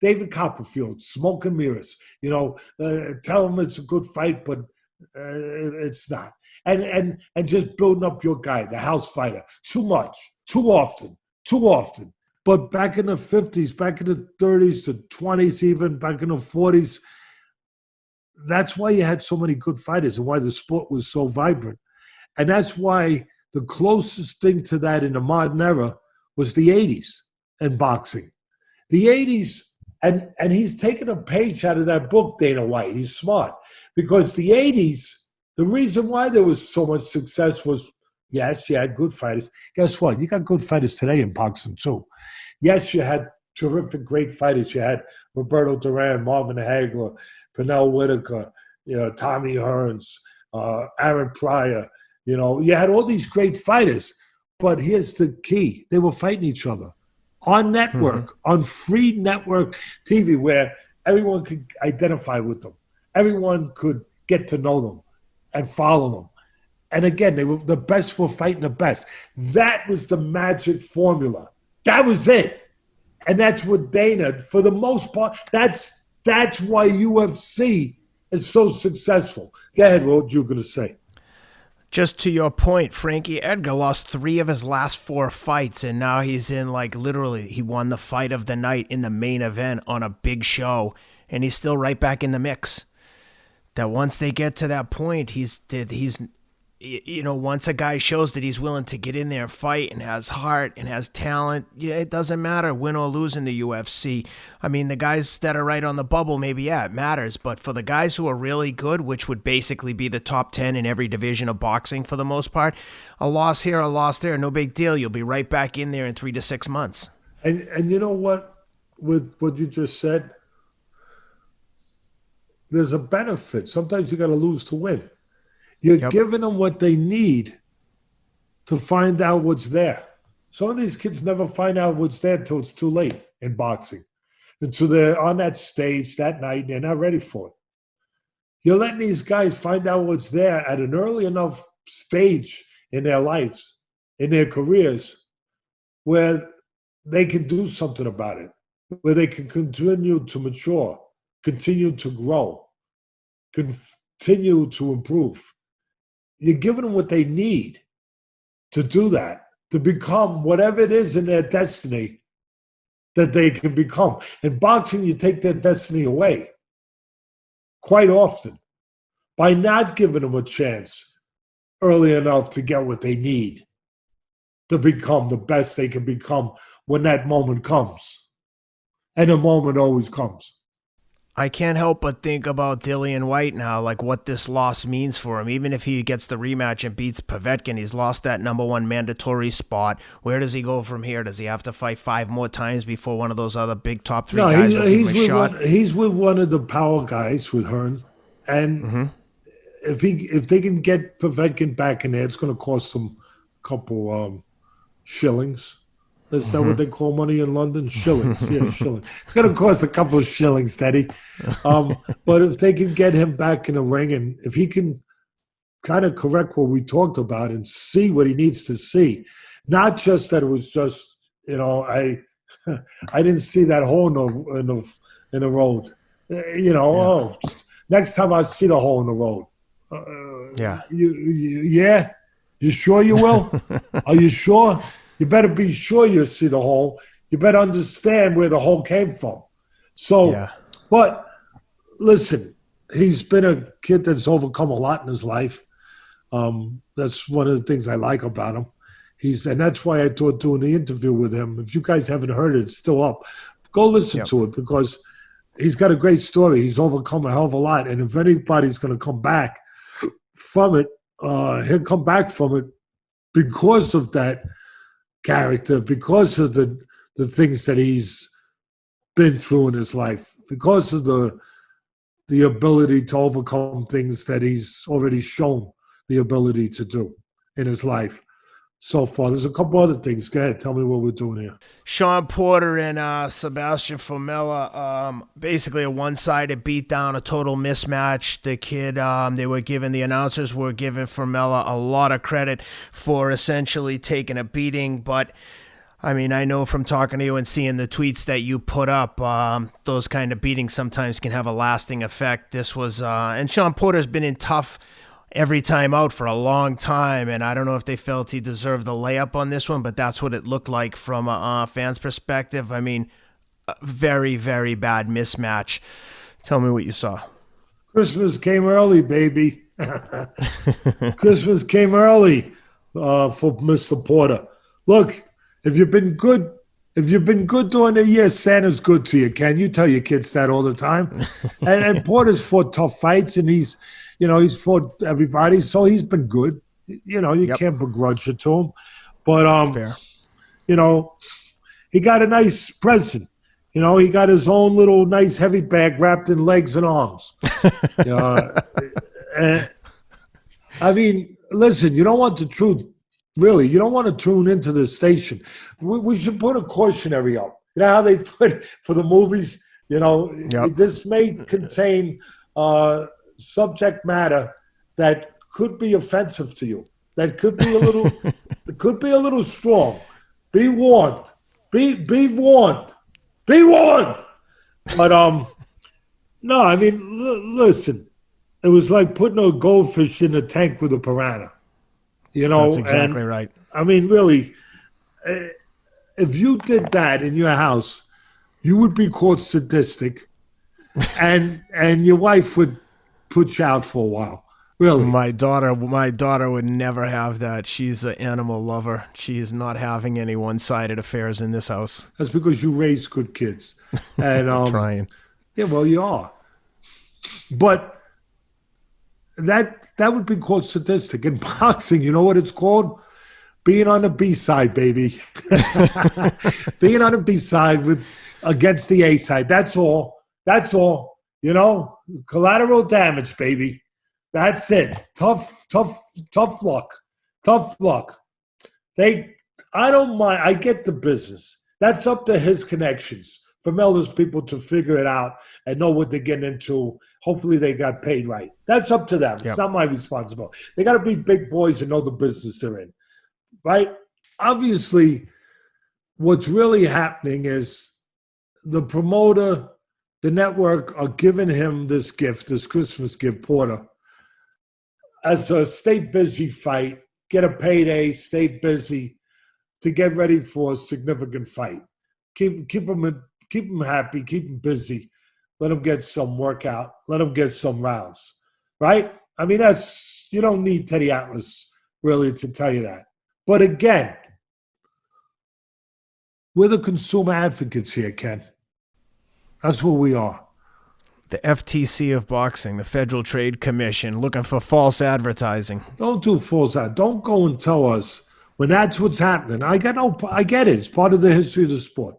S2: David Copperfield, smoke and mirrors. Tell them it's a good fight, but it's not. And just building up your guy, the house fighter, too much, too often. But back in the 50s, back in the 30s, the 20s, even back in the 40s, that's why you had so many good fighters and why the sport was so vibrant. And that's why the closest thing to that in the modern era was the 80s in boxing. The 80s, and he's taken a page out of that book, Dana White. He's smart. Because the 80s, the reason why there was so much success was, yes, you had good fighters. Guess what? You got good fighters today in boxing, too. Yes, you had terrific, great fighters. You had Roberto Duran, Marvin Hagler, Pernell Whitaker, Tommy Hearns, Aaron Pryor. You had all these great fighters. But here's the key. They were fighting each other on network, on free network TV where everyone could identify with them. Everyone could get to know them and follow them. And again, they were the best were fighting the best. That was the magic formula. That was it. And that's what Dana, for the most part, that's why UFC is so successful. Go ahead, what you were going to say.
S1: Just to your point, Frankie Edgar lost 3 of his last 4 fights, and now he's in, literally, he won the fight of the night in the main event on a big show, and he's still right back in the mix. That once they get to that point, he's once a guy shows that he's willing to get in there and fight and has heart and has talent, it doesn't matter win or lose in the UFC. I mean, the guys that are right on the bubble, maybe, it matters. But for the guys who are really good, which would basically be the top 10 in every division of boxing for the most part, a loss here, a loss there, no big deal. You'll be right back in there in 3 to 6 months.
S2: And you know what? With what you just said, there's a benefit. Sometimes you got to lose to win. You're giving them what they need to find out what's there. Some of these kids never find out what's there until it's too late in boxing. Until they're on that stage that night and they're not ready for it. You're letting these guys find out what's there at an early enough stage in their lives, in their careers, where they can do something about it, where they can continue to mature, continue to grow, continue to improve. You're giving them what they need to do that, to become whatever it is in their destiny that they can become. In boxing, you take their destiny away quite often by not giving them a chance early enough to get what they need to become the best they can become when that moment comes. And the moment always comes.
S1: I can't help but think about Dillian Whyte now, like what this loss means for him. Even if he gets the rematch and beats Povetkin, he's lost that number 1 mandatory spot. Where does he go from here? Does he have to fight 5 more times before one of those other big top 3 guys will give him a shot?
S2: He's with one of the power guys with Hearn. And if they can get Povetkin back in there, it's going to cost them a couple shillings. Is that what they call money in London? Shillings. Yeah, shillings. It's going to cost a couple of shillings, Teddy. But if they can get him back in the ring and if he can kind of correct what we talked about and see what he needs to see, not just that it was just, I didn't see that hole in the road. Next time I see the hole in the road. You sure you will? Are you sure? You better be sure you see the hole. You better understand where the hole came from. But listen, he's been a kid that's overcome a lot in his life. That's one of the things I like about him. And that's why I thought doing the interview with him, if you guys haven't heard it, it's still up. Go listen to it because he's got a great story. He's overcome a hell of a lot. And if anybody's going to come back from it, he'll come back from it because of that character, because of the things that he's been through in his life, because of the ability to overcome things that he's already shown the ability to do in his life so far. There's a couple other things. Go ahead. Tell me what we're doing here.
S1: Shawn Porter and Sebastian Formella, basically a one-sided beatdown, a total mismatch. The kid, the announcers were giving Formella a lot of credit for essentially taking a beating. But, I mean, I know from talking to you and seeing the tweets that you put up, those kind of beatings sometimes can have a lasting effect. This was, and Shawn Porter's been in tough every time out for a long time, and I don't know if they felt he deserved the layup on this one, but that's what it looked like from a fan's perspective. I mean, a very, very bad mismatch. Tell me what you saw.
S2: Christmas came early, baby. Christmas came early for Mr. Porter. Look, if you've been good during the year, Santa's good to you, Ken. You tell your kids that all the time. and Porter's fought tough fights, and he's fought everybody, so he's been good. You can't begrudge it to him. But,
S1: fair.
S2: He got a nice present. He got his own little nice heavy bag wrapped in legs and arms. And, I mean, listen, you don't want the truth, really. You don't want to tune into the station. We should put a cautionary up. You know how they put for the movies? This may contain subject matter that could be offensive to you, that could be a little strong. Be warned. Be warned. Be warned. But no, I mean, listen, it was like putting a goldfish in a tank with a piranha.
S1: That's exactly right.
S2: I mean, really, if you did that in your house, you would be caught sadistic, and your wife would put you out for a while Really?
S1: My daughter would never have that. She's an animal lover. She is not having any one-sided affairs in this house.
S2: That's because you raise good kids. And
S1: Trying.
S2: yeah, well, you are. But that would be called sadistic. In boxing, you know what it's called? Being on the B side, baby. Being on the B side against the A side. That's all. That's all. You know, collateral damage, baby. That's it. Tough luck. Tough luck. I don't mind. I get the business. That's up to his connections. Formella's people to figure it out and know what they're getting into. Hopefully they got paid right. That's up to them. Yep. It's not my responsibility. They got to be big boys and know the business they're in. Right? Obviously, what's really happening is the promoter, the network are giving him this gift, this Christmas gift, Porter, as a stay busy fight, get a payday, stay busy to get ready for a significant fight. Keep him happy, keep him busy. Let him get some workout. Let him get some rounds, right? I mean, you don't need Teddy Atlas really to tell you that. But again, we're the consumer advocates here, Ken. That's what we are.
S1: The FTC of boxing, the Federal Trade Commission, looking for false advertising.
S2: Don't do false ad. Don't go and tell us when that's what's happening. I get it. It's part of the history of the sport.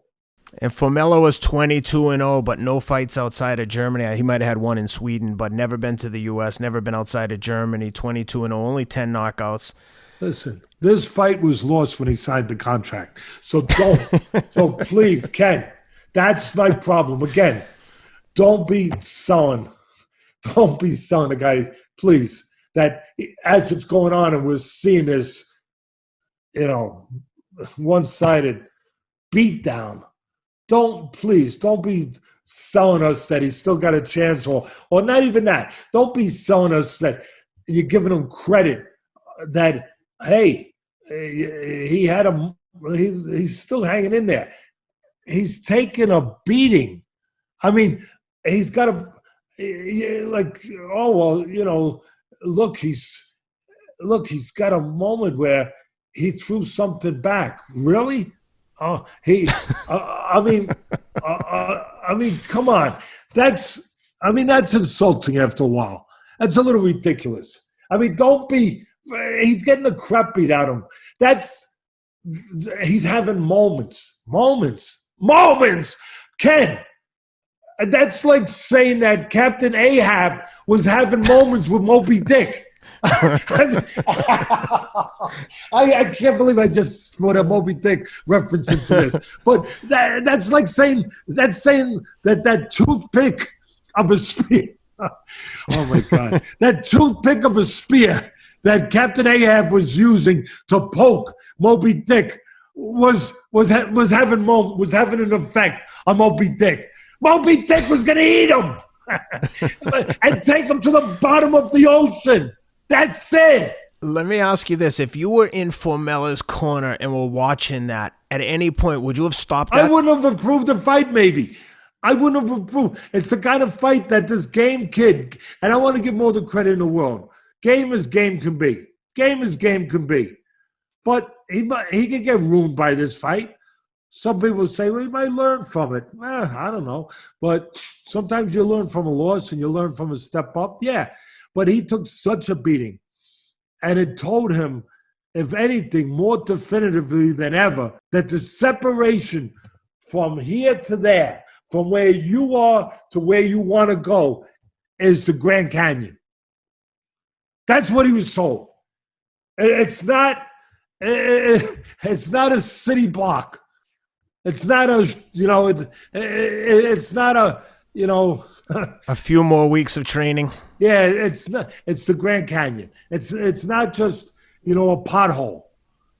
S1: And Formella was 22-0, but no fights outside of Germany. He might have had one in Sweden, but never been to the U.S., never been outside of Germany. 22-0, only 10 knockouts.
S2: Listen, this fight was lost when he signed the contract. So don't. So please, Ken, that's my problem. Again, don't be selling the guy, please, that as it's going on and we're seeing this, one-sided beatdown. Don't be selling us that he's still got a chance or not even that. Don't be selling us that you're giving him credit that, hey, he had he's still hanging in there. He's taken a beating. I mean, he's got look, he's got a moment where he threw something back. Really? I mean, come on. That's insulting after a while. That's a little ridiculous. I mean, he's getting the crap beat out of him. He's having moments. Ken, that's like saying that Captain Ahab was having moments with Moby Dick. I can't believe I just put a Moby Dick reference into this. But that's like saying that toothpick of a spear. Oh my God. That toothpick of a spear that Captain Ahab was using to poke Moby Dick was having an effect on Moby Dick. Moby Dick was gonna eat him and take him to the bottom of the ocean. That's it.
S1: Let me ask you this. If you were in Formella's corner and were watching that, at any point, would you have stopped that?
S2: I wouldn't have approved the fight, maybe. I wouldn't have approved. It's the kind of fight that this game kid, and I want to give him all the credit in the world. Game as game can be. Game as game can be. But he can get ruined by this fight. Some people say, well, he might learn from it. I don't know. But sometimes you learn from a loss and you learn from a step up. Yeah. But he took such a beating. And it told him, if anything, more definitively than ever, that the separation from here to there, from where you are to where you want to go, is the Grand Canyon. That's what he was told. It's not a city block. It's not
S1: a few more weeks of training.
S2: Yeah, it's not. It's the Grand Canyon. It's not just a pothole.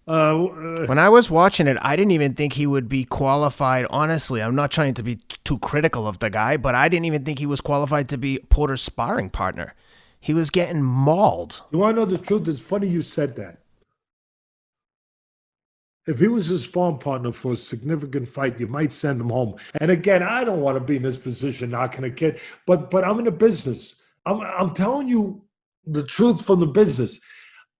S1: When I was watching it, I didn't even think he would be qualified. Honestly, I'm not trying to be too critical of the guy, but I didn't even think he was qualified to be Porter's sparring partner. He was getting mauled.
S2: You want to know the truth? It's funny you said that. If he was a sparring partner for a significant fight, you might send him home. And again, I don't want to be in this position knocking a kid, but I'm in the business. I'm telling you the truth from the business.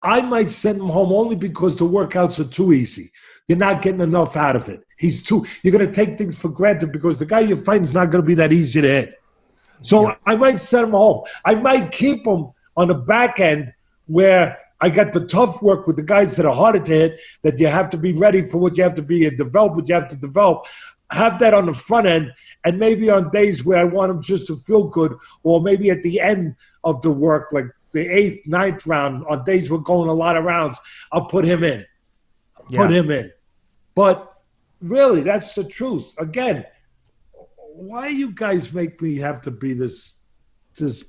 S2: I might send him home only because the workouts are too easy. You're not getting enough out of it. You're going to take things for granted because the guy you're fighting is not going to be that easy to hit. So I might send him home. I might keep him on the back end where I got the tough work with the guys that are harder to hit, that you have to be ready for what you have to be and develop what you have to develop. Have that on the front end, and maybe on days where I want him just to feel good, or maybe at the end of the work, like the 8th, 9th round, on days we're going a lot of rounds, I'll put him in. Put him in. But really, that's the truth. Again, why you guys make me have to be this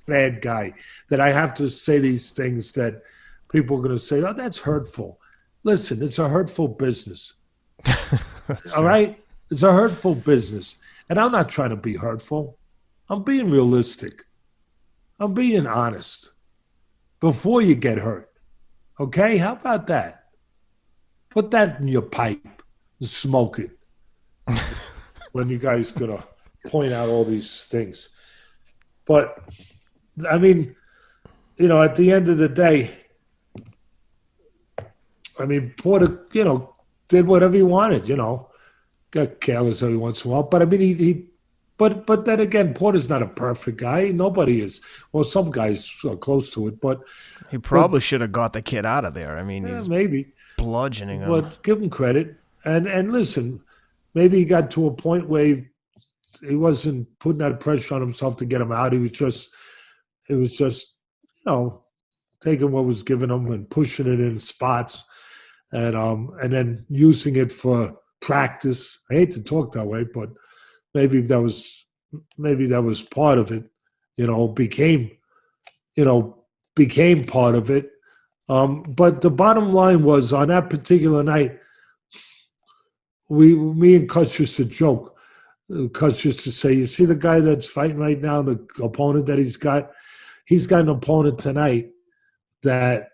S2: bad guy, that I have to say these things that people are going to say, oh, that's hurtful. Listen, it's a hurtful business. All right? It's a hurtful business. And I'm not trying to be hurtful. I'm being realistic. I'm being honest. Before you get hurt. Okay? How about that? Put that in your pipe and smoke it. When you guys going to point out all these things. But, I mean, at the end of the day, I mean, Porter, did whatever he wanted, Got careless every once in a while. But, I mean, But then again, Porter's not a perfect guy. Nobody is. Well, some guys are close to it, but
S1: he probably should have got the kid out of there. I mean, he's
S2: maybe
S1: bludgeoning him.
S2: But give him credit. And listen, maybe he got to a point where he wasn't putting that pressure on himself to get him out. He was just, taking what was given him and pushing it in spots, and then using it for practice. I hate to talk that way, but maybe that was part of it. Became part of it. But the bottom line was, on that particular night, me and Cus used to joke. Cus used to say, you see the guy that's fighting right now, the opponent that he's got an opponent tonight that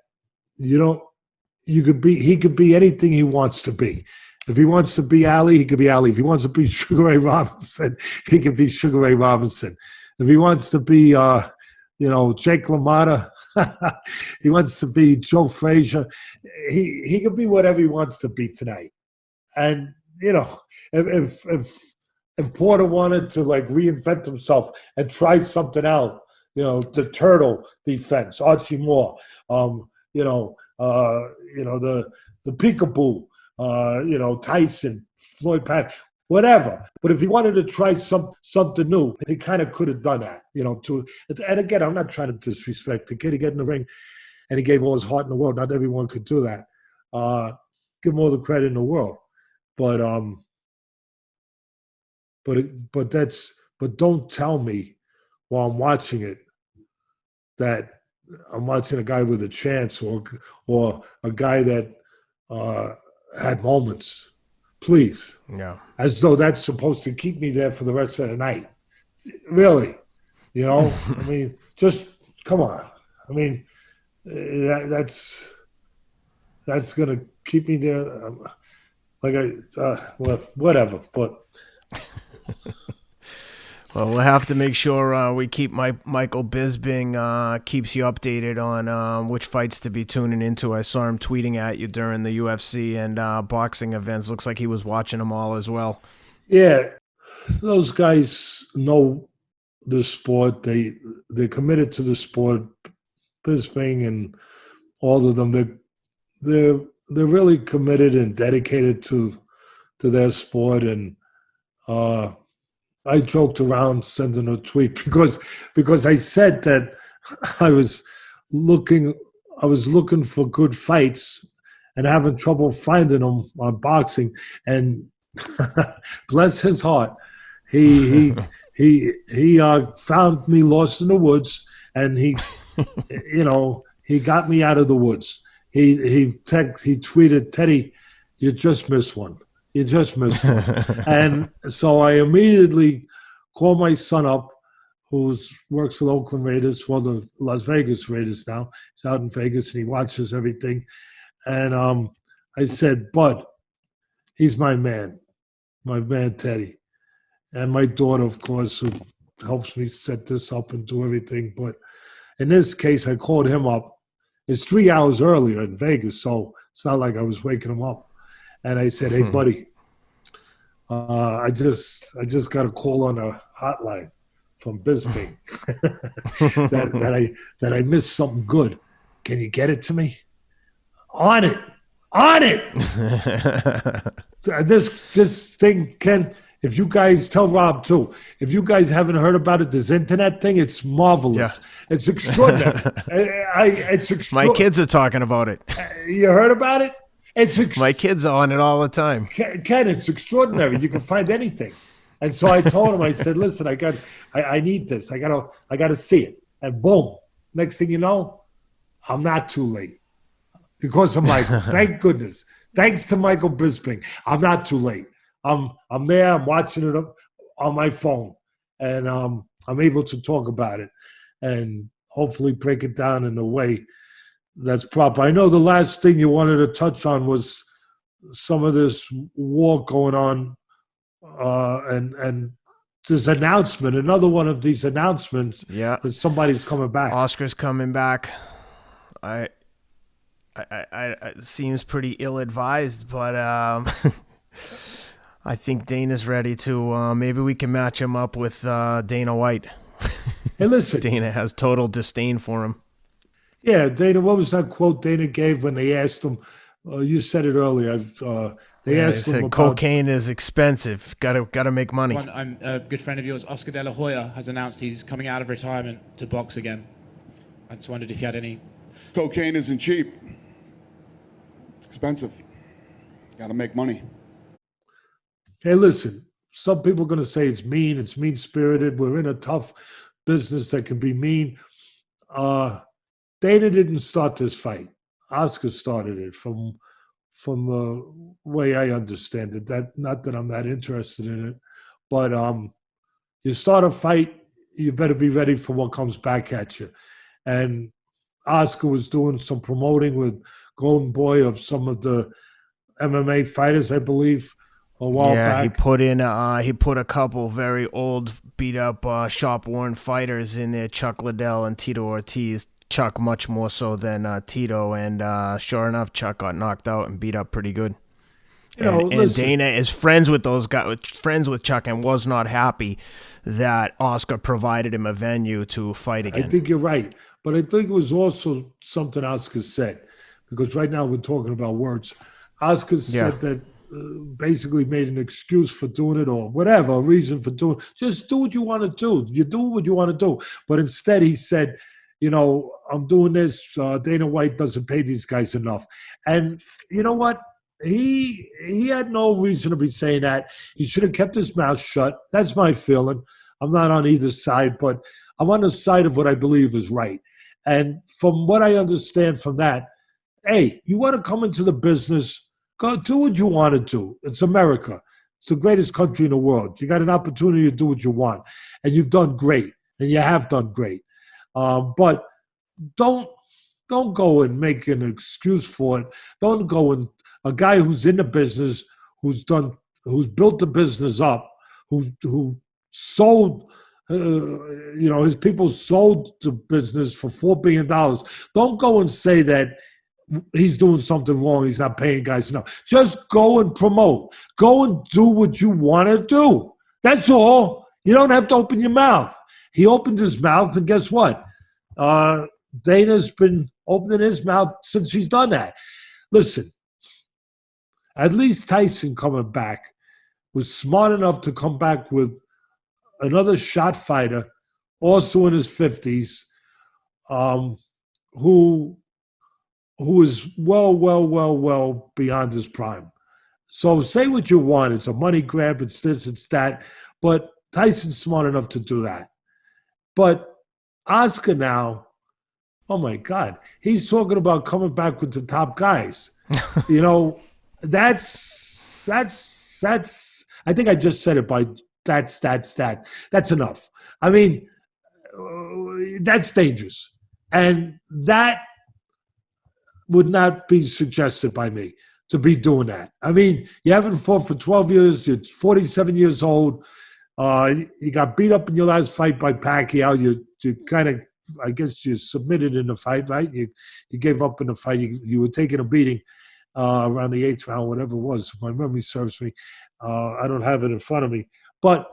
S2: he could be anything he wants to be. If he wants to be Ali, he could be Ali. If he wants to be Sugar Ray Robinson, he could be Sugar Ray Robinson. If he wants to be, Jake LaMotta, he wants to be Joe Frazier, he could be whatever he wants to be tonight. And, if Porter wanted to, reinvent himself and try something out, the turtle defense, Archie Moore, the peekaboo, Tyson, Floyd Patterson, whatever. But if he wanted to try something new, he kind of could have done that, and again, I'm not trying to disrespect the kid. He got in the ring and he gave all his heart in the world. Not everyone could do that. Give him all the credit in the world. But don't tell me while I'm watching it that I'm watching a guy with a chance or a guy that had moments, please.
S1: Yeah.
S2: As though that's supposed to keep me there for the rest of the night. Really? I mean, just come on. I mean, that's going to keep me there. Whatever. But
S1: well, we'll have to make sure we keep Michael Bisping keeps you updated on which fights to be tuning into. I saw him tweeting at you during the UFC and boxing events. Looks like he was watching them all as well.
S2: Yeah, those guys know the sport. They're committed to the sport. Bisping and all of them, they're really committed and dedicated to their sport. And I joked around sending a tweet because I said that I was looking for good fights and having trouble finding them on boxing. And bless his heart, he found me lost in the woods, and he got me out of the woods. He tweeted, Teddy, you just missed one. You just missed one. And so I immediately called my son up, who works for the Oakland Raiders, the Las Vegas Raiders now. He's out in Vegas, and he watches everything. And I said, Bud, he's my man Teddy. And my daughter, of course, who helps me set this up and do everything. But In this case, I called him up. It's 3 hours earlier in Vegas, so it's not like I was waking him up. And I said, "Hey, buddy, I just got a call on a hotline from Bisping that I missed something good. Can you get it to me?" On it. This thing, Ken. If you guys tell Rob too, if you guys haven't heard about it, this internet thing, it's marvelous. Yeah. It's extraordinary. It's extraordinary.
S1: My kids are talking about it.
S2: You heard about it?
S1: My kids are on it all the time.
S2: Ken, it's extraordinary. You can find anything. And so I told him, I said, "Listen, I need this. I gotta see it." And boom, next thing you know, I'm not too late because of Michael. Thank goodness. Thanks to Michael Bisping, I'm not too late. I'm there. I'm watching it on my phone, and I'm able to talk about it and hopefully break it down in a way that's proper. I know the last thing you wanted to touch on was some of this war going on, and this announcement. Another one of these announcements.
S1: Yeah,
S2: that somebody's coming back.
S1: Oscar's coming back. I it seems pretty ill-advised, but I think Dana's ready to. Maybe we can match him up with Dana White.
S2: Hey, listen.
S1: Dana has total disdain for him.
S2: Yeah, Dana. What was that quote Dana gave when they asked him? You said it earlier. They asked him about
S1: cocaine is expensive. Got to make money.
S4: I'm a good friend of yours, Oscar De La Hoya, has announced he's coming out of retirement to box again. I just wondered if you had any.
S5: Cocaine isn't cheap. It's expensive. Got to make money.
S2: Hey, listen, some people are going to say it's mean-spirited. We're in a tough business that can be mean. Dana didn't start this fight. Oscar started it from the way I understand it. Not that I'm that interested in it, but you start a fight, you better be ready for what comes back at you. And Oscar was doing some promoting with Golden Boy of some of the MMA fighters, I believe, a while back.
S1: He put a couple very old, beat up, shop-worn fighters in there, Chuck Liddell and Tito Ortiz. Chuck much more so than Tito, and sure enough, Chuck got knocked out and beat up pretty good. And Dana is friends with those guys, friends with Chuck, and was not happy that Oscar provided him a venue to fight again.
S2: I think you're right, but I think it was also something Oscar said, because right now we're talking about words. Oscar said that basically made an excuse for doing it or whatever, a reason for doing it. Just do what you want to do. You do what you want to do. But instead he said, I'm doing this. Dana White doesn't pay these guys enough. And you know what? He had no reason to be saying that. He should have kept his mouth shut. That's my feeling. I'm not on either side, but I'm on the side of what I believe is right. And from what I understand from that, hey, you want to come into the business, go do what you want to do. It's America. It's the greatest country in the world. You got an opportunity to do what you want. And you've done great. And you have done great. But don't go and make an excuse for it. Don't go and a guy who's in the business, who's built the business up, who sold, his people sold the business for $4 billion. Don't go and say that he's doing something wrong. He's not paying guys enough. Just go and promote. Go and do what you want to do. That's all. You don't have to open your mouth. He opened his mouth, and guess what? Dana's been opening his mouth since he's done that. Listen, at least Tyson coming back was smart enough to come back with another shot fighter, also in his 50s, who is well beyond his prime. So say what you want. It's a money grab. It's this, it's that. But Tyson's smart enough to do that. But Oscar now, oh my God, he's talking about coming back with the top guys. That's. I think I just said it by that's enough. I mean, that's dangerous, and that would not be suggested by me to be doing that. I mean, you haven't fought for 12 years. You're 47 years old. You got beat up in your last fight by Pacquiao. You kind of I guess you submitted in the fight, right? You gave up in the fight. You were taking a beating around the 8th round, whatever it was. If my memory serves me. I don't have it in front of me. But,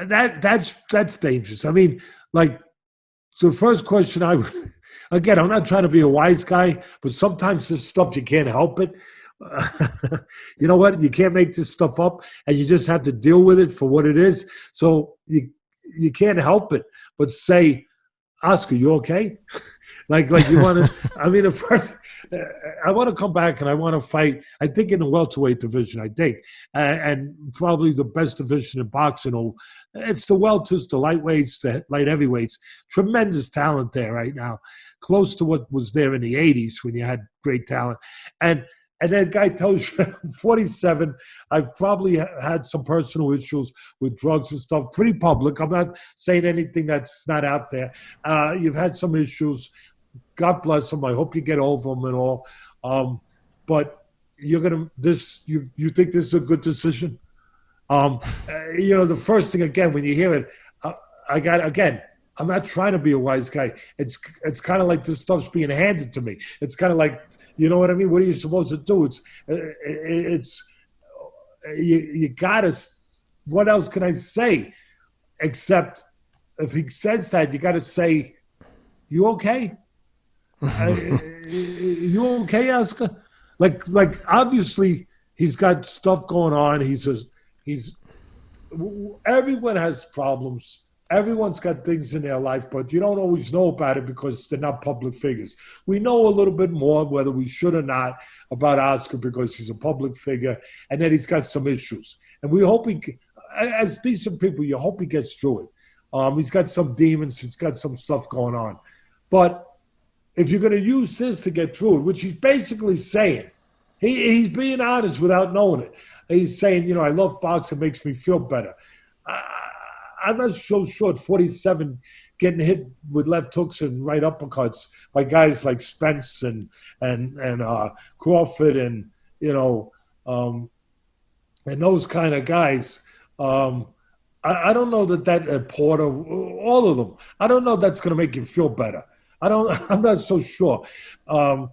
S2: that's dangerous. I mean, like, the first question again, I'm not trying to be a wise guy, but sometimes this stuff, you can't help it. You know what? You can't make this stuff up, and you just have to deal with it for what it is. So you can't help it but say, Oscar, you okay? like you want to, I mean, I want to come back and I want to fight, I think, in the welterweight division, I think, and probably the best division in boxing. It's the welters, the lightweights, the light heavyweights. Tremendous talent there right now, close to what was there in the 80s when you had great talent. And that guy tells you, 47, I've probably had some personal issues with drugs and stuff, pretty public. I'm not saying anything that's not out there. You've had some issues. God bless them. I hope you get over them and all. But you think this is a good decision? The first thing, again, when you hear it, I'm not trying to be a wise guy. It's kind of like this stuff's being handed to me. It's kind of like, you know what I mean? What are you supposed to do? You gotta. What else can I say? Except if he says that, you gotta say, "You okay? You okay, Oscar?" Like obviously he's got stuff going on. Everyone has problems. Everyone's got things in their life, but you don't always know about it because they're not public figures. We know a little bit more, whether we should or not, about Oscar because he's a public figure and that he's got some issues. And we hope as decent people, you hope he gets through it. He's got some demons. He's got some stuff going on. But if you're going to use this to get through it, which he's basically saying, he's being honest without knowing it. He's saying, I love boxing, it makes me feel better. I'm not so sure at 47 getting hit with left hooks and right uppercuts by guys like Spence and Crawford and those kind of guys. I don't know that Porter, all of them. I don't know that's going to make you feel better. I'm not so sure. I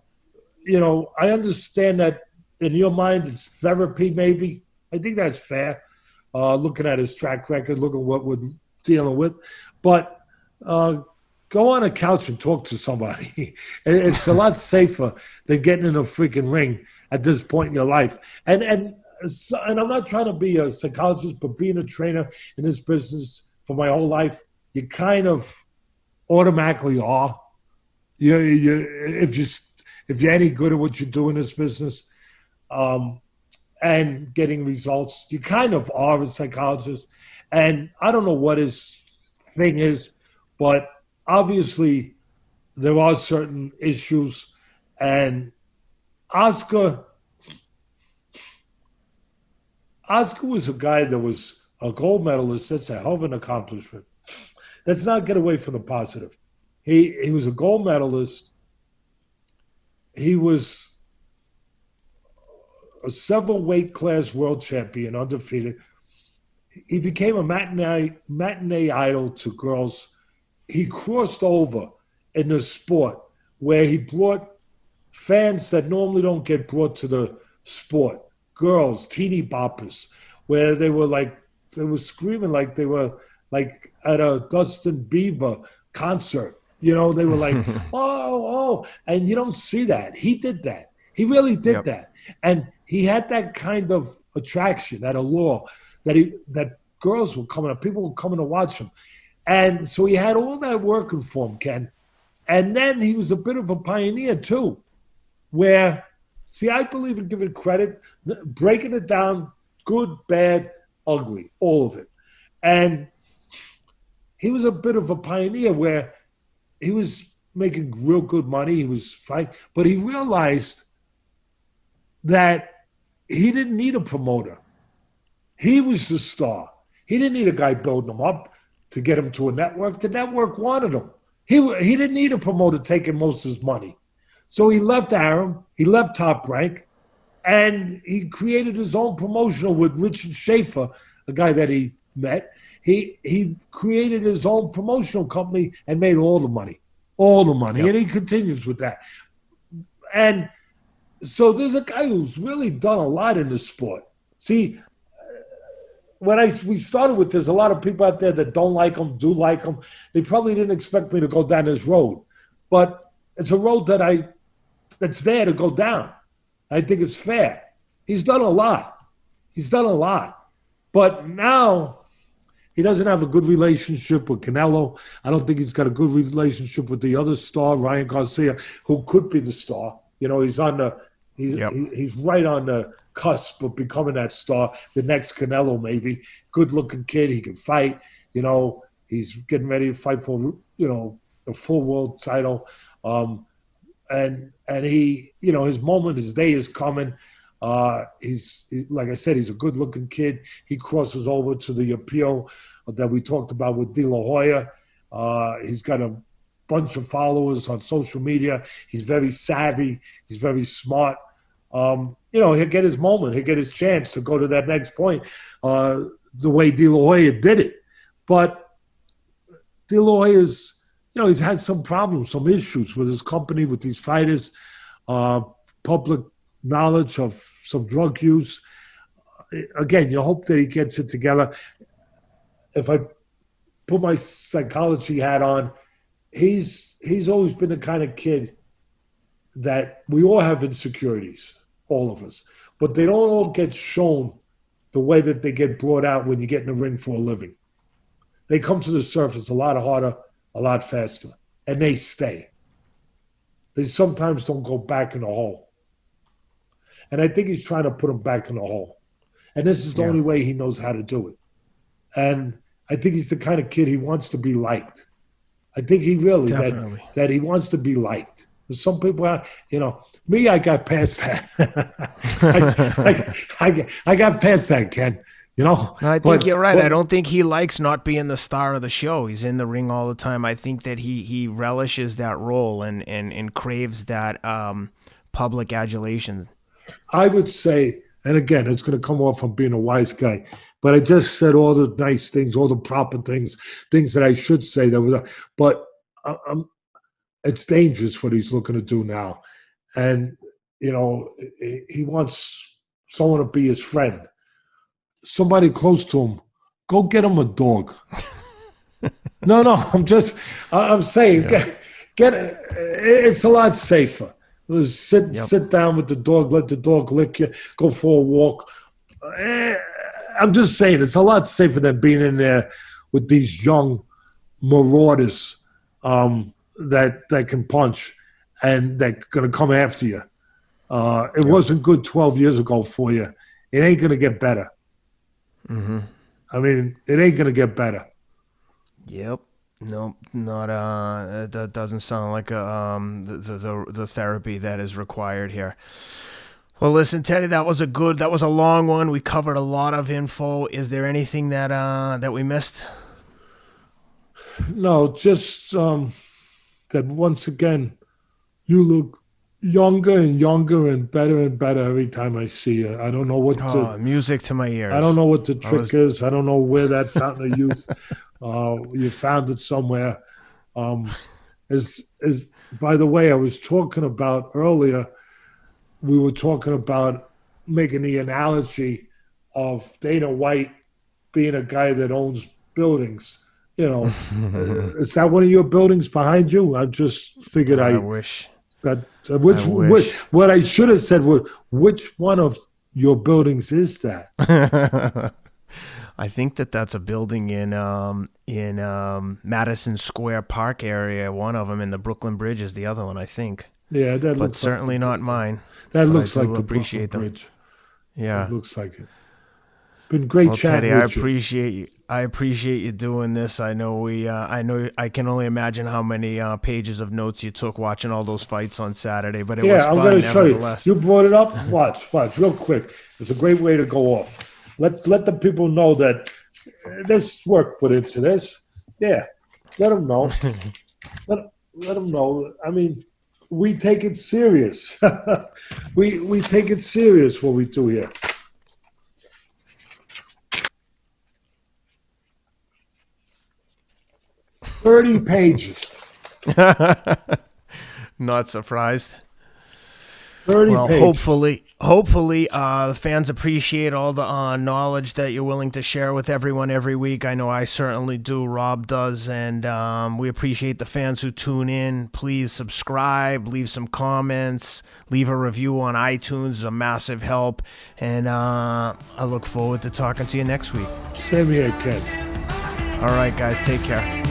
S2: understand that in your mind it's therapy. Maybe I think that's fair. Looking at his track record, looking at what we're dealing with. But go on a couch and talk to somebody. It's a lot safer than getting in a freaking ring at this point in your life. And I'm not trying to be a psychologist, but being a trainer in this business for my whole life, you kind of automatically are. If you're any good at what you do in this business, and getting results, you kind of are a psychologist. And I don't know what his thing is, but obviously there are certain issues. And Oscar was a guy that was a gold medalist. That's a hell of an accomplishment. Let's not get away from the positive. He was a gold medalist. He was a several weight class world champion, undefeated. He became a matinee idol to girls. He crossed over in the sport where he brought fans that normally don't get brought to the sport, girls, teeny boppers, where they were screaming like they were like at a Dustin Bieber concert. They were like, oh, and you don't see that. He did that. He really did that. And he had that kind of attraction, that allure, that girls were coming up, people were coming to watch him. And so he had all that working for him, Ken. And then he was a bit of a pioneer too, where, I believe in giving credit, breaking it down, good, bad, ugly, all of it. And he was a bit of a pioneer where he was making real good money. He was fine, but he realized that he didn't need a promoter. He was the star. He didn't need a guy building him up to get him to a network. The network wanted him. He didn't need a promoter taking most of his money. So he left Arum, he left Top Rank, and he created his own promotional with Richard Schaefer, a guy that he met. He created his own promotional company and made all the money. All the money.
S1: Yep.
S2: And he continues with that. And so there's a guy who's really done a lot in the sport. See, when we started with, there's a lot of people out there that don't like him, do like him. They probably didn't expect me to go down this road. But it's a road that's there to go down. I think it's fair. He's done a lot. But now he doesn't have a good relationship with Canelo. I don't think he's got a good relationship with the other star, Ryan Garcia, who could be the star. You know, he's right on the cusp of becoming that star, the next Canelo maybe. Good-looking kid, he can fight. You know, he's getting ready to fight for, the full world title. And he, his moment, his day is coming. He's like I said, he's a good-looking kid. He crosses over to the appeal that we talked about with De La Hoya. He's got a bunch of followers on social media. He's very savvy. He's very smart. He'll get his moment. He'll get his chance to go to that next point the way De La Hoya did it. But De La Hoya's, he's had some problems, some issues with his company, with these fighters, public knowledge of some drug use. Again, you hope that he gets it together. If I put my psychology hat on, he's always been the kind of kid that we all have insecurities, all of us, but they don't all get shown the way that they get brought out when you get in the ring for a living. They come to the surface a lot harder, a lot faster, and they stay. They sometimes don't go back in the hole. And I think he's trying to put them back in the hole. And this is the only way he knows how to do it. And I think he's the kind of kid he wants to be liked. I think he really, that he wants to be liked. There's some people, me, I got past that. I got past that, Ken.
S1: I think you're right. I don't think he likes not being the star of the show. He's in the ring all the time. I think that he relishes that role and craves that public adulation.
S2: I would say, and again, it's going to come off from being a wise guy, but I just said all the nice things, all the proper things that I should say. But it's dangerous what he's looking to do now. And, he wants someone to be his friend. Somebody close to him, go get him a dog. No, I'm saying, get it's a lot safer. Sit down with the dog, let the dog lick you, go for a walk. I'm just saying, it's a lot safer than being in there with these young marauders that can punch and that's going to come after you. It wasn't good 12 years ago for you. It ain't going to get better.
S1: Mm-hmm.
S2: I mean, it ain't going to get better.
S1: Yep. Nope, not that doesn't sound like the therapy that is required here. Well, listen, Teddy, that was a long one. We covered a lot of info. Is there anything that we missed?
S2: No, just that once again, you look younger and younger and better every time I see you. I don't know what
S1: music to my ears.
S2: I don't know what the trick is. I don't know where that fountain of youth. You found it somewhere. By the way, I was talking about earlier. We were talking about making the analogy of Dana White being a guy that owns buildings. Is that one of your buildings behind you? I just figured I
S1: wish.
S2: What I should have said was, which one of your buildings is that?
S1: I think that's a building in Madison Square Park area. One of them in the Brooklyn Bridge is the other one, I think.
S2: Yeah,
S1: but certainly not mine.
S2: That looks like the Brooklyn Bridge.
S1: Yeah,
S2: it looks like it. Been great chatting
S1: Teddy,
S2: with you.
S1: I appreciate you doing this. I know I can only imagine how many pages of notes you took watching all those fights on Saturday, but it was fun.
S2: I'm going to show you. You brought it up. Watch, real quick. It's a great way to go off. Let the people know that there's work put into this. Yeah, let them know. let them know. I mean, we take it serious. we take it serious what we do here. 30 pages.
S1: Not surprised.
S2: 30
S1: Well,
S2: pages.
S1: hopefully, the fans appreciate all the knowledge that you're willing to share with everyone every week. I know I certainly do. Rob does, and we appreciate the fans who tune in. Please subscribe, leave some comments, leave a review on iTunes. It's a massive help, and I look forward to talking to you next week.
S2: Same here, Ken.
S1: All right, guys, take care.